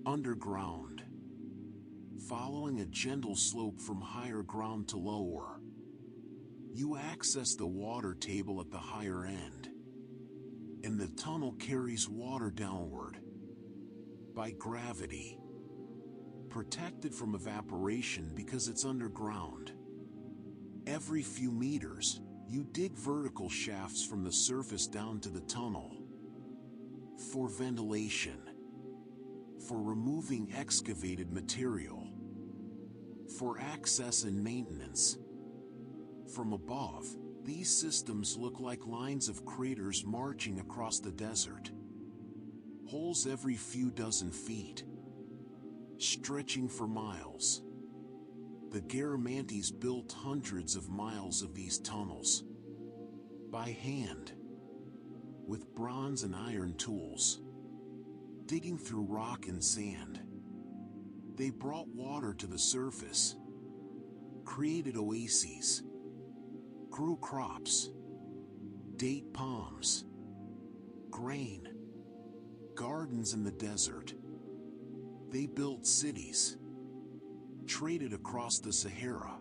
underground, following a gentle slope from higher ground to lower. You access the water table at the higher end, and the tunnel carries water downward by gravity, protected from evaporation because it's underground. Every few meters, you dig vertical shafts from the surface down to the tunnel. For ventilation. For removing excavated material. For access and maintenance. From above, these systems look like lines of craters marching across the desert. Holes every few dozen feet, stretching for miles. The Garamantes built hundreds of miles of these tunnels, by hand, with bronze and iron tools, digging through rock and sand. They brought water to the surface, created oases, grew crops, date palms, grain, gardens in the desert. They built cities, traded across the Sahara,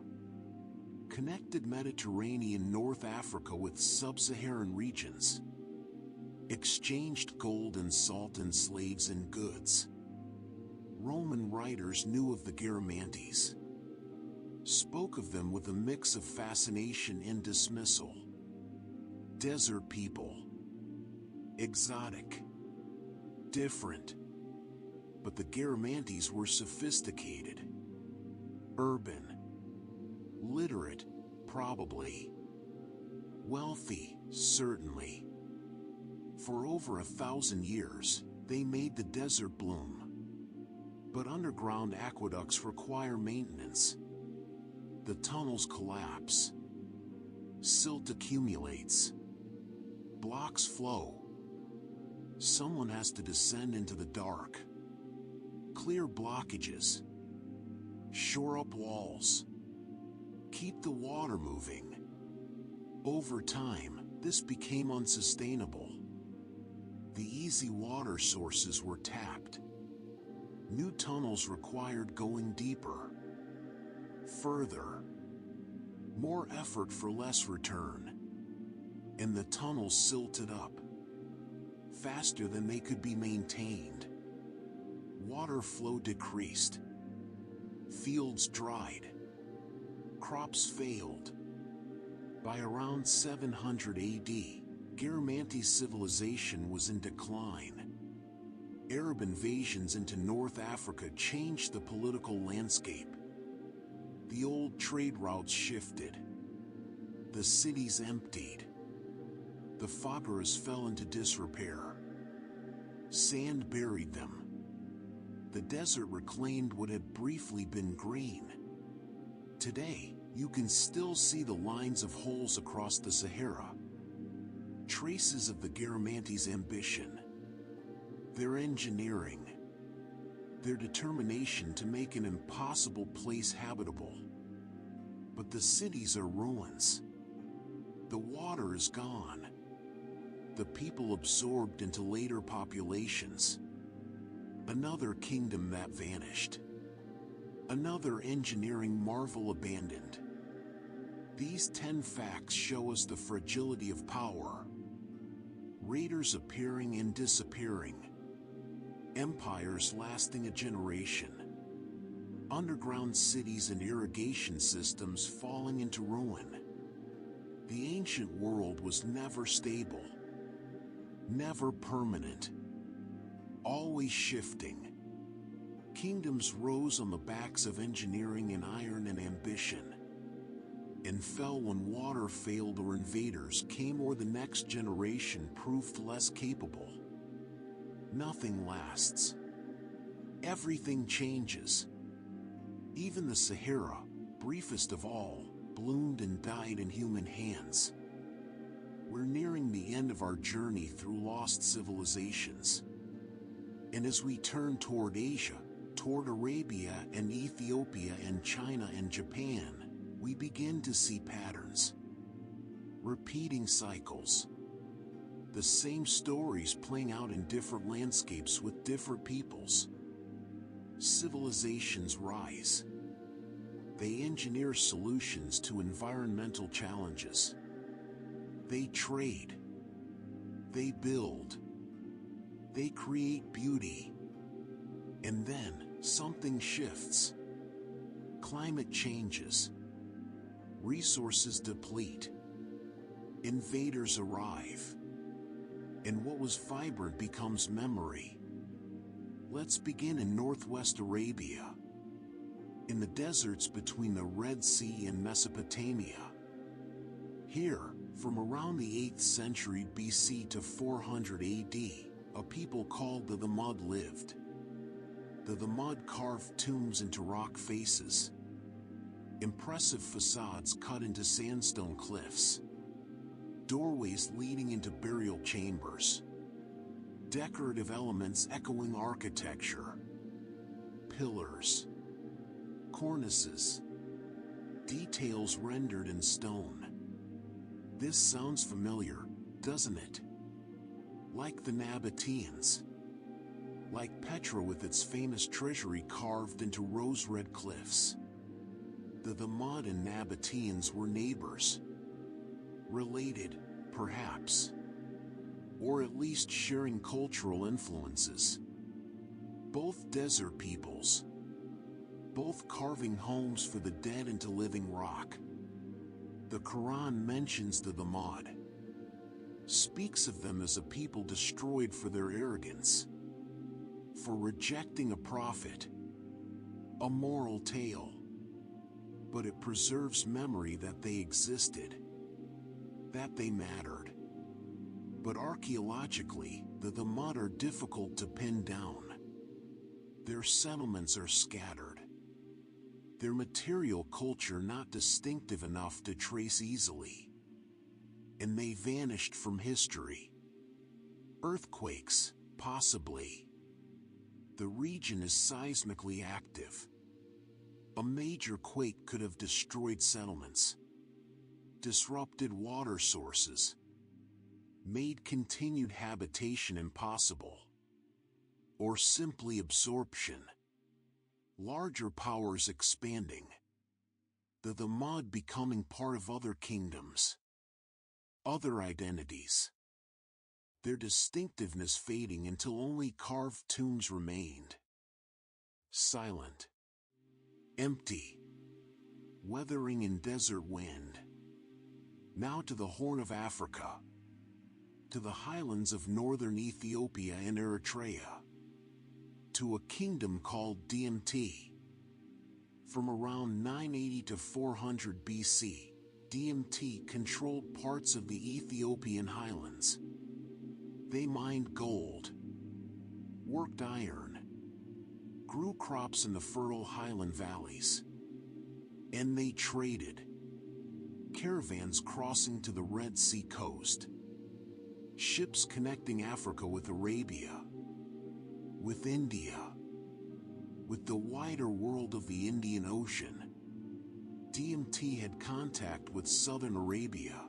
connected Mediterranean North Africa with sub-Saharan regions, exchanged gold and salt and slaves and goods. Roman writers knew of the Garamantes, spoke of them with a mix of fascination and dismissal. Desert people. Exotic. Different. But the Garamantes were sophisticated. Urban. Literate, probably. Wealthy, certainly. For over 1,000 years, they made the desert bloom. But underground aqueducts require maintenance. The tunnels collapse. Silt accumulates. Blocks flow. Someone has to descend into the dark, clear blockages, shore up walls, keep the water moving. Over time, this became unsustainable. The easy water sources were tapped. New tunnels required going deeper, further, more effort for less return. And the tunnels silted up, faster than they could be maintained. Water flow decreased. Fields dried. Crops failed. By around 700 AD, Garamantes civilization was in decline. Arab invasions into North Africa changed the political landscape. The old trade routes shifted. The cities emptied. The fagras fell into disrepair. Sand buried them. The desert reclaimed what had briefly been green. Today, you can still see the lines of holes across the Sahara. Traces of the Garamantes' ambition. Their engineering. Their determination to make an impossible place habitable. But the cities are ruins. The water is gone. The people absorbed into later populations. Another kingdom that vanished. Another engineering marvel abandoned. These 10 facts show us the fragility of power. Raiders appearing and disappearing. Empires lasting a generation. Underground cities and irrigation systems falling into ruin. The ancient world was never stable. Never permanent. Always shifting. Kingdoms rose on the backs of engineering and iron and ambition, and fell when water failed or invaders came or the next generation proved less capable. Nothing lasts. Everything changes. Even the Sahara, briefest of all, bloomed and died in human hands. We're nearing the end of our journey through lost civilizations. And as we turn toward Asia, toward Arabia and Ethiopia and China and Japan, we begin to see patterns. Repeating cycles. The same stories playing out in different landscapes with different peoples. Civilizations rise. They engineer solutions to environmental challenges. They trade. They build. They create beauty. And then, something shifts. Climate changes. Resources deplete. Invaders arrive. And what was vibrant becomes memory. Let's begin in northwest Arabia. In the deserts between the Red Sea and Mesopotamia. Here, from around the 8th century BC to 400 AD, a people called the Thamud lived. The Thamud carved tombs into rock faces. Impressive facades cut into sandstone cliffs. Doorways leading into burial chambers. Decorative elements echoing architecture. Pillars. Cornices. Details rendered in stone. This sounds familiar, doesn't it? Like the Nabateans. Like Petra with its famous treasury carved into rose-red cliffs. The Thamud and Nabateans were neighbors. Related, perhaps. Or at least sharing cultural influences. Both desert peoples. Both carving homes for the dead into living rock. The Quran mentions the Thamud. Speaks of them as a people destroyed for their arrogance. For rejecting a prophet. A moral tale. But it preserves memory that they existed. That they mattered. But archaeologically, the Thamud are difficult to pin down. Their settlements are scattered. Their material culture not distinctive enough to trace easily. And they vanished from history. Earthquakes, possibly. The region is seismically active. A major quake could have destroyed settlements, disrupted water sources, made continued habitation impossible, or simply absorption. Larger powers expanding. The mud becoming part of other kingdoms, other identities. Their distinctiveness fading until only carved tombs remained. Silent. Empty. Weathering in desert wind. Now to the Horn of Africa. To the highlands of northern Ethiopia and Eritrea. To a kingdom called DMT. From around 980 to 400 BC, DMT controlled parts of the Ethiopian highlands. They mined gold, worked iron, grew crops in the fertile highland valleys, and they traded. Caravans crossing to the Red Sea coast, ships connecting Africa with Arabia, with India, with the wider world of the Indian Ocean. DMT had contact with southern Arabia,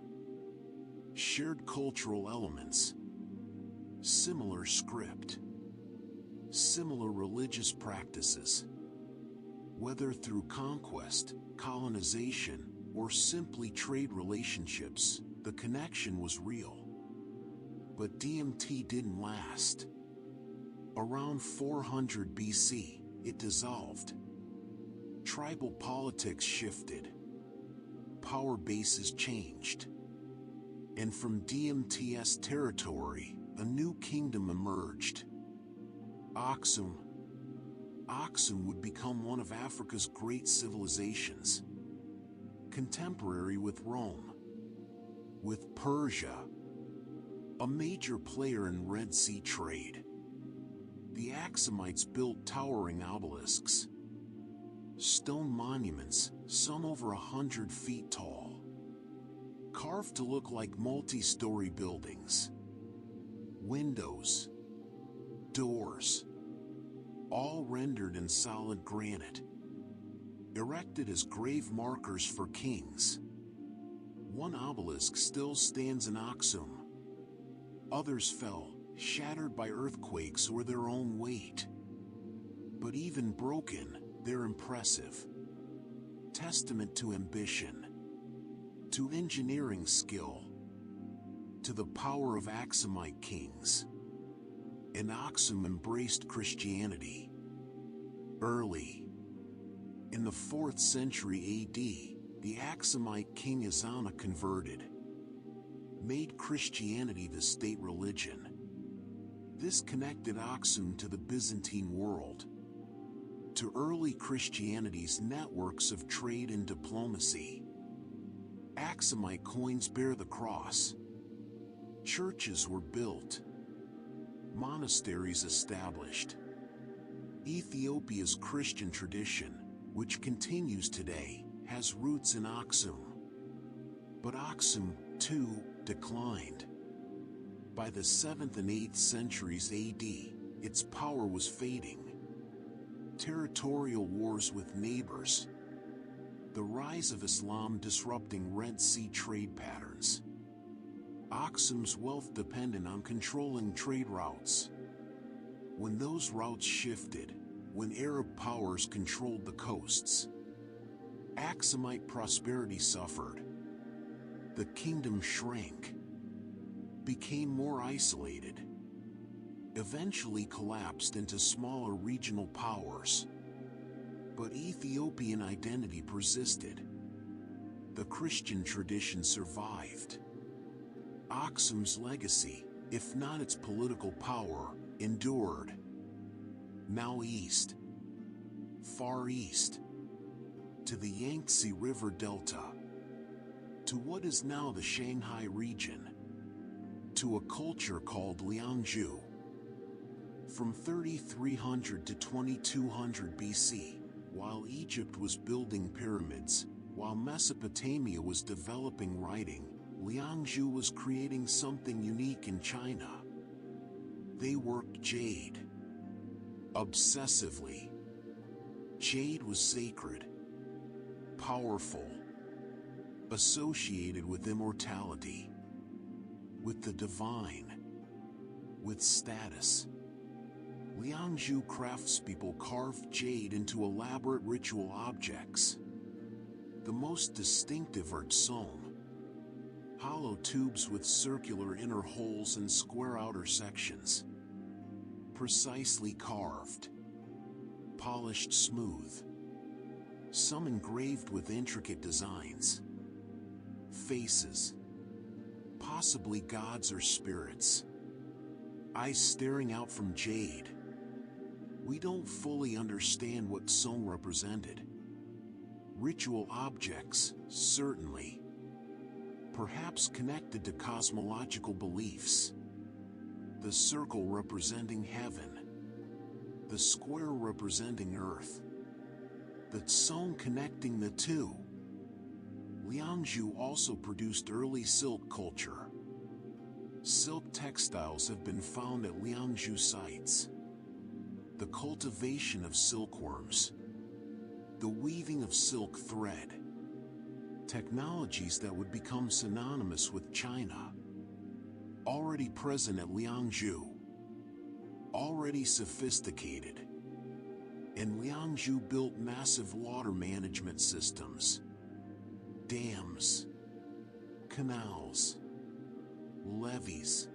shared cultural elements, similar script, similar religious practices. Whether through conquest, colonization, or simply trade relationships, the connection was real. But DMT didn't last. Around 400 BC, it dissolved. Tribal politics shifted. Power bases changed. And from DMT's territory, a new kingdom emerged. Aksum. Aksum would become one of Africa's great civilizations. Contemporary with Rome. With Persia. A major player in Red Sea trade. The Aksumites built towering obelisks. Stone monuments, some over 100 feet tall. Carved to look like multi-story buildings. Windows. Doors. All rendered in solid granite. Erected as grave markers for kings. One obelisk still stands in Aksum. Others fell, shattered by earthquakes or their own weight. But even broken, they're impressive. Testament to ambition, to engineering skill, to the power of Aksumite kings. And Aksum embraced Christianity. Early. In the 4th century AD, the Aksumite king Ezana converted. Made Christianity the state religion. This connected Aksum to the Byzantine world, to early Christianity's networks of trade and diplomacy. Aksumite coins bear the cross. Churches were built. Monasteries established. Ethiopia's Christian tradition, which continues today, has roots in Aksum. But Aksum, too, declined. By the 7th and 8th centuries AD, its power was fading. Territorial wars with neighbors. The rise of Islam disrupting Red Sea trade patterns. Aksum's wealth depended on controlling trade routes. When those routes shifted, when Arab powers controlled the coasts, Aksumite prosperity suffered. The kingdom shrank, became more isolated, eventually collapsed into smaller regional powers. But Ethiopian identity persisted. The Christian tradition survived. Aksum's legacy, if not its political power, endured. Now east, far east, to the Yangtze River Delta, to what is now the Shanghai region, to a culture called Liangzhu. From 3300 to 2200 BC, while Egypt was building pyramids, while Mesopotamia was developing writing, Liangzhu was creating something unique in China. They worked jade. Obsessively. Jade was sacred, powerful, associated with immortality, with the divine, with status. Liangzhu craftspeople carved jade into elaborate ritual objects. The most distinctive are tsong, hollow tubes with circular inner holes and square outer sections. Precisely carved, polished smooth, some engraved with intricate designs. Faces, possibly gods or spirits. Eyes staring out from jade. We don't fully understand what tsong represented. Ritual objects, certainly. Perhaps connected to cosmological beliefs. The circle representing heaven. The square representing earth. The tsong connecting the two. Liangzhu also produced early silk culture. Silk textiles have been found at Liangzhu sites. The cultivation of silkworms. The weaving of silk thread. Technologies that would become synonymous with China. Already present at Liangzhu. Already sophisticated. And Liangzhu built massive water management systems. Dams. Canals. Levees.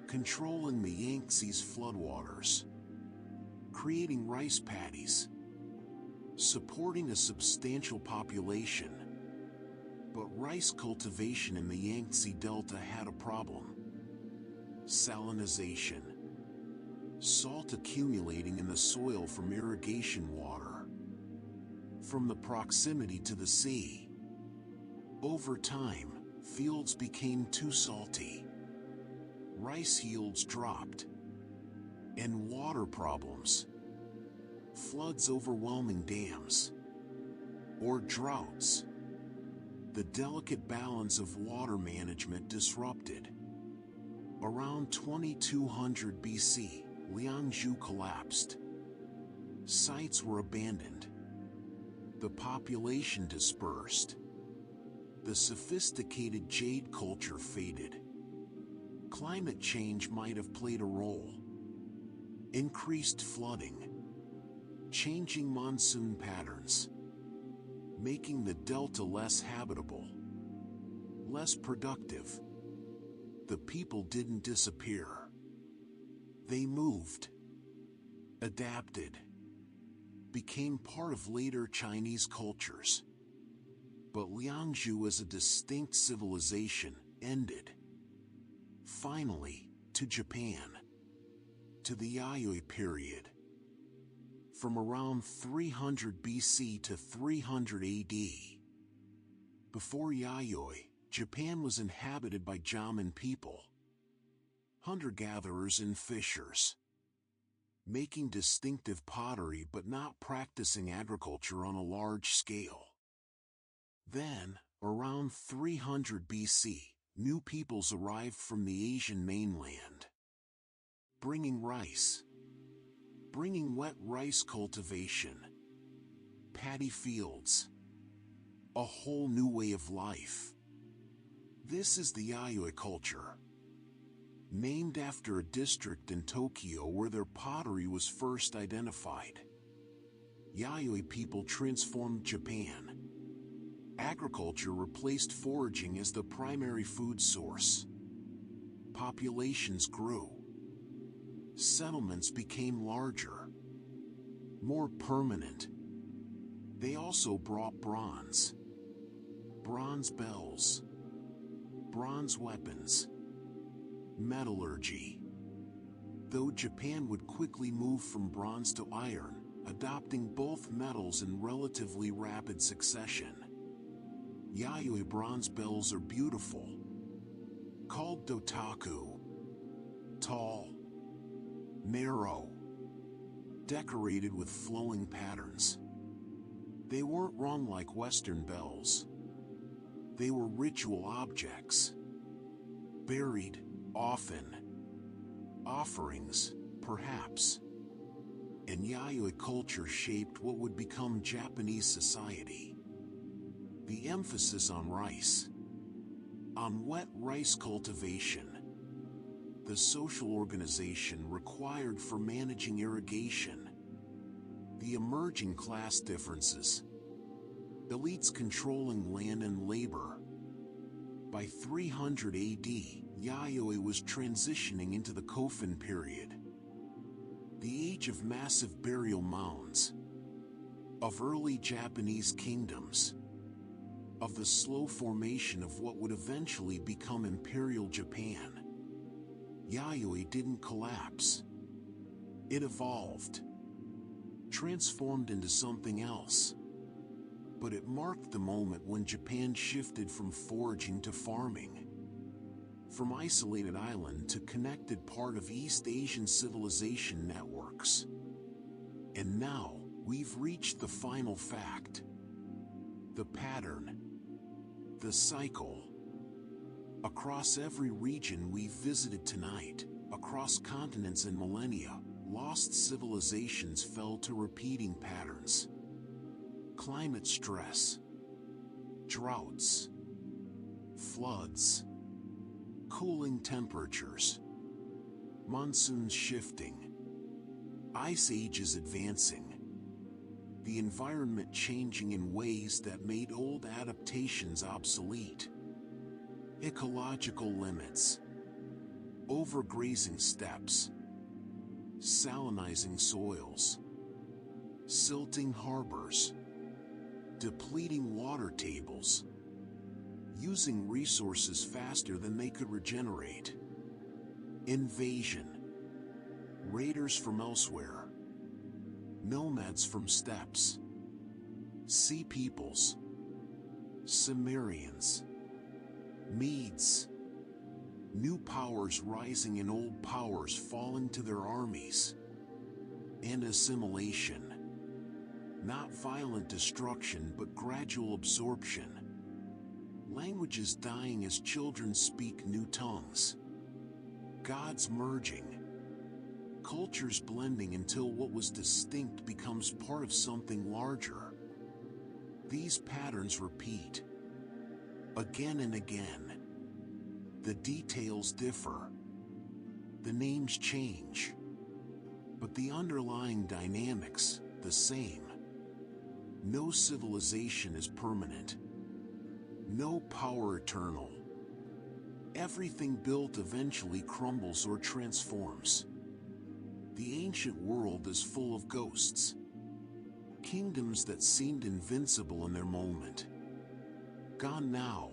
Controlling the Yangtze's floodwaters. Creating rice paddies. Supporting a substantial population. But rice cultivation in the Yangtze Delta had a problem. Salinization. Salt accumulating in the soil from irrigation water. From the proximity to the sea. Over time, fields became too salty. Rice yields dropped. And water problems. Floods overwhelming dams. Or droughts. The delicate balance of water management disrupted. Around 2200 BC, Liangzhu collapsed. Sites were abandoned. The population dispersed. The sophisticated jade culture faded. Climate change might have played a role. Increased flooding. Changing monsoon patterns. Making the delta less habitable. Less productive. The people didn't disappear. They moved. Adapted. Became part of later Chinese cultures. But Liangzhu as a distinct civilization ended. Finally, to Japan. To the Yayoi period. From around 300 BC to 300 AD. Before Yayoi, Japan was inhabited by Jaman people. Hunter-gatherers and fishers. Making distinctive pottery but not practicing agriculture on a large scale. Then, around 300 BC, new peoples arrived from the Asian mainland. Bringing rice. Bringing wet rice cultivation. Paddy fields. A whole new way of life. This is the Yayoi culture. Named after a district in Tokyo where their pottery was first identified. Yayoi people transformed Japan. Agriculture replaced foraging as the primary food source. Populations grew. Settlements became larger. More permanent. They also brought bronze. Bronze bells. Bronze weapons. Metallurgy. Though Japan would quickly move from bronze to iron, adopting both metals in relatively rapid succession. Yayoi bronze bells are beautiful. Called dotaku. Tall. Narrow. Decorated with flowing patterns. They weren't wrong like Western bells. They were ritual objects. Buried, often. offerings, perhaps. And Yayoi culture shaped what would become Japanese society. The emphasis on rice, on wet rice cultivation, the social organization required for managing irrigation, the emerging class differences, elites controlling land and labor. By 300 AD, Yayoi was transitioning into the Kofun period, the age of massive burial mounds, of early Japanese kingdoms, of the slow formation of what would eventually become Imperial Japan. Yayoi didn't collapse. It evolved, transformed into something else. But it marked the moment when Japan shifted from foraging to farming, from isolated island to connected part of East Asian civilization networks. And now, we've reached the final fact. The pattern, the cycle. Across every region we've visited tonight, across continents and millennia, lost civilizations fell to repeating patterns. Climate stress, droughts, floods, cooling temperatures, monsoons shifting, ice ages advancing, the environment changing in ways that made old adaptations obsolete. Ecological limits, overgrazing steppes, salinizing soils, silting harbors, depleting water tables, using resources faster than they could regenerate. Invasion, raiders from elsewhere, nomads from steppes, sea peoples, Sumerians, Medes, new powers rising and old powers falling to their armies. And assimilation, not violent destruction but gradual absorption. Languages dying as children speak new tongues. Gods merging. Cultures blending until what was distinct becomes part of something larger. These patterns repeat. Again and again. The details differ. The names change. But the underlying dynamics, the same. No civilization is permanent. No power eternal. Everything built eventually crumbles or transforms. The ancient world is full of ghosts. Kingdoms that seemed invincible in their moment. Gone now.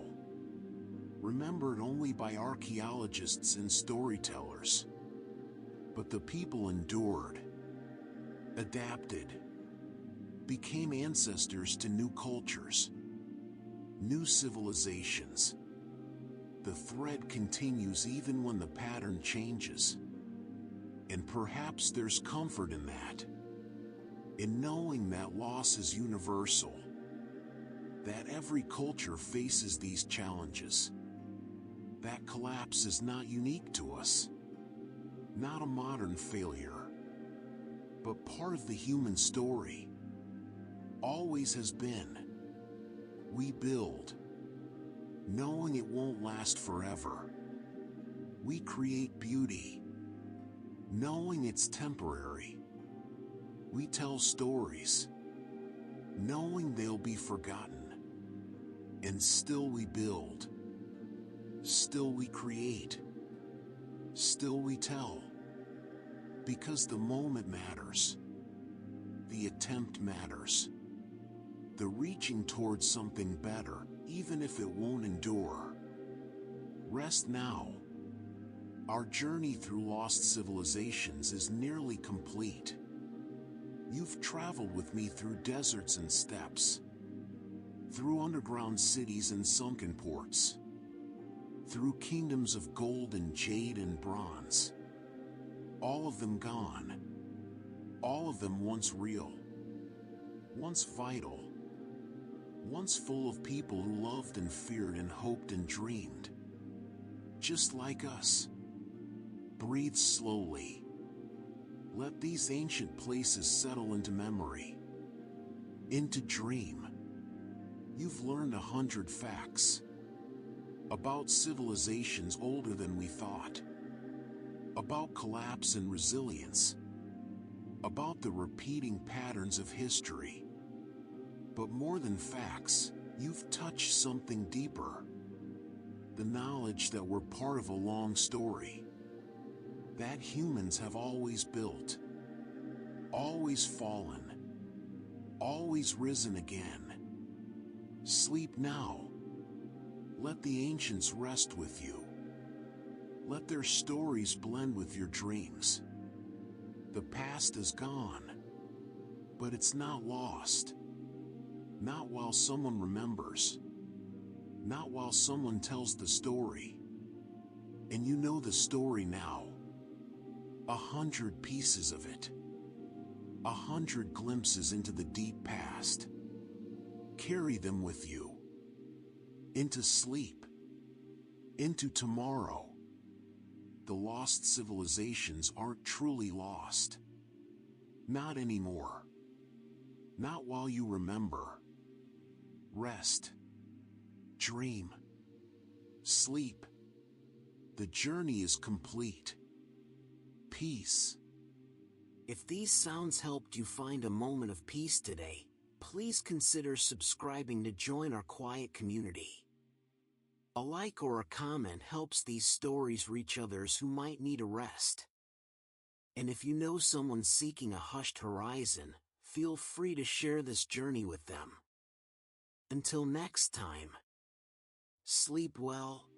Remembered only by archaeologists and storytellers. But the people endured, adapted, became ancestors to new cultures, new civilizations. The thread continues even when the pattern changes. And perhaps there's comfort in that. In knowing that loss is universal. That every culture faces these challenges. That collapse is not unique to us. Not a modern failure. But part of the human story. Always has been. We build, knowing it won't last forever. We create beauty, knowing it's temporary. We tell stories, knowing they'll be forgotten. And still we build. Still we create. Still we tell. Because the moment matters. The attempt matters. The reaching towards something better, even if it won't endure. Rest now. Our journey through lost civilizations is nearly complete. You've traveled with me through deserts and steppes. Through underground cities and sunken ports. Through kingdoms of gold and jade and bronze. All of them gone. All of them once real. Once vital. Once full of people who loved and feared and hoped and dreamed. Just like us. Breathe slowly. Let these ancient places settle into memory, into dream. You've learned 100 facts about civilizations older than we thought, about collapse and resilience, about the repeating patterns of history. But more than facts, you've touched something deeper. The knowledge that we're part of a long story. That humans have always built, always fallen, always risen again. Sleep now. Let the ancients rest with you. Let their stories blend with your dreams. The past is gone, but it's not lost. Not while someone remembers. Not while someone tells the story. And you know the story now. 100 pieces of it. 100 glimpses into the deep past. Carry them with you. Into sleep. Into tomorrow. The lost civilizations aren't truly lost. Not anymore. Not while you remember. Rest. Dream. Sleep. The journey is complete. Peace. If these sounds helped you find a moment of peace today, please consider subscribing to join our quiet community. A like or a comment helps these stories reach others who might need a rest. And if you know someone seeking a hushed horizon, feel free to share this journey with them. Until next time, sleep well,